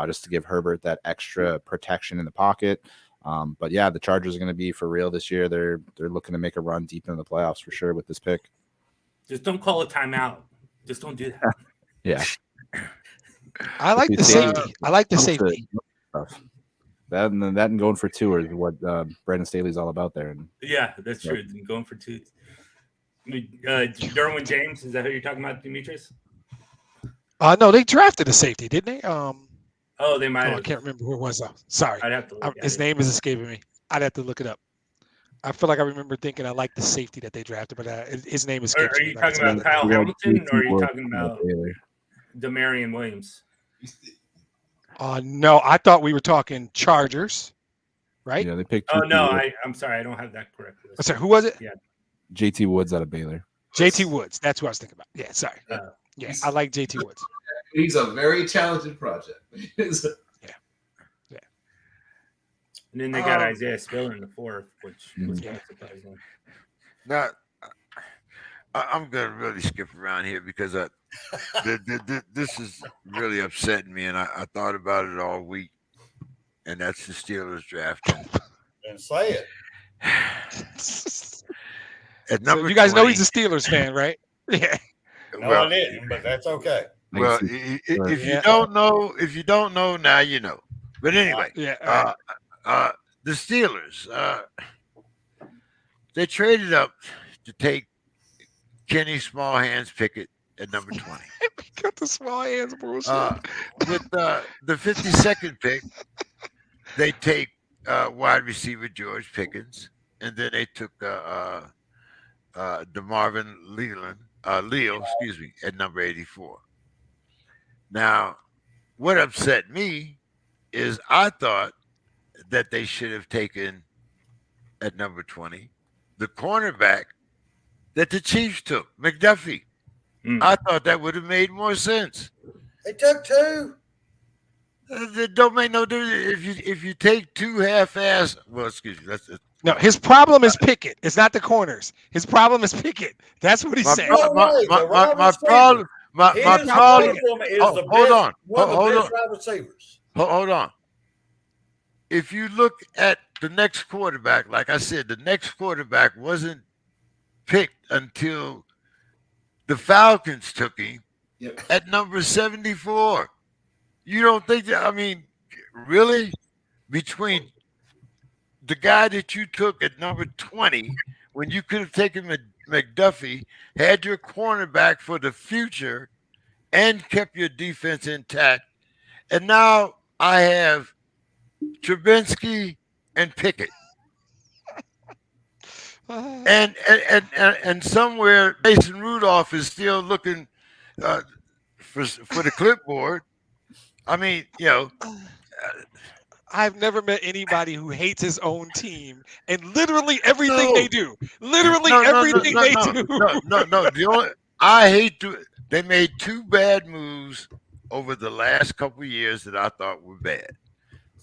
just to give Herbert that extra protection in the pocket. But yeah, the Chargers are going to be for real this year. They're looking to make a run deep into the playoffs for sure with this pick. Just don't call a timeout. Just don't do that. Yeah, I like the safety. I like the safety. That and going for two is what Brandon Staley's all about there. And Yeah, that's true. Going for two. Derwin James, is that who you're talking about, Demetrius? No, they drafted a safety, didn't they? Oh, they might have. I can't remember who it was. Sorry. I'd have to look His name is escaping me. I'd have to look it up. I feel like I remember thinking I like the safety that they drafted, but his name is. Are you talking about Kyle Hamilton, or are you talking about Demarion Williams? No, I thought we were talking Chargers, right? Yeah, they picked. Oh no, I'm sorry, I don't have that correct. I'm sorry, who was it? Yeah, JT Woods out of Baylor. JT Woods. That's who I was thinking about. Yeah, sorry. Yeah, I like JT Woods. He's a very talented project. And then they got Isaiah Spiller in the fourth, which was kind of surprising. Now, I'm going to really skip around here because this is really upsetting me, and I thought about it all week, and that's the Steelers drafting. And say it. At number So you guys know 20, he's a Steelers fan, right? Yeah. No, well, I didn't, but that's okay. well, if you don't know, now you know. But anyway, Yeah. the Steelers, they traded up to take Kenny Small Hands Pickett at number 20. Got the small hands, bullshit. With the 52nd pick, they take wide receiver George Pickens, and then they took DeMarvin Leo, at number 84. Now, what upset me is I thought that they should have taken at number 20 the cornerback that the Chiefs took, McDuffie. I thought that would have made more sense. They took two. It don't make no difference if you take two half-ass. Well, excuse me. No, his problem is Pickett. It's not the corners. His problem is Pickett. That's what he said. My problem. My problem is hold on. Hold on. If you look at the next quarterback, like I said, the next quarterback wasn't picked until the Falcons took him at number 74. You don't think that? I mean, really? Between the guy that you took at number 20, when you could have taken McDuffie, had your cornerback for the future, and kept your defense intact, and now I have Trubinsky and Pickett. And somewhere Mason Rudolph is still looking for the clipboard. I mean, I've never met anybody who hates his own team and literally everything they do. Literally everything they do. No. I hate to. They made two bad moves over the last couple of years that I thought were bad.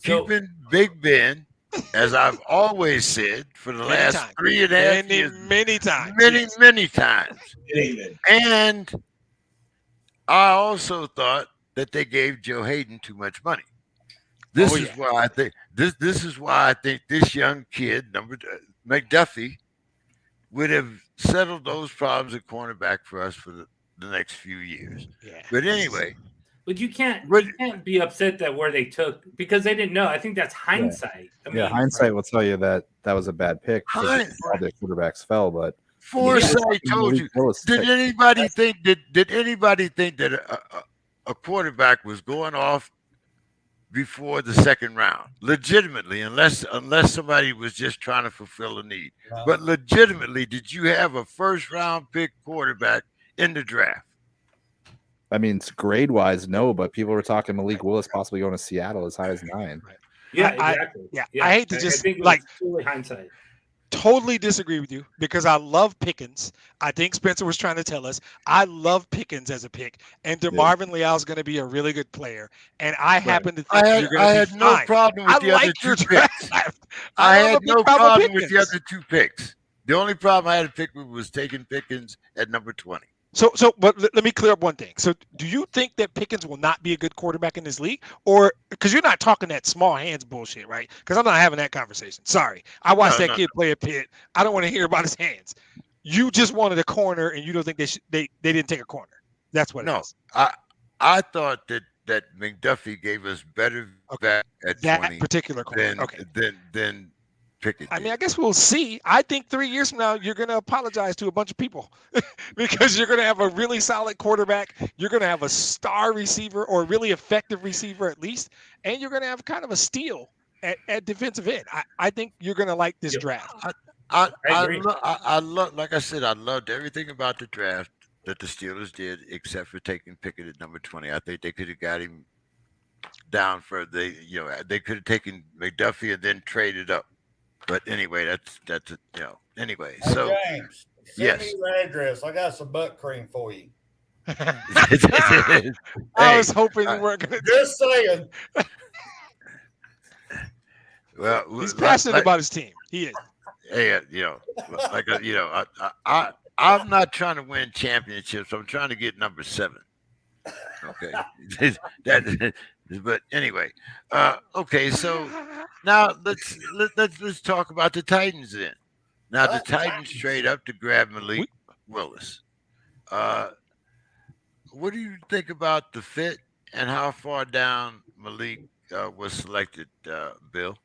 Keeping Big Ben, as I've always said for the last 3.5 years, many times, many times. And I also thought that they gave Joe Hayden too much money. This is why I think this is why I think this young kid, McDuffie, would have settled those problems at cornerback for us for the next few years. Yeah. But anyway. But you can't be upset that where they took because they didn't know. I think that's hindsight. Yeah, I mean, hindsight will tell you that was a bad pick. All the quarterbacks fell, but foresight told you. Did anybody think that a quarterback was going off before the second round? Legitimately, unless somebody was just trying to fulfill a need. No. But legitimately, did you have a first round pick quarterback in the draft? I mean, grade wise, no, but people were talking Malik Willis possibly going to Seattle as high as 9. Yeah, exactly. I hate to just hindsight. totally disagree with you because I love Pickens. I think Spencer was trying to tell us I love Pickens as a pick, and DeMarvin Leal is going to be a really good player. And I happen to think you're going I to had be no fine. problem with I the other like your two draft. picks. I I don't have had a big no problem problem with with the Pickens. other two picks. The only problem I had to pick with was taking Pickens at number 20. So, but let me clear up one thing. So, do you think that Pickens will not be a good quarterback in this league, or because you're not talking that small hands bullshit, right? Because I'm not having that conversation. Sorry, I watched that kid play a Pitt. I don't want to hear about his hands. You just wanted a corner, and you don't think they didn't take a corner. That's what it is. I thought that McDuffie gave us better value at that 20 particular corner. than Pickett. I mean, I guess we'll see. I think 3 years from now, you're going to apologize to a bunch of people because you're going to have a really solid quarterback. You're going to have a star receiver or a really effective receiver at least, and you're going to have kind of a steal at defensive end. I think you're going to like this draft. I agree. love, like I said, I loved everything about the draft that the Steelers did, except for taking Pickett at number 20. I think they could have got him down for they could have taken McDuffie and then traded up. But anyway, that's anyway. Hey, So James, send yes. me your address. I got some butt cream for you. I was hoping you weren't going to. Just saying. Well, he's passionate about his team. He is. Hey, I'm not trying to win championships. I'm trying to get number 7. Okay, but anyway, okay. So now let's talk about the Titans then. Now the Titans trade up to grab Malik Willis. What do you think about the fit and how far down Malik was selected, Bill?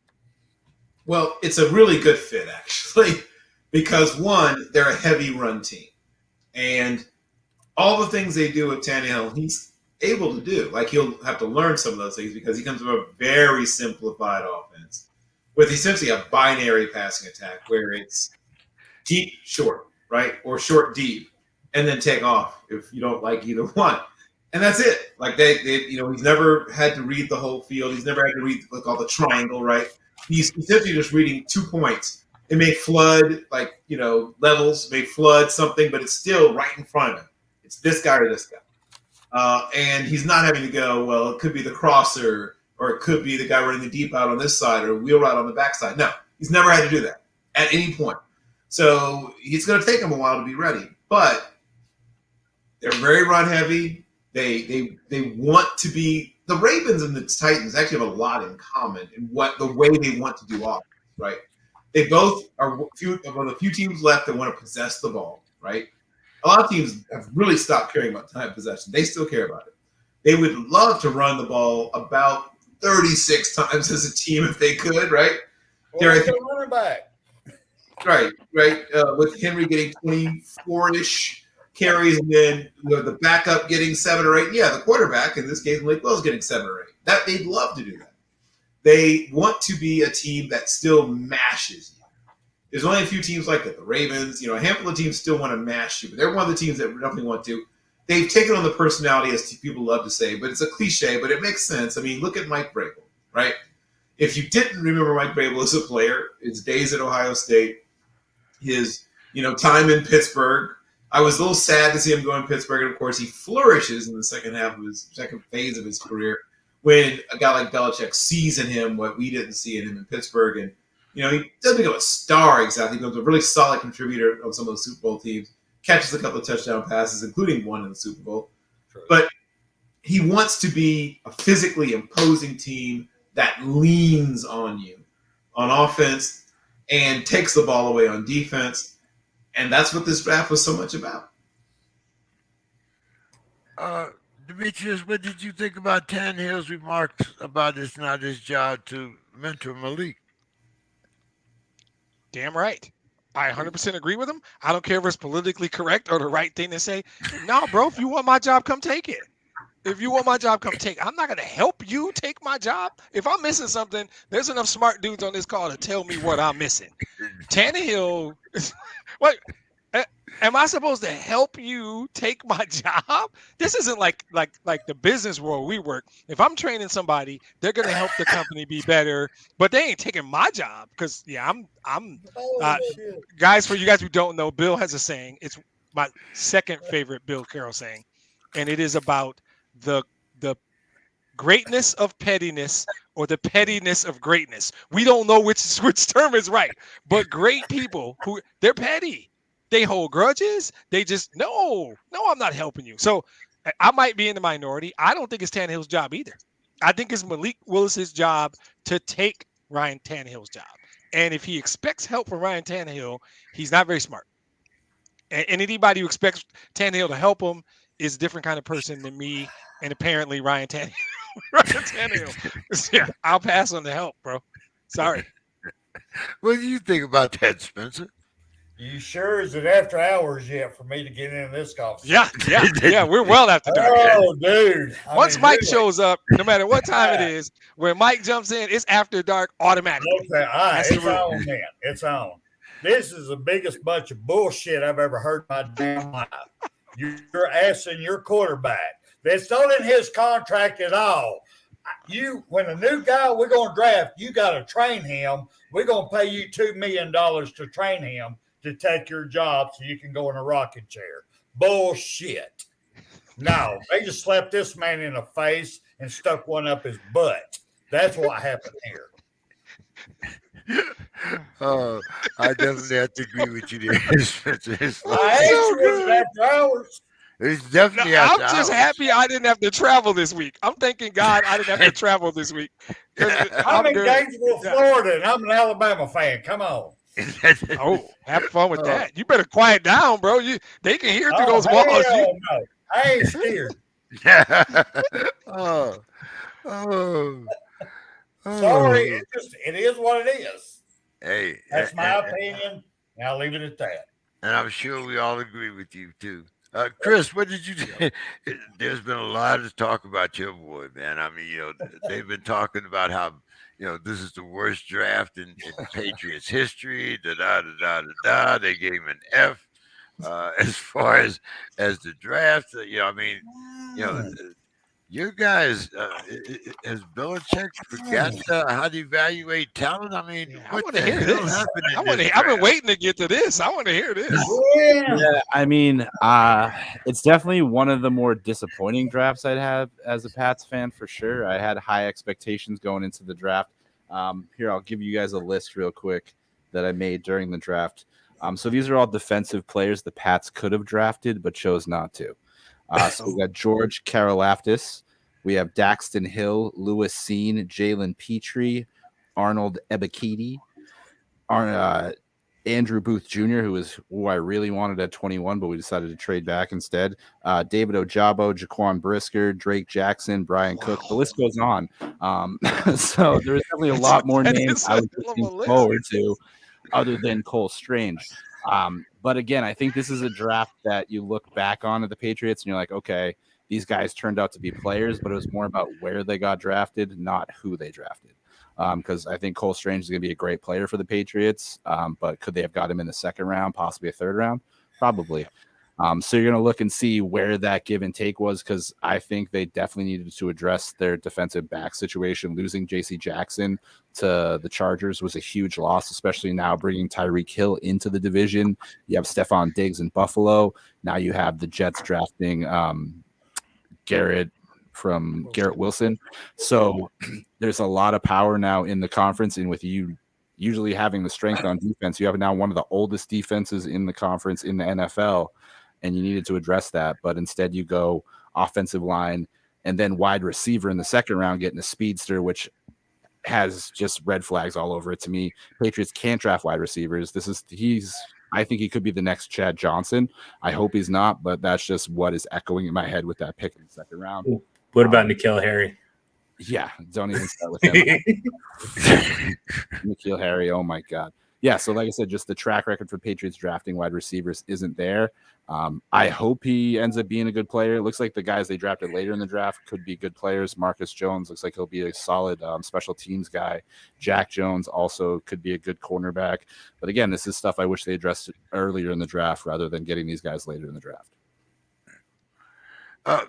Well, it's a really good fit actually, because one, they're a heavy run team, and all the things they do with Tannehill, he's able to do. Like, he'll have to learn some of those things because he comes from a very simplified offense with essentially a binary passing attack where it's deep, short, right? Or short, deep, and then take off if you don't like either one. And that's it. Like, he's never had to read the whole field. He's never had to read like all the triangle, right? He's essentially just reading 2 points. It may flood, levels, may flood something, but it's still right in front of him. It's this guy or this guy. And he's not having to go, well, it could be the crosser, or it could be the guy running the deep out on this side, or wheel route on the backside. No, he's never had to do that at any point. So it's going to take him a while to be ready. But they're very run heavy. They want to be – the Ravens and the Titans actually have a lot in common in the way they want to do offense, right? They both are one of the few teams left that want to possess the ball, right? A lot of teams have really stopped caring about time possession. They still care about it. They would love to run the ball about 36 times as a team if they could, right? Well, running back. Right. With Henry getting 24-ish carries, and then the backup getting 7 or 8. Yeah, the quarterback, in this case, Malik Willis, getting 7 or 8. That they'd love to do that. They want to be a team that still mashes you. There's only a few teams like that. The Ravens, a handful of teams still want to mash you, but they're one of the teams that definitely want to. They've taken on the personality, as people love to say, but it's a cliche, but it makes sense. I mean, look at Mike Vrabel, right? If you didn't remember Mike Vrabel as a player, his days at Ohio State, his time in Pittsburgh, I was a little sad to see him go in Pittsburgh, and of course he flourishes in the second phase of his career when a guy like Belichick sees in him what we didn't see in him in Pittsburgh, and he doesn't become a star exactly. He becomes a really solid contributor on some of the Super Bowl teams, catches a couple of touchdown passes, including one in the Super Bowl. True. But he wants to be a physically imposing team that leans on you on offense and takes the ball away on defense. And that's what this draft was so much about. Demetrius, what did you think about Tannehill's remarks about it's not his job to mentor Malik? Damn right. I 100% agree with him. I don't care if it's politically correct or the right thing to say. No, bro, if you want my job, come take it. If you want my job, come take it. I'm not going to help you take my job. If I'm missing something, there's enough smart dudes on this call to tell me what I'm missing. Tannehill, what? Am I supposed to help you take my job? This isn't like the business world we work. If I'm training somebody, they're gonna help the company be better, but they ain't taking my job because I'm Shit. guys. For you guys who don't know, Bill has a saying. It's my second favorite Bill Carroll saying, and it is about the greatness of pettiness or the pettiness of greatness. We don't know which term is right, but great people who they're petty. They hold grudges. They just no, I'm not helping you. So I might be in the minority. I don't think it's Tannehill's job either. I think it's Malik Willis's job to take Ryan Tannehill's job. And if he expects help from Ryan Tannehill, he's not very smart. And anybody who expects Tannehill to help him is a different kind of person than me and apparently Ryan Tannehill. Ryan Tannehill. Yeah, I'll pass on the help, bro. Sorry. What do you think about that, Spencer? You sure is it after hours yet for me to get into this conversation? Yeah. We're well after dark. Oh, dude. Once Mike shows up, no matter what time it is, when Mike jumps in, it's after dark automatically. Okay, all right. It's on, man. It's on. This is the biggest bunch of bullshit I've ever heard in my damn life. You're asking your quarterback. That's not in his contract at all. When a new guy we're going to draft, you got to train him. We're going to pay you $2 million to train him to take your job so you can go in a rocking chair. Bullshit. No, they just slapped this man in the face and stuck one up his butt. That's what happened here. Oh, I definitely have to agree with you there, Spencer. It's After hours. It's definitely I'm after just hours. happy I didn't have to travel this week. I'm thanking God I didn't have to travel this week. I'm in Gainesville, Florida, and I'm an Alabama fan. Come on. Oh, have fun with that. You better quiet down, bro. They can hear through those walls. No. I ain't scared. oh. Sorry, it is what it is. Hey, That's my opinion, and I'll leave it at that. And I'm sure we all agree with you too. Chris, what did you do? There's been a lot of talk about your boy, man. I mean, they've been talking about how, this is the worst draft in Patriots history. They gave him an F as far as the draft. Your guys, has Belichick forgot how to evaluate talent? I mean, I want to hear this. I've been waiting to get to this. I want to hear this. Yeah, I mean, it's definitely one of the more disappointing drafts I'd have as a Pats fan for sure. I had high expectations going into the draft. Here, I'll give you guys a list real quick that I made during the draft. So these are all defensive players the Pats could have drafted but chose not to. So we got George Karlaftis. We have Daxton Hill, Lewis Seen, Jalen Petrie, Arnold Ebiketie, Andrew Booth Jr., who I really wanted at 21, but we decided to trade back instead. David Ojabo, Jaquan Brisker, Drake Jackson, Brian Cook. The list goes on. So there's definitely a lot more names I was looking forward to other than Cole Strange. But again, I think this is a draft that you look back on at the Patriots and you're like, okay, these guys turned out to be players, but it was more about where they got drafted, not who they drafted. Because I think Cole Strange is going to be a great player for the Patriots, but could they have got him in the second round, possibly a third round? Probably. So you're going to look and see where that give and take was, because I think they definitely needed to address their defensive back situation. Losing J.C. Jackson to the Chargers was a huge loss, especially now bringing Tyreek Hill into the division. You have Stephon Diggs in Buffalo. Now you have the Jets drafting Garrett Wilson. So there's a lot of power now in the conference, and with you usually having the strength on defense, you have now one of the oldest defenses in the conference in the NFL, and you needed to address that. But instead you go offensive line and then wide receiver in the second round, getting a speedster, which has just red flags all over it to me. Patriots can't draft wide receivers. I think he could be the next Chad Johnson. I hope he's not, but that's just what is echoing in my head with that pick in the second round. What about N'Keal Harry? Yeah, don't even start with him. N'Keal Harry, oh my God. yeah, so like I said, just the track record for Patriots drafting wide receivers isn't there. I hope he ends up being a good player. It looks like the guys they drafted later in the draft could be good players. Marcus Jones looks like he'll be a solid special teams guy. Jack Jones also could be a good cornerback. But again, this is stuff I wish they addressed earlier in the draft rather than getting these guys later in the draft.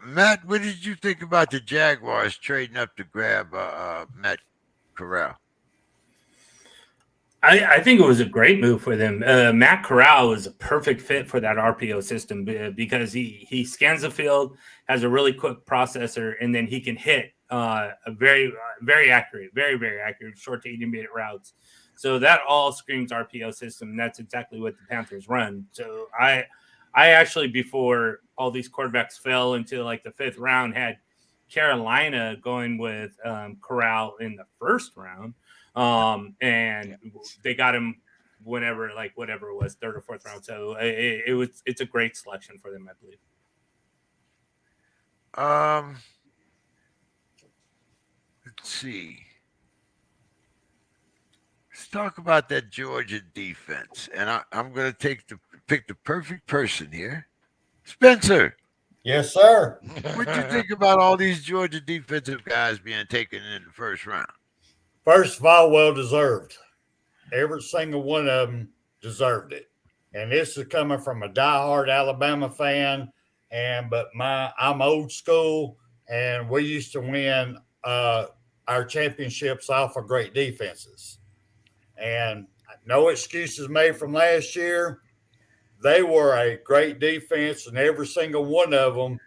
Matt, what did you think about the Jaguars trading up to grab Matt Carroll? I think it was a great move for them. Matt Corral is a perfect fit for that RPO system because he scans the field, has a really quick processor, and then he can hit a very accurate, very accurate short to intermediate routes. So that all screams RPO system, and that's exactly what the Panthers run. So I actually, before all these quarterbacks fell into like the 5th round, had Carolina going with Corral in the 1st round. And they got him whatever it was, 3rd or 4th round. So it's a great selection for them, I believe. Let's see. Let's talk about that Georgia defense, and I'm going to pick the perfect person here, Spencer. Yes, sir. What do you think about all these Georgia defensive guys being taken in the 1st round? First of all, well deserved. Every single one of them deserved it. And this is coming from a diehard Alabama fan. But I'm old school, and we used to win our championships off of great defenses. And no excuses made from last year. They were a great defense, and every single one of them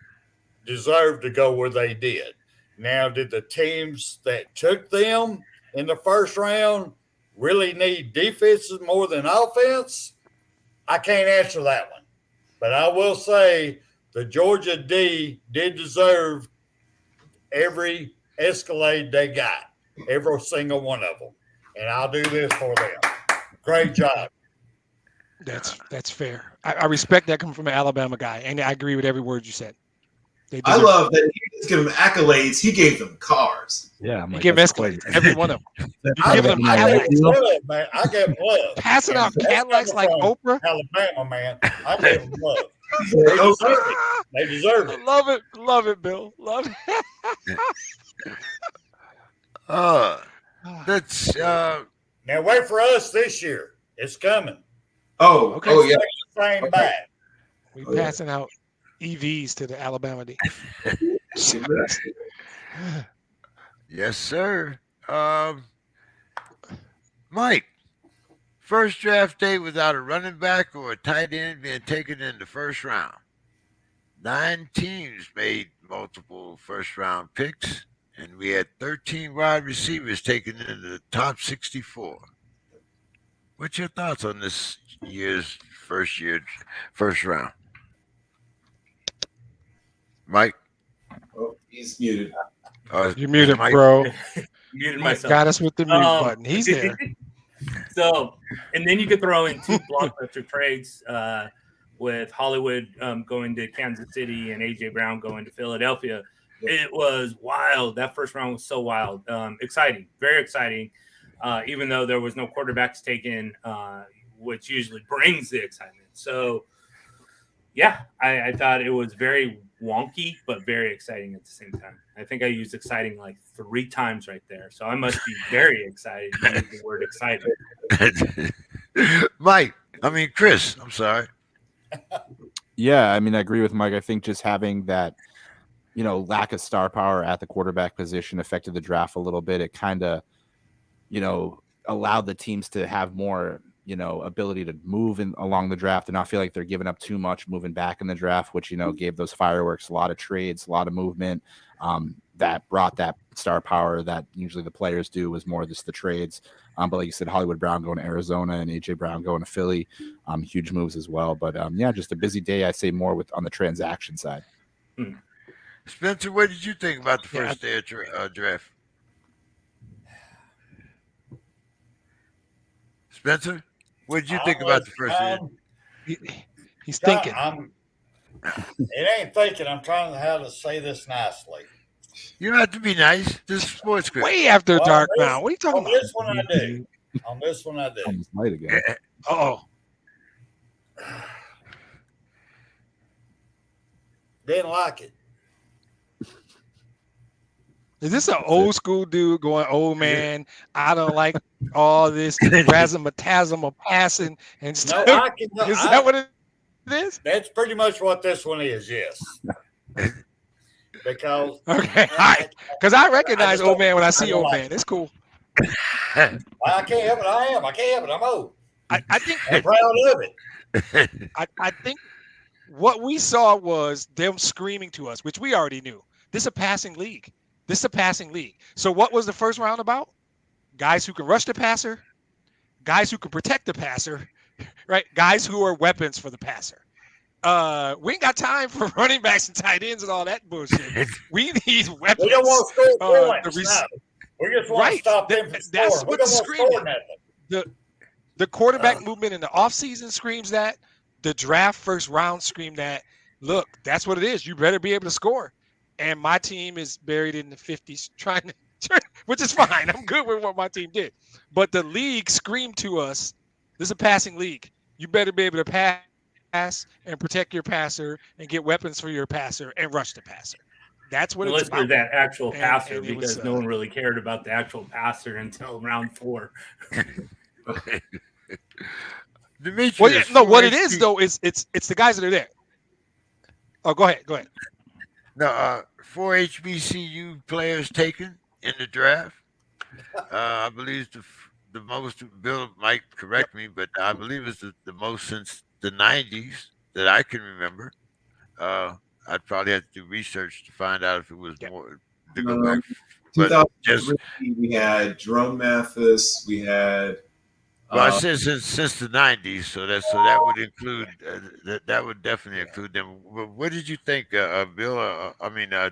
deserved to go where they did. Now, did the teams that took them in the 1st round really need defenses more than offense? I can't answer that one. But I will say the Georgia D did deserve every escalade they got, every single one of them. And I'll do this for them. Great job. That's fair. I respect that coming from an Alabama guy, and I agree with every word you said. I love that he didn't give them accolades. He gave them cars. Yeah, you give escalates, every one of them. You give them I Cadillacs. gave them love. Passing out Cadillacs like Oprah. Alabama, man. I gave them love. They deserve it. Love it, Bill. Love it. That's Now wait for us this year. It's coming. Oh, Okay. oh yeah. Same back. We passing out EVs to the Alabama D. yes, sir. Mike, first draft day without a running back or a tight end being taken in the 1st round. 9 teams made multiple 1st round picks, and we had 13 wide receivers taken in the top 64. What's your thoughts on this year's 1st round? Mike? Oh, he's muted. You're muted, Mike? bro. Muted Mike myself. got us with the mute button. He's there. So, and then you could throw in 2 blockbuster trades with Hollywood going to Kansas City and A.J. Brown going to Philadelphia. It was wild. That 1st round was so wild. Exciting, very exciting. Even though there was no quarterbacks taken, which usually brings the excitement. So, yeah, I thought it was very wonky, but very exciting at the same time. I think I used exciting like 3 times right there. So I must be very excited to use the word excited. Chris, I'm sorry. Yeah, I agree with Mike. I think just having that, lack of star power at the quarterback position affected the draft a little bit. It kind of, allowed the teams to have more, ability to move along the draft and not feel like they're giving up too much moving back in the draft, which, gave those fireworks a lot of trades, a lot of movement. That brought that star power that usually the players do was more just the trades. But like you said, Hollywood Brown going to Arizona and A.J. Brown going to Philly, huge moves as well. But just a busy day, I say more on the transaction side. Spencer, what did you think about the first day of draft? Spencer, what did you think about the first day? He's thinking. It ain't thinking. I'm trying to how to say this nicely. You don't have to be nice. This is SportsKRIB. Way after dark now. What are you talking about? This one I do. On this one, I do. Almost late again. Oh, Didn't like it. is this an old school dude going, "Oh man, I don't like all this razzmatazz of passing and No, stuff"? I can. Is that what it is? That's pretty much what this one is. Yes. Because Okay, because I recognize just old don't- man when I I see don't old like man. It's cool. I can't help it. I am. I can't help it. I'm old. I think I'm proud of it. I think what we saw was them screaming to us, which we already knew. This is a passing league. This is a passing league. So what was the first round about? Guys who can rush the passer, guys who can protect the passer, right? Guys who are weapons for the passer. We ain't got time for running backs and tight ends and all that bullshit. We need weapons. We don't want to score the points. rec- No. We just want Right. to stop them from That's scoring. We what's don't want to screaming. score nothing. The quarterback movement in the offseason screams that. The draft first round screamed that. Look, that's what it is. You better be able to score. And my team is buried in the 50s trying to, which is fine. I'm good with what my team did. But the league screamed to us, this is a passing league. You better be able to pass and protect your passer and get weapons for your passer and rush the passer. That's what Unless it's you're about. that actual passer, and it because was, no one really cared about the actual passer until round 4. Demetrius, Well, yeah, no, what it HB is though is it's the guys that are there. Oh, go ahead. No, 4 HBCU players taken in the draft. I believe the most. Bill might correct me, but I believe it's the most since the '90s that I can remember. I'd probably have to do research to find out if it was more to go back. But 2003, we had Jerome Mathis. We had. Well, I said since the '90s, so that would include that would definitely include them. What did you think, Bill?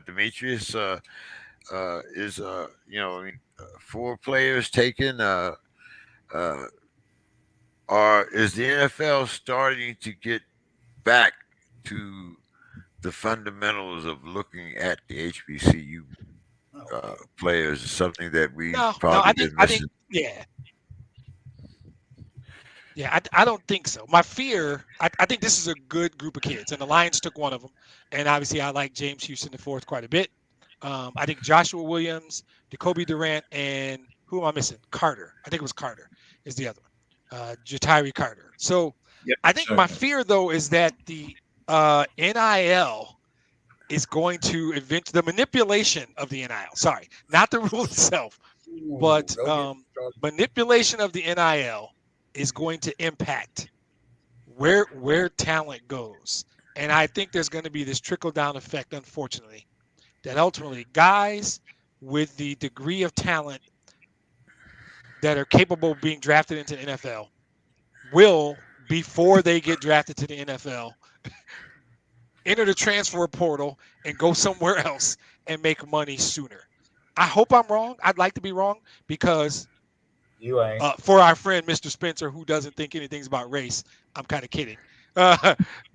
Demetrius is 4 players taken. Or is the NFL starting to get back to the fundamentals of looking at the HBCU players? Is something that we probably been missing. Yeah, I don't think so. My fear, I think this is a good group of kids, and the Lions took one of them. And obviously, I like James Houston IV quite a bit. I think Joshua Williams, Jacoby Durant, and who am I missing? Carter. I think it was Carter is the other one. Jatiri Carter. So I think my fear, though, is that the NIL is going to invent the manipulation of the NIL. Sorry, not the rule itself, but manipulation of the NIL is going to impact where talent goes. And I think there's going to be this trickle-down effect, unfortunately, that ultimately guys with the degree of talent that are capable of being drafted into the NFL will, before they get drafted to the NFL, enter the transfer portal and go somewhere else and make money sooner. I hope I'm wrong. I'd like to be wrong because you ain't. For our friend Mr. Spencer, who doesn't think anything's about race, I'm kind of kidding.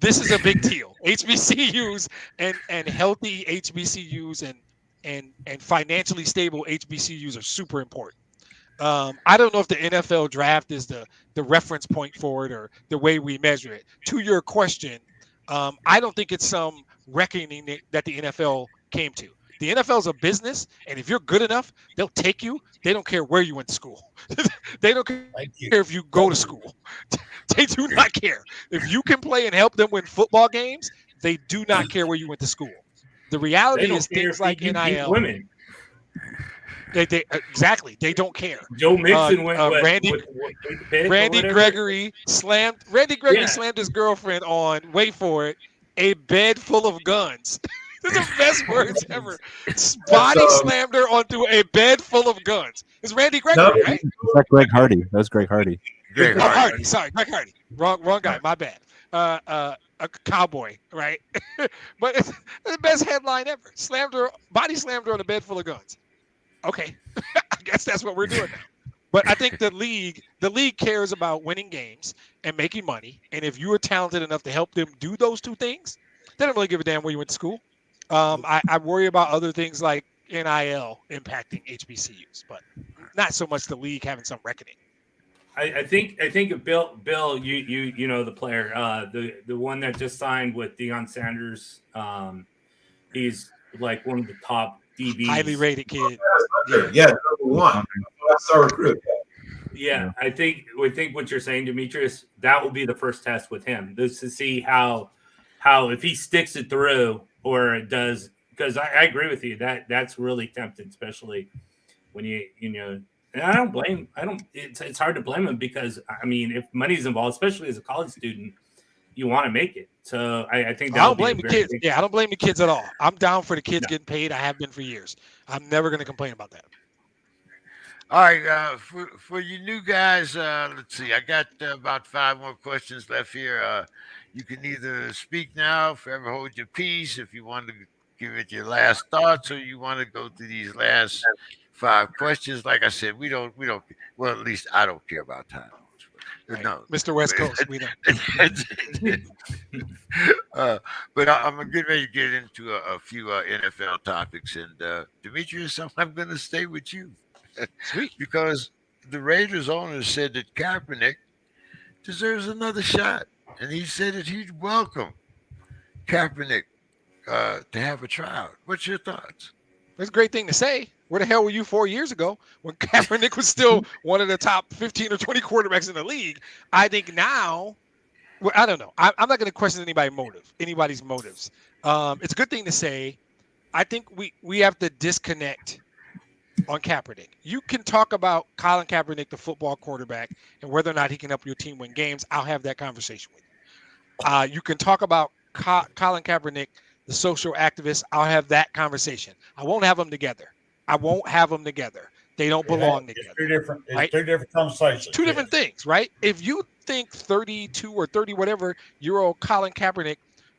This is a big deal. HBCUs and healthy HBCUs and financially stable HBCUs are super important. I don't know if the NFL draft is the reference point for it or the way we measure it. To your question, I don't think it's some reckoning that the NFL came to. The NFL is a business, and if you're good enough, they'll take you. They don't care where you went to school. They don't care if you go to school. They do not care. If you can play and help them win football games, they do not care where you went to school. The reality is things like NIL. Women. They exactly. They don't care. Joe Mixon went Randy Gregory slammed his girlfriend on, wait for it, a bed full of guns. These are the best words ever. Body slammed her onto a bed full of guns. It's Randy Gregory, right? Is that Greg Hardy? That was Greg Hardy. Greg Hardy. Sorry, Greg Hardy. Wrong guy. My bad. A cowboy, right? But it's the best headline ever. Body slammed her on a bed full of guns. Okay, I guess that's what we're doing now. But I think the league cares about winning games and making money. And if you are talented enough to help them do those two things, they don't really give a damn where you went to school. I worry about other things like NIL impacting HBCUs, but not so much the league having some reckoning. I think Bill, you know the player, the one that just signed with Deion Sanders. He's like one of the top DBs. Highly rated kid. Yeah, number one. Five-star recruit. Yeah, I think what you're saying, Demetrius, that will be the first test with him, just to see how if he sticks it through or it does. Because I agree with you that's really tempting, especially when you know. And I don't blame. It's hard to blame him because I mean, if money's involved, especially as a college student, you want to make it. So I think I don't blame the kids. Yeah, I don't blame the kids at all. I'm down for the kids getting paid. I have been for years. I'm never going to complain about that. All right, for you new guys, let's see. I got about 5 more questions left here. You can either speak now, forever hold your peace, if you want to give it your last thoughts, or you want to go through these last 5 questions. Like I said, we don't. Well, at least I don't care about time. Right. No, Mr. West Coast, we don't. But I'm getting ready to get into a few NFL topics, and Demetrius, I'm going to stay with you. Sweet. Because the Raiders owner said that Kaepernick deserves another shot, and he said that he'd welcome Kaepernick to have a tryout. What's your thoughts? That's a great thing to say. Where the hell were you 4 years ago when Kaepernick was still one of the top 15 or 20 quarterbacks in the league? I think now, well, I don't know. I'm not going to question anybody's motives. It's a good thing to say. I think we have to disconnect on Kaepernick. You can talk about Colin Kaepernick, the football quarterback, and whether or not he can help your team win games. I'll have that conversation with you. You can talk about Colin Kaepernick, the social activist. I'll have that conversation. I won't have them together. They don't belong together. It's two different conversations. Two different things, right? If you think 32 or 30 whatever year old Colin Kaepernick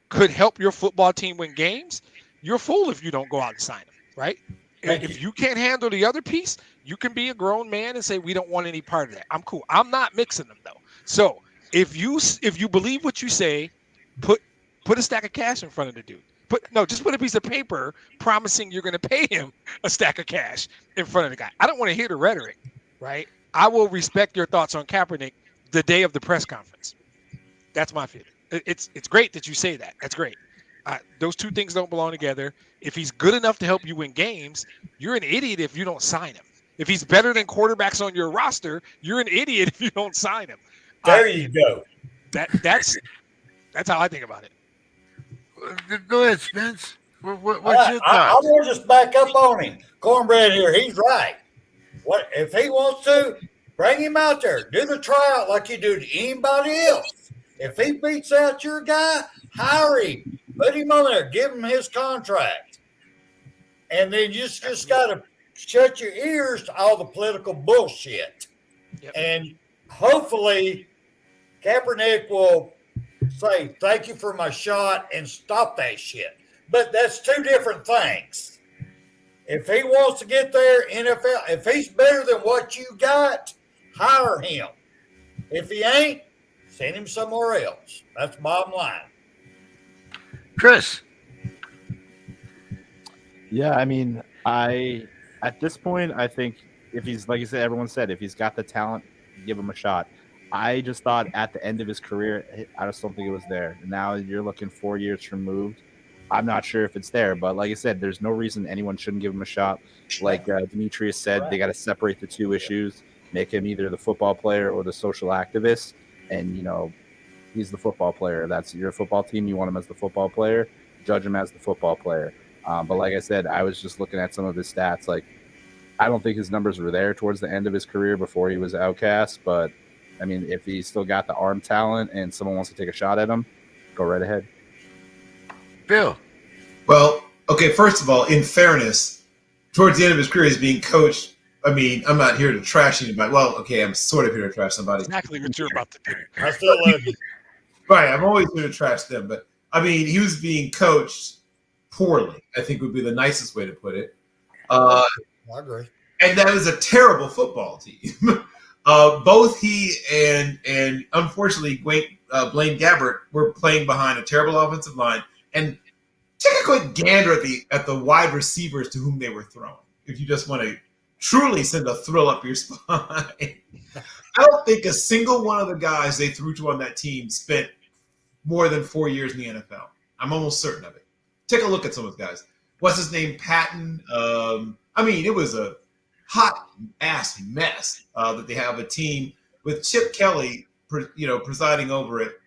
could help your football team win games, you're a fool if you don't go out and sign him, right? If you can't handle the other piece, you can be a grown man and say we don't want any part of that. I'm cool. I'm not mixing them though. So if you believe what you say, put a stack of cash in front of the dude. Just put a piece of paper promising you're going to pay him a stack of cash in front of the guy. I don't want to hear the rhetoric, right? I will respect your thoughts on Kaepernick the day of the press conference. That's my feeling. It's great that you say that. That's great. Those two things don't belong together. If he's good enough to help you win games, you're an idiot if you don't sign him. If he's better than quarterbacks on your roster, you're an idiot if you don't sign him. There you go. That's how I think about it. Go ahead, Spence. What's your thoughts? I want to just back up on him. Cornbread here, he's right. What if he wants to bring him out there, do the tryout like you do to anybody else? If he beats out your guy, hire him, put him on there, give him his contract, and then you just got to shut your ears to all the political bullshit. Yep. And hopefully, Kaepernick will say thank you for my shot and stop that shit. But that's two different things. If he wants to get there, NFL, if he's better than what you got, hire him. If he ain't, send him somewhere else. That's bottom line. Chris. Yeah, I mean, at this point, I think if he's, like you said, everyone said, if he's got the talent, give him a shot. I just thought at the end of his career, I just don't think it was there. Now you're looking 4 years removed. I'm not sure if it's there, but like I said, there's no reason anyone shouldn't give him a shot. Like Demetrius said, they got to separate the two issues, make him either the football player or the social activist. And, you know, he's the football player. That's your football team. You want him as the football player, judge him as the football player. But like I said, I was just looking at some of his stats. Like, I don't think his numbers were there towards the end of his career before he was outcast, but I mean, if he's still got the arm talent and someone wants to take a shot at him, go right ahead. Bill. Well, okay, first of all, in fairness, towards the end of his career, he's being coached. I mean, I'm not here to trash anybody. Well, okay, I'm sort of here to trash somebody. Exactly what you're about to do. I still love you. Right, I'm always here to trash them. But, I mean, he was being coached poorly, I think would be the nicest way to put it. I agree. And that is a terrible football team. Both he and unfortunately Blaine Gabbert were playing behind a terrible offensive line. And take a quick gander at the wide receivers to whom they were throwing. If you just want to truly send a thrill up your spine. I don't think a single one of the guys they threw to on that team spent more than 4 years in the NFL. I'm almost certain of it. Take a look at some of those guys. What's his name? Patton. It was a hot ass mess that they have a team with Chip Kelly, presiding over it.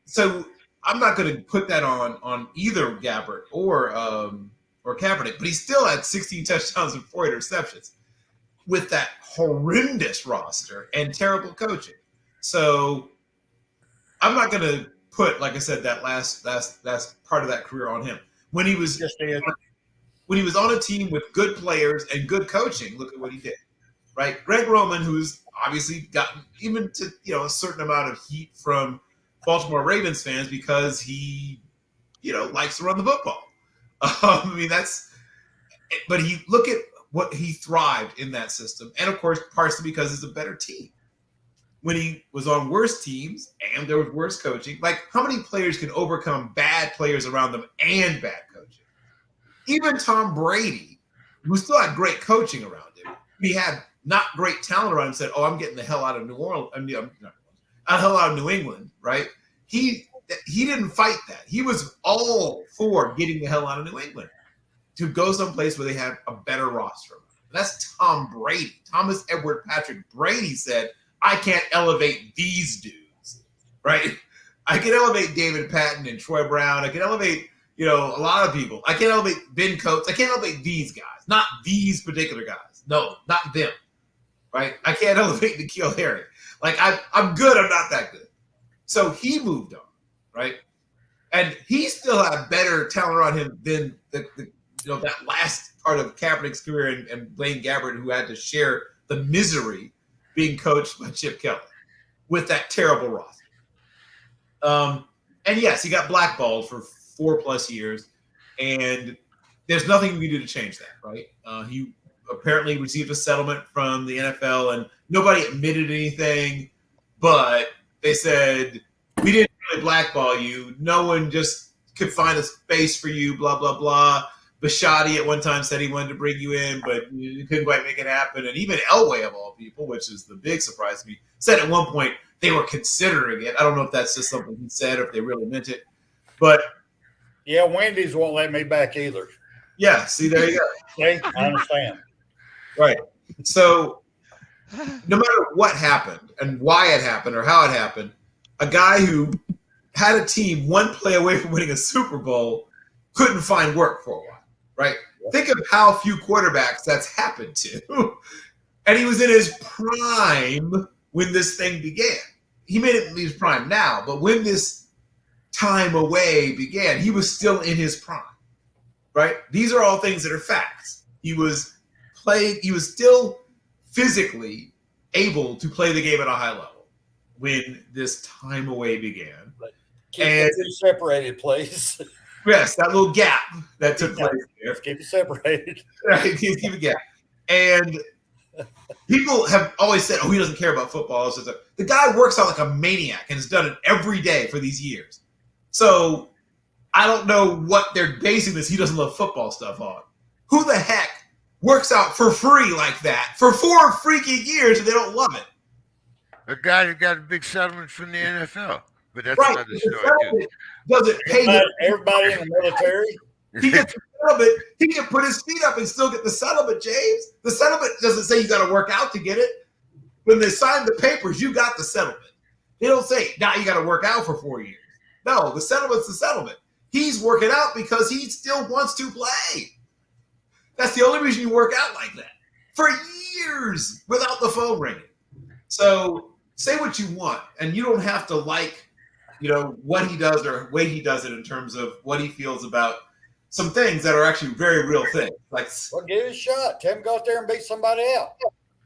So I'm not going to put that on either Gabbert or Kaepernick, but he still had 16 touchdowns and 4 interceptions with that horrendous roster and terrible coaching. So I'm not going to put, like I said, that last part of that career on him. When he was on a team with good players and good coaching, look at what he did, right? Greg Roman, who's obviously gotten even to a certain amount of heat from Baltimore Ravens fans because he likes to run the football. But he look at what he thrived in that system, and of course, partially because it's a better team. When he was on worse teams and there was worse coaching, like how many players can overcome bad players around them and bad coaching? Even Tom Brady, who still had great coaching around him, he had not great talent around him, said, "Oh, I'm getting the hell out of New Orleans. Hell out of New England," right? He didn't fight that. He was all for getting the hell out of New England to go someplace where they had a better roster. That's Tom Brady. Thomas Edward Patrick Brady said, "I can't elevate these dudes," right? I can elevate David Patton and Troy Brown. I can elevate, a lot of people. I can't elevate Ben Coates. I can't elevate these guys, not these particular guys. No, not them, right? I can't elevate N'Keal Harry. Like, I'm good. I'm not that good. So he moved on, right? And he still had better talent around him than that last part of Kaepernick's career and Blaine Gabbert, who had to share the misery being coached by Chip Kelly with that terrible roster. And yes, he got blackballed for 4+ years, and there's nothing we can do to change that, right? He apparently received a settlement from the NFL, and nobody admitted anything, but they said, "We didn't really blackball you. No one just could find a space for you, blah, blah, blah." Bisciotti at one time said he wanted to bring you in, but you couldn't quite make it happen. And even Elway, of all people, which is the big surprise to me, said at one point they were considering it. I don't know if that's just something he said or if they really meant it. But yeah, Wendy's won't let me back either. Yeah, see, there you go. See, I understand. Right. So no matter what happened and why it happened or how it happened, a guy who had a team one play away from winning a Super Bowl couldn't find work for a while. Right? Think of how few quarterbacks that's happened to. And he was in his prime when this thing began. He made it in his prime now, but when this time away began, he was still in his prime. Right? These are all things that are facts. He was still physically able to play the game at a high level when this time away began. Keep it separated, please. Yes, that little gap that took place there. Keep it separated. Right, keep a gap. And people have always said, "Oh, he doesn't care about football." So the guy works out like a maniac and has done it every day for these years. So I don't know what they're basing this "he doesn't love football" stuff on. Who the heck works out for free like that for 4 freaking years and they don't love it? A guy who got a big settlement from the NFL. But that's right. another story, too. Doesn't pay everybody in the military. He gets the settlement. He can put his feet up and still get the settlement, James. The settlement doesn't say you got to work out to get it. When they sign the papers, you got the settlement. They don't say, now you got to work out for 4 years. No, the settlement's the settlement. He's working out because he still wants to play. That's the only reason you work out like that. For years without the phone ringing. So say what you want, and you don't have to like, what he does or the way he does it in terms of what he feels about some things that are actually very real things. Like, well, give it a shot. Tell him go out there and beat somebody out.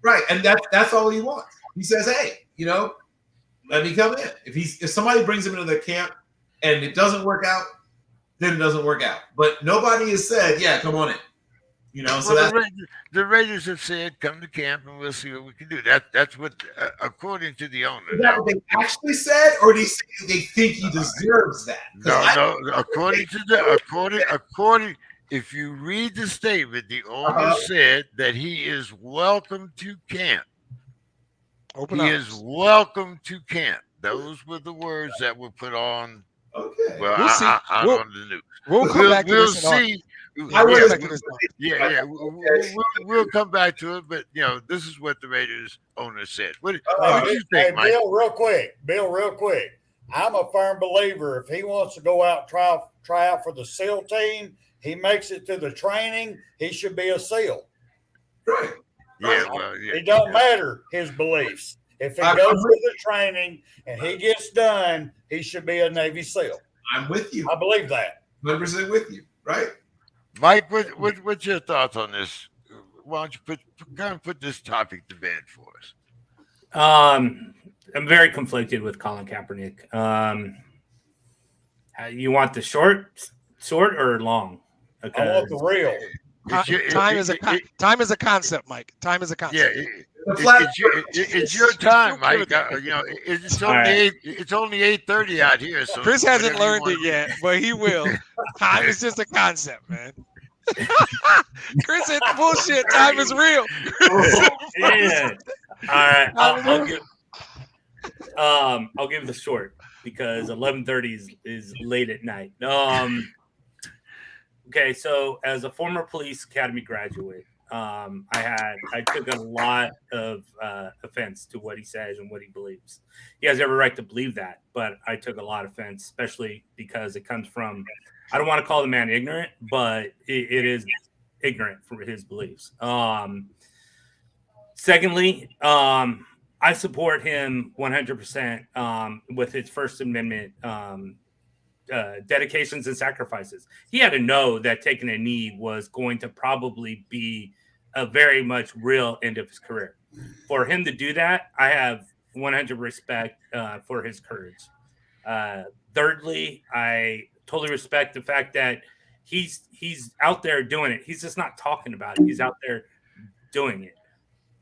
Right, and that's all he wants. He says, "Hey, let me come in." If somebody brings him into the camp and it doesn't work out, then it doesn't work out. But nobody has said, "Yeah, come on in." So the Raiders have said, "Come to camp and we'll see what we can do." That's what, according to the owner. Is that what they actually said, or do they think he deserves that? No. According if you read the statement, the owner said that he is welcome to camp. Open He arms. is welcome to camp. Those were the words that were put on. Okay. Well, We'll see. out We'll- on the news. We'll come back to We'll this in August. see. I We'll would come have- back to this in August. We'll come back to it. But this is what the Raiders owner said. What Hey, do you think, hey, Mike? Bill, real quick. I'm a firm believer. If he wants to go out and try out for the SEAL team, he makes it to the training, he should be a SEAL. Right. Yeah, well, yeah. It don't matter his beliefs. If he I'm goes with- through the training and he gets done, he should be a Navy SEAL. I'm with you. I believe that. 100% with you. Right. Mike, what's your thoughts on this? Why don't you put this topic to bed for us? I'm very conflicted with Colin Kaepernick. You want the short or long? Okay. I want the real. Time is a concept, Mike. Time is a concept. Yeah, The flat- it's your time, Mike. Good. It's All only right. it's only 8:30 out here. So Chris hasn't whatever you learned it want. yet, but he will. Time is just a concept, man. Chris said bullshit. Time is real. Yeah. All right. I'll give the short because 11:30 is late at night. Okay, so as a former police academy graduate, I took a lot of offense to what he says and what he believes. He has every right to believe that, but I took a lot of offense, especially because it comes from, I don't want to call the man ignorant, but it is ignorant for his beliefs. Secondly, I support him 100% with his First Amendment dedications and sacrifices. He had to know that taking a knee was going to probably be a very much real end of his career. For him to do that, I have 100 respect for his courage. Thirdly, I totally respect the fact that he's out there doing it. He's just not talking about it. He's out there doing it.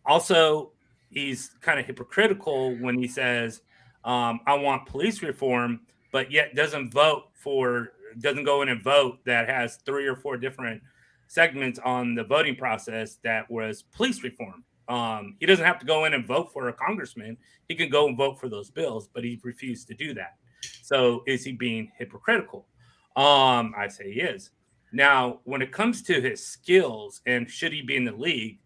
Also, he's kind of hypocritical when he says, I want police reform, but yet doesn't go in and vote that has 3 or 4 different segments on the voting process that was police reform. He doesn't have to go in and vote for a congressman. He can go and vote for those bills, but he refused to do that. So is he being hypocritical? I say he is. Now, when it comes to his skills and should he be in the league,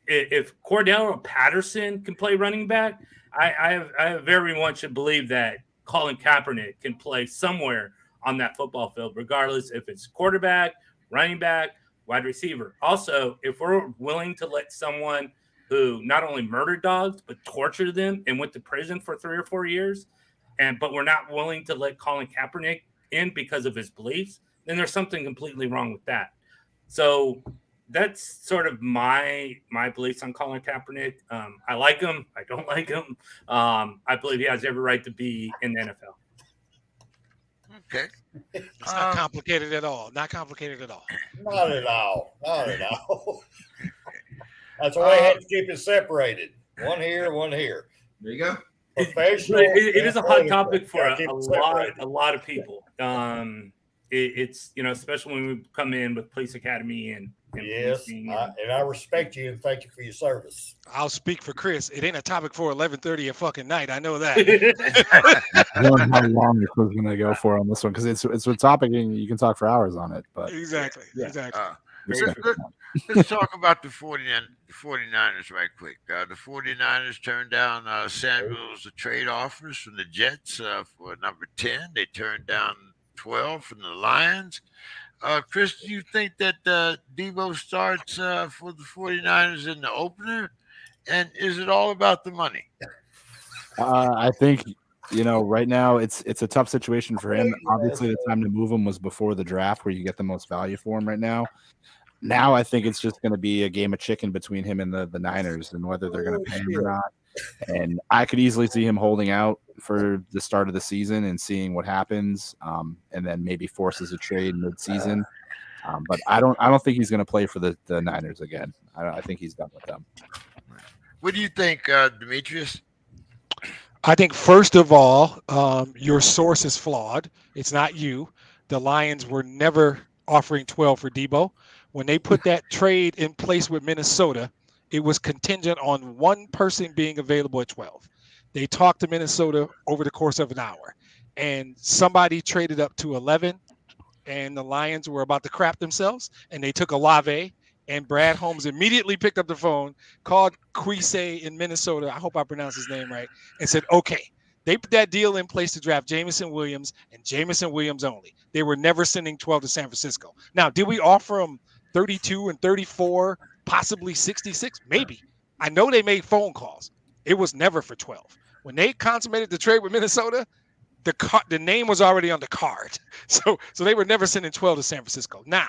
if Cordell Patterson can play running back, I have everyone should believe that Colin Kaepernick can play somewhere on that football field, regardless if it's quarterback, running back, wide receiver. Also, if we're willing to let someone who not only murdered dogs but tortured them and went to prison for 3 or 4 years, but we're not willing to let Colin Kaepernick in because of his beliefs, then there's something completely wrong with that. So that's sort of my beliefs on Colin Kaepernick. I like him. I don't like him. I believe he has every right to be in the NFL. Okay. It's not complicated at all. Not complicated at all. Not at all. That's why I had to keep it separated. One here, one here. There you go. Professional. It is a hot and topic for gotta keep it separated. a lot of people. It's especially when we come in with police academy and Yes, policing and I respect you and thank you for your service. I'll speak for Chris. It ain't a topic for 11:30 at fucking night. I know that. I don't know how long this was going to go for on this one because it's a topic and you can talk for hours on it. But Exactly. Yeah. Exactly. Let's talk about the 49ers right quick. The 49ers turned down Samuel's trade offers from the Jets for number 10. They turned down 12 from the Lions. Chris, do you think that Deebo starts for the 49ers in the opener? And is it all about the money? I think, right now it's a tough situation for him. Obviously, the time to move him was before the draft where you get the most value for him right now. Now I think it's just going to be a game of chicken between him and the Niners and whether they're going to pay him or not. And I could easily see him holding out for the start of the season and seeing what happens, and then maybe forces a trade mid-season. But I don't think he's going to play for the Niners again. I think he's done with them. What do you think, Demetrius? I think first of all, your source is flawed. It's not you. The Lions were never offering 12 for Debo. When they put that trade in place with Minnesota, it was contingent on one person being available at 12. They talked to Minnesota over the course of an hour, and somebody traded up to 11, and the Lions were about to crap themselves, and they took Olave, and Brad Holmes immediately picked up the phone, called Quise in Minnesota, I hope I pronounced his name right, and said, okay. They put that deal in place to draft Jameson Williams and Jameson Williams only. They were never sending 12 to San Francisco. Now, did we offer them 32 and 34, possibly 66? Maybe. I know they made phone calls. It was never for 12. When they consummated the trade with Minnesota, the name was already on the card. So they were never sending 12 to San Francisco. Now,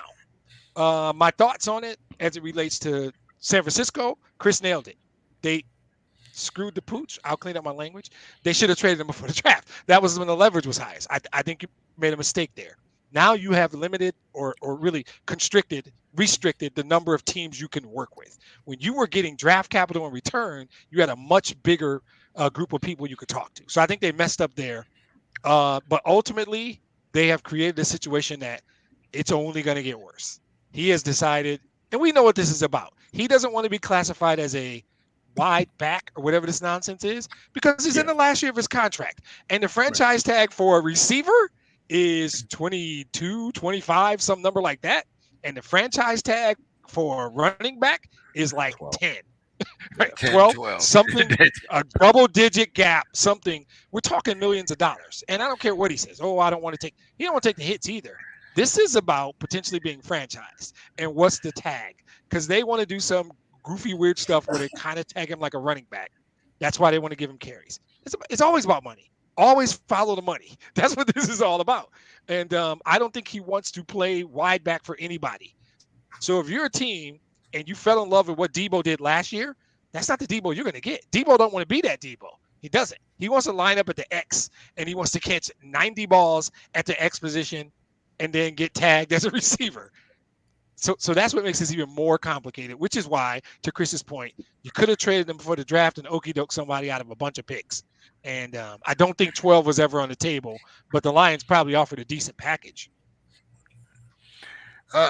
my thoughts on it as it relates to San Francisco, Chris nailed it. They screwed the pooch. I'll clean up my language. They should have traded him before the draft. That was when the leverage was highest. I think you made a mistake there. Now you have limited or really restricted the number of teams you can work with. When you were getting draft capital in return, you had a much bigger group of people you could talk to. So I think they messed up there. But ultimately, they have created a situation that it's only going to get worse. He has decided, and we know what this is about. He doesn't want to be classified as a wide back or whatever this nonsense is because he's in the last year of his contract. And the franchise tag for a receiver is 22, 25, some number like that. And the franchise tag for a running back is like 10. Right? 10, 12, something, a double-digit gap, something. We're talking millions of dollars. And I don't care what he says. Oh, I don't want to take – he don't want to take the hits either. This is about potentially being franchised. And what's the tag? Because they want to do some goofy, weird stuff where they kind of tag him like a running back. That's why they want to give him carries. It's always about money. Always follow the money. That's what this is all about. And I don't think he wants to play wide back for anybody. So if you're a team and you fell in love with what Debo did last year, that's not the Debo you're going to get. Debo don't want to be that Debo. He doesn't. He wants to line up at the X, and he wants to catch 90 balls at the X position and then get tagged as a receiver. So that's what makes this even more complicated, which is why, to Chris's point, you could have traded them before the draft and okey-doke somebody out of a bunch of picks. And I don't think 12 was ever on the table, but the Lions probably offered a decent package.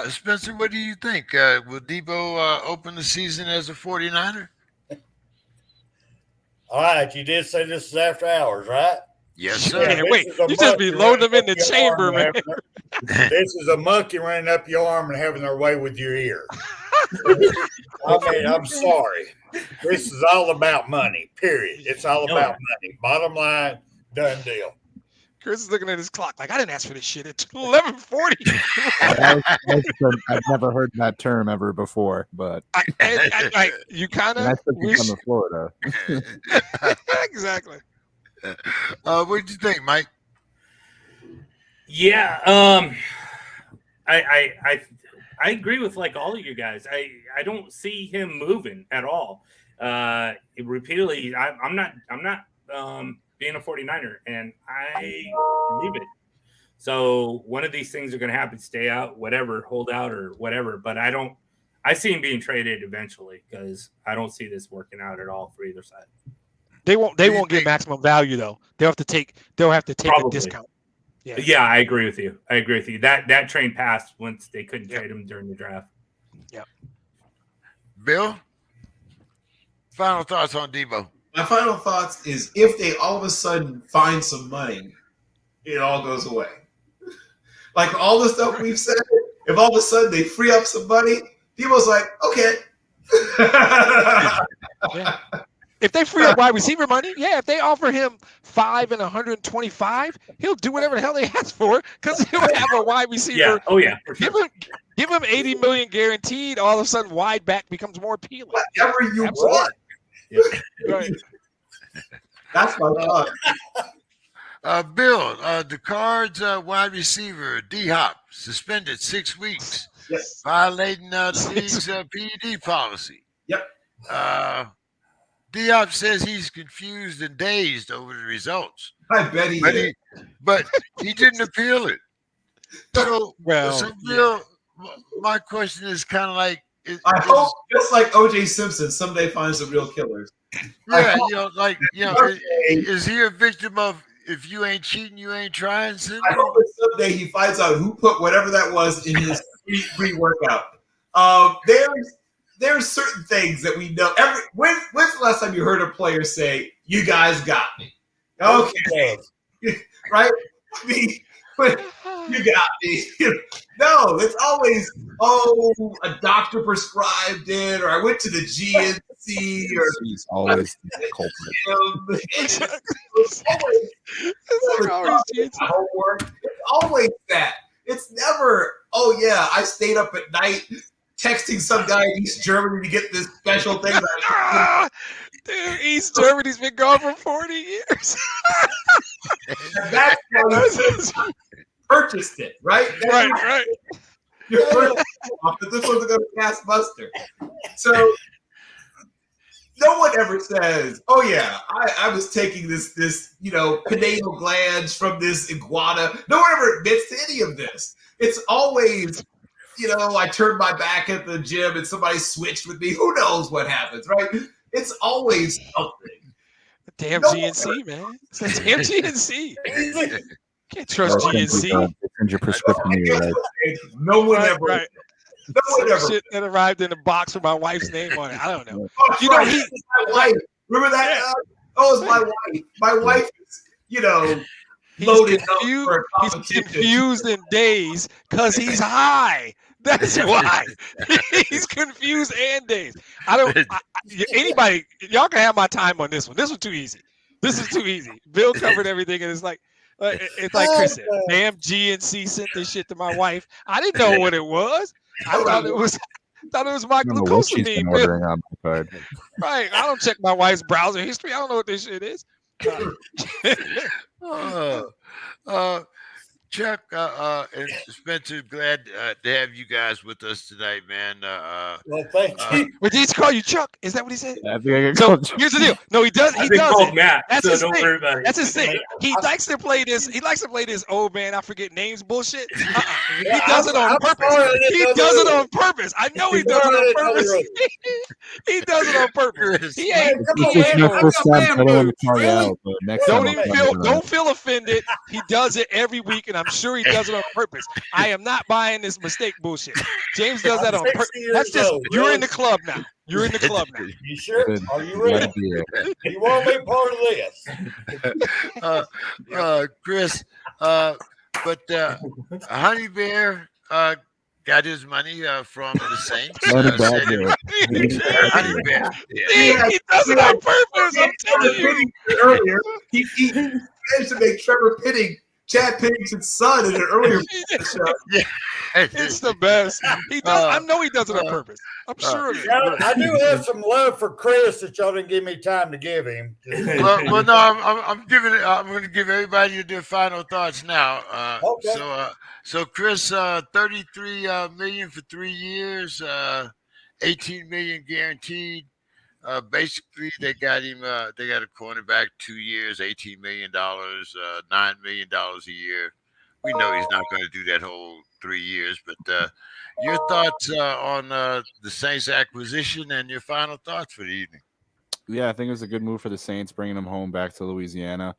Spencer, what do you think? Will Debo open the season as a 49er? All right, you did say this is after hours, right? Yes, sir. Yeah, wait, you just be loading them in the chamber, man. This is a monkey running up your arm and having their way with your ear. I'm sorry. This is all about money, period. It's all about money. Bottom line, done deal. Chris is looking at his clock like, I didn't ask for this shit. It's 11:40. I've never heard that term ever before, but you kind of wish. From Florida. Exactly. What did you think, Mike? Yeah, I agree with like all of you guys. I don't see him moving at all. Repeatedly, I'm not being a 49er, and I believe it. So one of these things are going to happen. Stay out, whatever, hold out, or whatever. But I see him being traded eventually because I don't see this working out at all for either side. They won't get maximum value though. They'll have to take Probably. A discount. Yeah, I agree with you. That train passed once they couldn't trade him during the draft. Yeah. Bill, final thoughts on Debo. My final thoughts is if they all of a sudden find some money, it all goes away. Like all the stuff we've said, if all of a sudden they free up some money, Debo's like, okay. Yeah. If they free up wide receiver money, if they offer him 5 and 125, he'll do whatever the hell they ask for because he'll have a wide receiver. Yeah. Oh yeah. For sure. Give him $80 million guaranteed. All of a sudden, wide back becomes more appealing. Whatever you want. Yeah. Right. That's my thought. Bill, the Cards wide receiver D-Hop suspended 6 weeks, violating the league's PED policy. Yep. D-Hop says he's confused and dazed over the results. I bet he did. But he didn't appeal it. So Bill, my question is kind of like, I hope, just like O.J. Simpson, someday finds the real killers. Yeah, is he a victim of if you ain't cheating, you ain't trying, Cindy. I hope that someday he finds out who put whatever that was in his pre-workout. There's certain things that we know. When's the last time you heard a player say, "You guys got me"? Okay, right? I mean, you got me. No, it's always, a doctor prescribed it, or I went to the GNC, or He's always the culprit. it's homework. It's always that. It's never, oh yeah, I stayed up at night texting some guy in East Germany to get this special thing. Dude, East Germany's been gone for 40 years. And that's why you purchased it, right? Right. Your first off, but this wasn't going to pass muster. So no one ever says, "Oh yeah, I was taking this pineal glands from this iguana." No one ever admits to any of this. It's always, I turned my back at the gym and somebody switched with me. Who knows what happens, right? It's always something. Damn GNC, man. It's the damn GNC. Can't trust GNC. Send your prescription here, right? No one ever. Right. No one ever. Shit that arrived in a box with my wife's name on it. I don't know. Oh, my wife. Remember that? Yeah. It's my wife. My wife is, He's loaded confused, up for a he's competition. confused in days because he's high. That's why. He's confused and dazed. Anybody, y'all can have my time on this one. This was too easy. This is too easy. Bill covered everything, and it's like Chris said, damn GNC sent this shit to my wife. I didn't know what it was. I thought it was my glucosamine. Ordering on my card. Right. I don't check my wife's browser history. I don't know what this shit is. Chuck and Spencer, glad to have you guys with us tonight, man. Well, thank you. Wait, did he call you Chuck? Is that what he said? I think I get So called. here's the deal. No, he does. He I've been does called it. Matt, That's so his don't thing. worry about it. That's his thing. He likes to play this. He likes to play this old man. I forget names bullshit. He does it on purpose. He does it on purpose. I know he does it on purpose. He does it on purpose. He ain't. This is my first time I don't want to call you out, but next time Don't feel offended. He does it every week, and I'm sure he does it on purpose. I am not buying this mistake bullshit. James does that on purpose. That's just you're in the club now. You're in the club now. You sure? Are you ready? You want to be part of this? Chris, but Honey Bear got his money from the Saints. Not a bad deal. Honey Bear. He does it on purpose. I'm telling you. Earlier, he managed to make Trevor Chad Pennington's son in an earlier show. It's the best. He does. I know he does it on purpose. I'm sure of it. I do have some love for Chris that y'all didn't give me time to give him. Well, no, I'm giving it. I'm going to give everybody their final thoughts now. Okay. So Chris, $33 million for 3 years, $18 million guaranteed. Basically, they got him. They got a cornerback 2 years, $18 million, $9 million a year. We know he's not going to do that whole 3 years. But your thoughts on the Saints acquisition and your final thoughts for the evening? Yeah, I think it was a good move for the Saints, bringing him home back to Louisiana.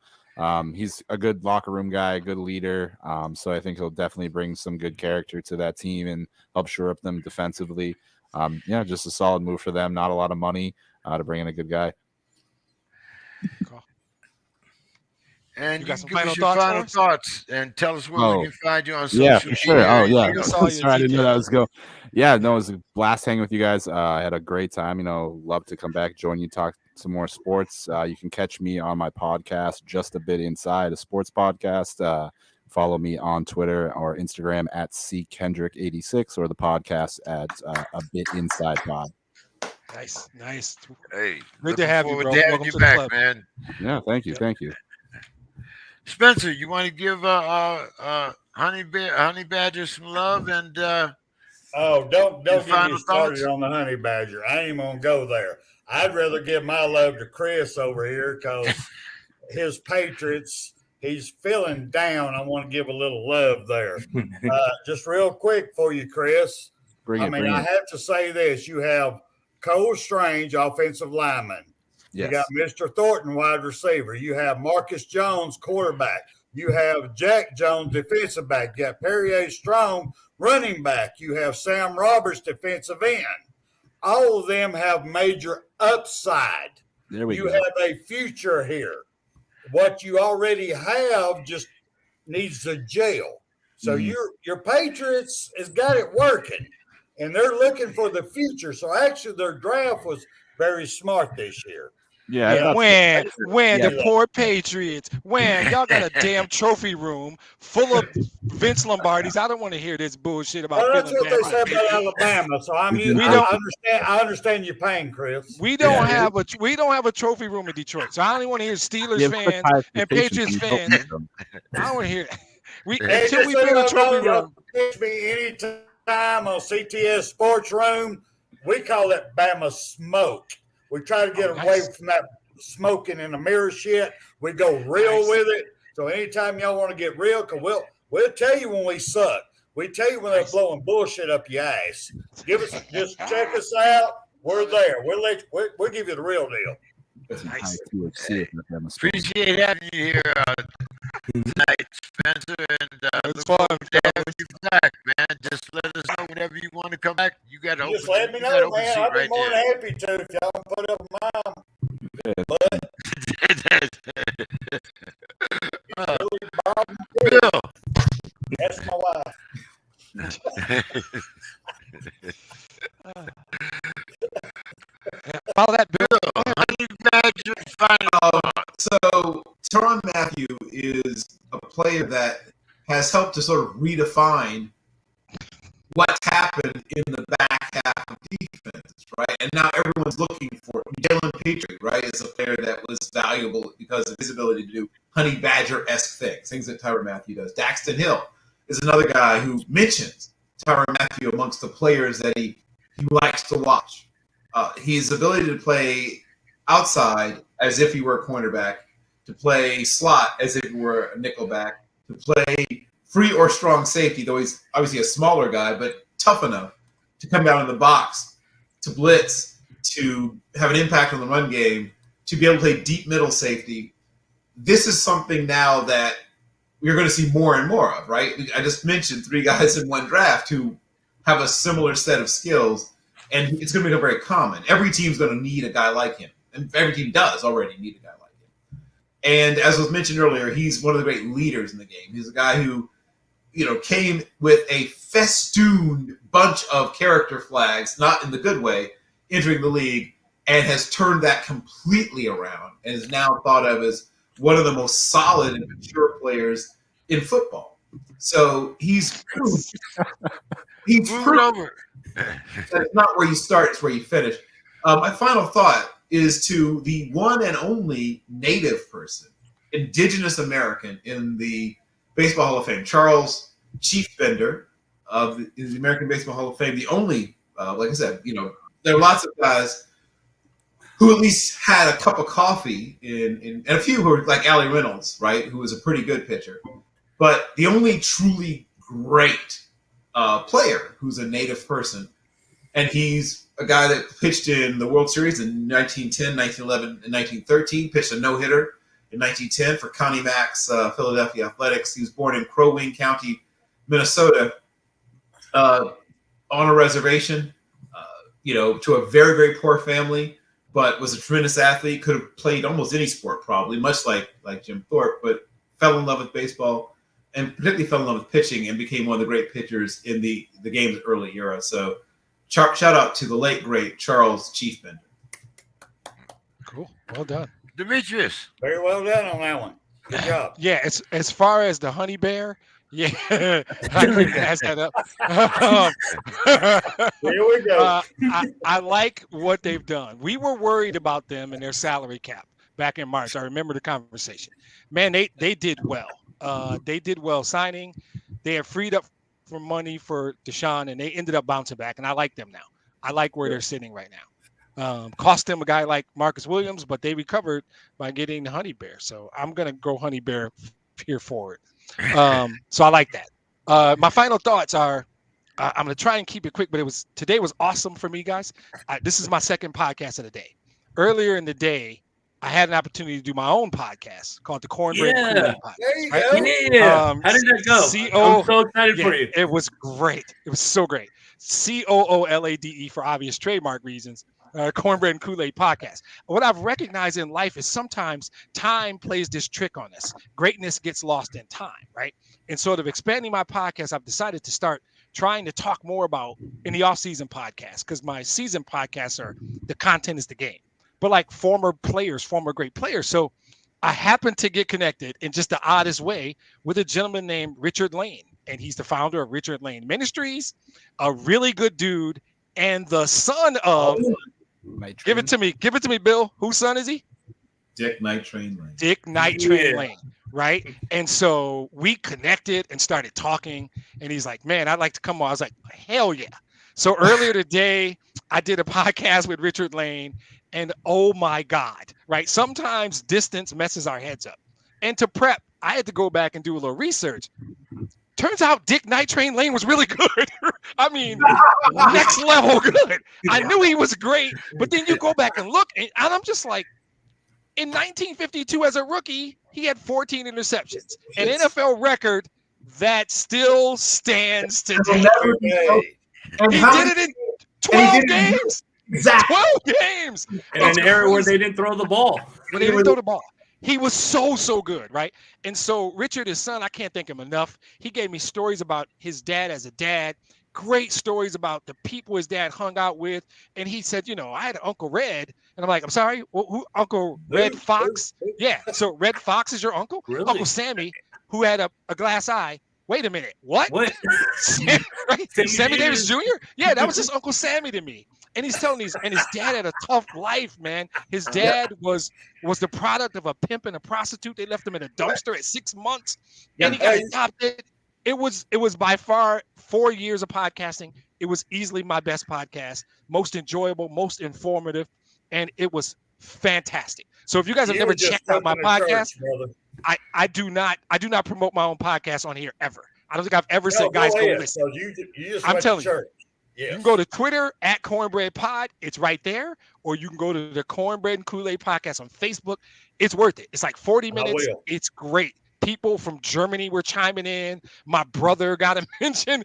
He's a good locker room guy, a good leader. So I think he'll definitely bring some good character to that team and help shore up them defensively. Just a solid move for them. Not a lot of money to bring in a good guy. Cool. And You got some give us final your thoughts final for us? thoughts and tell us where we can find you on social Yeah, media. for sure. Oh, yeah. Give us all your Sorry, I didn't know that details. was go. Yeah, no, it was a blast hanging with you guys. I had a great time. Love to come back, join you, talk some more sports. You can catch me on my podcast, Just a Bit Inside, a sports podcast. Follow me on Twitter or Instagram at ckendrick86 or the podcast at A Bit Inside Pod. Nice. Hey, Good to have you, bro. To have Welcome you to the back, club. man. Yeah, thank you. Spencer, you want to give Honey Badger some love and Don't get final me started thoughts? on the Honey Badger. I ain't gonna go there. I'd rather give my love to Chris over here because his Patriots. He's feeling down. I want to give a little love there. Just real quick for you, Chris. Bring it. I have to say this. You have Cole Strange, offensive lineman. You got Mr. Thornton, wide receiver. You have Marcus Jones, quarterback. You have Jack Jones, defensive back. You got Perrier Strong, running back. You have Sam Roberts, defensive end. All of them have major upside. You have a future here. What you already have just needs to gel. So your Patriots has got it working, and they're looking for the future. So actually, their draft was very smart this year. Yeah. When the poor Patriots, when y'all got a damn trophy room full of Vince Lombardis. I don't want to hear this bullshit about. Well, that's what they said about Alabama. So I understand your pain, Chris. We don't have a trophy room in Detroit. So I don't even want to hear Steelers fans and Patriots fans. I don't want to hear it. Until we build a trophy room. Catch me anytime on CTS Sports Room. We call it Bama Smoke. We try to get away from that smoking in the mirror shit. We go real with it. So anytime y'all want to get real, because we'll tell you when we suck. We tell you when they're blowing bullshit up your ass. Just check us out. We're there. We'll give you the real deal. Nice. Appreciate having you here tonight, Spencer, and it's fun. You back, man. Just let us know whenever you want to come back. You got to just let me know, man. I'd be more than happy to if y'all put up mine. Bill. That's my wife. Follow that, Bill. So Tyrann Mathieu is a player that has helped to sort of redefine what's happened in the back half of defenses, right? And now everyone's looking for Jalen Petrie, right, is a player that was valuable because of his ability to do Honey Badger-esque things that Tyrann Mathieu does. Daxton Hill is another guy who mentions Tyrann Mathieu amongst the players that he likes to watch. His ability to play outside as if he were a cornerback, to play slot as if he were a nickelback, to play free or strong safety, though he's obviously a smaller guy, but tough enough to come down in the box, to blitz, to have an impact on the run game, to be able to play deep middle safety. This is something now that we're going to see more and more of, right? I just mentioned 3 guys in one draft who have a similar set of skills, and it's going to become very common. Every team's going to need a guy like him, and every team does already need a guy like him. And as was mentioned earlier, he's one of the great leaders in the game. He's a guy who, came with a festooned bunch of character flags, not in the good way, entering the league, and has turned that completely around and is now thought of as one of the most solid and mature players in football. So he's proven that it's not where you start, it's where you finish. My final thought is to the one and only native person, indigenous American in the Baseball Hall of Fame, Charles Chief Bender of the American Baseball Hall of Fame. The only, like I said, there are lots of guys who at least had a cup of coffee and a few who were like Allie Reynolds, right, who was a pretty good pitcher. But the only truly great player who's a native person, and he's a guy that pitched in the World Series in 1910, 1911, and 1913, pitched a no-hitter in 1910 for Connie Mack's Philadelphia Athletics. He was born in Crow Wing County, Minnesota, on a reservation, to a very, very poor family, but was a tremendous athlete, could have played almost any sport probably, much like Jim Thorpe, but fell in love with baseball and particularly fell in love with pitching and became one of the great pitchers in the game's early era. So shout out to the late, great Charles Chief Bender. Cool. Well done. Demetrius. Very well done on that one. Good job. Yeah, as far as the honey bear, yeah, I couldn't ask that up. Here we go. I like what they've done. We were worried about them and their salary cap back in March. I remember the conversation. Man, they did well. They did well signing. They have freed up for money for Deshaun, and they ended up bouncing back. And I like them now. I like where they're sitting right now. Cost them a guy like Marcus Williams, but they recovered by getting the honey bear. So I'm gonna go honey bear here forward. So I like that. My final thoughts are, I'm gonna try and keep it quick, but today was awesome for me, guys. This is my second podcast of the day. earlier in the day, I had an opportunity to do my own podcast called the Cornbread and Kool-Aid Podcast. There you right? go. Yeah. How did that go? I'm so excited for you. It was great. It was so great. COOLADE for obvious trademark reasons. Cornbread and Kool-Aid Podcast. What I've recognized in life is sometimes time plays this trick on us. Greatness gets lost in time, right? And sort of expanding my podcast, I've decided to start trying to talk more about in the off-season podcast, because my season podcasts are the content is the game, but like former great players. So I happened to get connected in just the oddest way with a gentleman named Richard Lane, and he's the founder of Richard Lane Ministries, a really good dude, and the son of give it to me, Bill. Whose son is he? Dick Night Train Lane. Dick Night Train Lane, right? And so we connected and started talking, and he's like, man, I'd like to come on. I was like, hell yeah. So earlier today, I did a podcast with Richard Lane, and oh my God, right? Sometimes distance messes our heads up. And to prep, I had to go back and do a little research. Turns out Dick Night Train Lane was really good. I mean, next level good. I knew he was great, but then you go back and look, and I'm just like, in 1952 as a rookie, he had 14 interceptions, an NFL record that still stands today. He did it in 12 games. Exactly. 12 games. In an era where they didn't throw the ball. When they didn't throw the ball. He was so good, right? And so Richard, his son, I can't thank him enough. He gave me stories about his dad as a dad, great stories about the people his dad hung out with. And he said, I had an Uncle Red. And I'm like, I'm sorry, who Uncle Red Fox? Yeah, so Red Fox is your uncle? Really? Uncle Sammy, who had a glass eye. Wait a minute, what? Sammy Davis Jr.? Yeah, that was just Uncle Sammy to me. And he's telling these, and his dad had a tough life, man. His dad was the product of a pimp and a prostitute. They left him in a dumpster at 6 months, and he got adopted. It was by far 4 years of podcasting. It was easily my best podcast, most enjoyable, most informative, and it was fantastic. So if you guys have never checked out my podcast, I do not promote my own podcast on here ever. I don't think I've ever said, guys, go listen. I'm telling you. Yes. You can go to Twitter at Cornbread Pod. It's right there. Or you can go to the Cornbread and Kool-Aid Podcast on Facebook. It's worth it. It's like 40 minutes. It's great. People from Germany were chiming in. My brother got a mention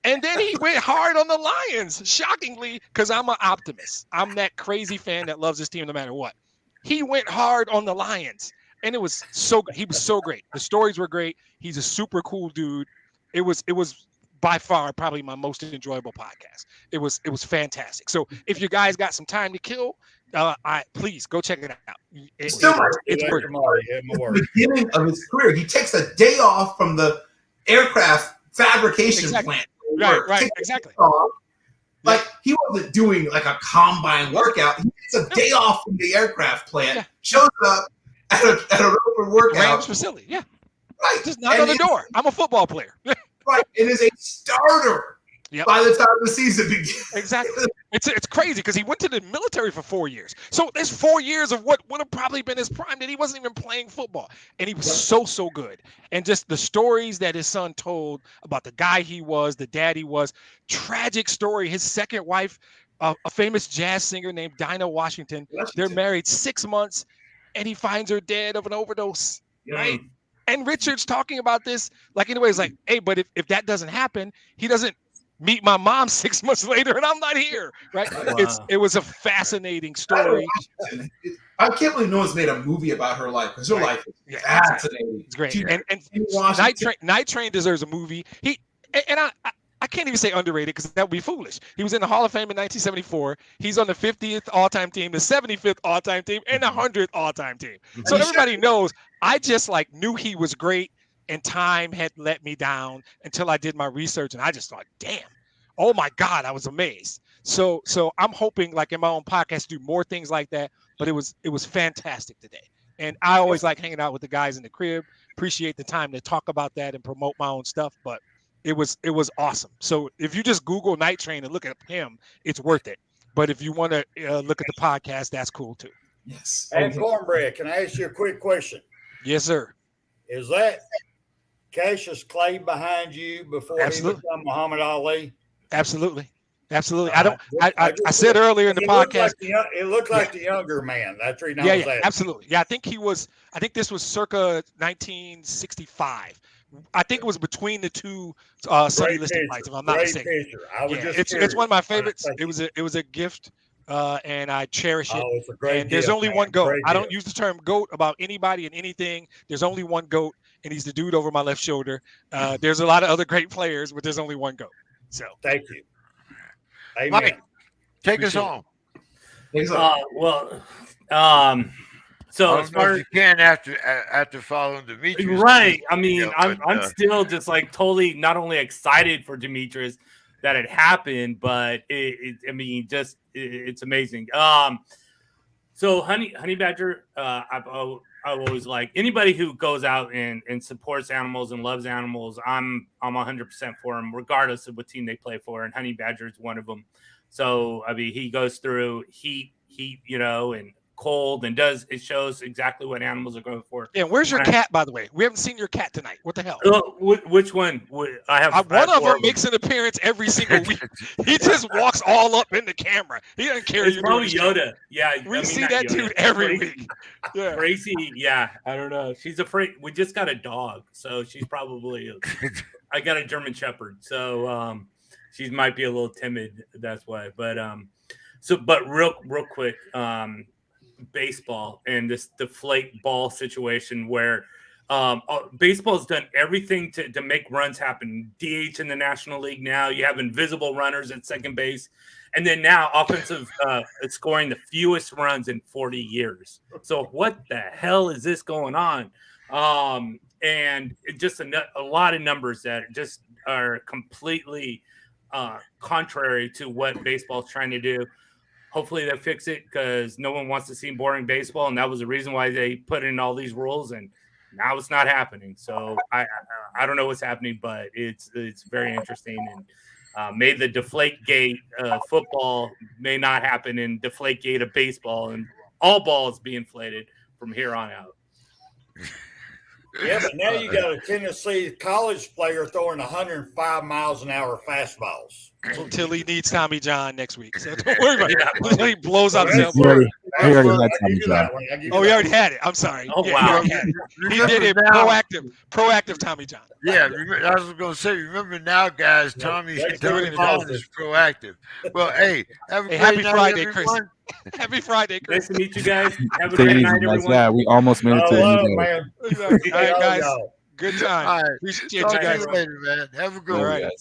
and then he went hard on the Lions, shockingly, because I'm an optimist. I'm that crazy fan that loves this team no matter what. He went hard on the Lions, and it was so good. He was so great. The stories were great. He's a super cool dude. It was by far probably my most enjoyable podcast. It was fantastic. So if you guys got some time to kill, please go check it out. It's worth it. The beginning of his career, he takes a day off from the aircraft fabrication plant. Right, exactly. Like he wasn't doing like a combine workout. He takes a day off from the aircraft plant, shows up at an open workout. Rams facility, yeah. Right. Just knock on the door. I'm a football player. Right. It is a starter by the time the season begins. Exactly. It's crazy because he went to the military for 4 years. So there's 4 years of what would have probably been his prime that he wasn't even playing football. And he was so good. And just the stories that his son told about the guy he was, the dad he was, tragic story. His second wife, a famous jazz singer named Dinah Washington. They're married 6 months and he finds her dead of an overdose. Right. And Richard's talking about this like in a way, it's like, hey, but if that doesn't happen, he doesn't meet my mom 6 months later and I'm not here. Right. Wow. It was a fascinaning story. I can't believe no one's made a movie about her life because her life is fascinating. It's great. And Night Train deserves a movie. I can't even say underrated because that would be foolish. He was in the Hall of Fame in 1974. He's on the 50th all-time team, the 75th all-time team, and the 100th all-time team. So everybody knows I just knew he was great, and time had let me down until I did my research, and I just thought, damn, oh my God, I was amazed. So I'm hoping, in my own podcast, do more things like that. But it was fantastic today, and I always like hanging out with the guys in the crib. Appreciate the time to talk about that and promote my own stuff, but. It was awesome. So if you just Google Night Train and look at him, it's worth it. But if you want to look at the podcast, that's cool too. Yes. And Cornbread, can I ask you a quick question? Yes, sir. Is that Cassius Clay behind you before he became Muhammad Ali? Absolutely. Absolutely. I said earlier in the podcast. It looked like the younger man. That's the reason I was asking. Absolutely. Yeah, I think this was circa 1965. I think it was between the two Sonny Liston fights, if I'm not mistaken. It's one of my favorites. It was a gift, and I cherish it. Oh, it's a great and there's gift, only man. one GOAT. Great I don't gift. use the term GOAT about anybody and anything. There's only one GOAT, and he's the dude over my left shoulder. There's a lot of other great players, but there's only one GOAT. So thank you. Amen. Mike, take us home. So as far as you can after following Demetrius, right? I mean, I'm still just like totally not only excited for Demetrius that it happened, but it's amazing. So Honey Badger, I've always like anybody who goes out and supports animals and loves animals. I'm 100% for them, regardless of what team they play for. And Honey Badger is one of them. So I mean, he goes through heat, and cold, and it shows exactly what animals are going for. Yeah, where's your cat, by the way? We haven't seen your cat tonight. What the hell? Which one? I have one of them makes an appearance every single week. He just walks all up in the camera. He doesn't care. It's probably Yoda. Yeah, we see that dude every week. Yeah, crazy. Yeah, I don't know. She's afraid. We just got a dog, so she's probably. I got a German Shepherd, so she might be a little timid. That's why. But but real quick. Baseball and this deflate ball situation where baseball's done everything to make runs happen. DH in the National League now, you have invisible runners at second base, and then now offensive scoring the fewest runs in 40 years. So what the hell is this going on? And just a lot of numbers that just are completely contrary to what baseball's trying to do. Hopefully they fix it because no one wants to see boring baseball, and that was the reason why they put in all these rules. And now it's not happening. So I don't know what's happening, but it's very interesting. And may the Deflategate football may not happen in Deflategate of baseball, and all balls be inflated from here on out. Yeah, but now you got a Tennessee college player throwing 105 miles an hour fastballs. Until he needs Tommy John next week. So don't worry about it. Until he blows out his elbow. We already had Tommy John. Oh, we already had it. I'm sorry. Oh, wow. He did it proactive Tommy John. Yeah, I was going to say, remember now, guys, Tommy John is proactive. Well, hey, have a great happy night, Friday, everyone. Chris. Happy Friday, Chris. Nice to meet you guys. Have a great night, everyone. Yeah, we almost made it to the end. Man. All right, guys. Good time. All right. Appreciate Talk you to guys. you later, man. Have a good All one. right.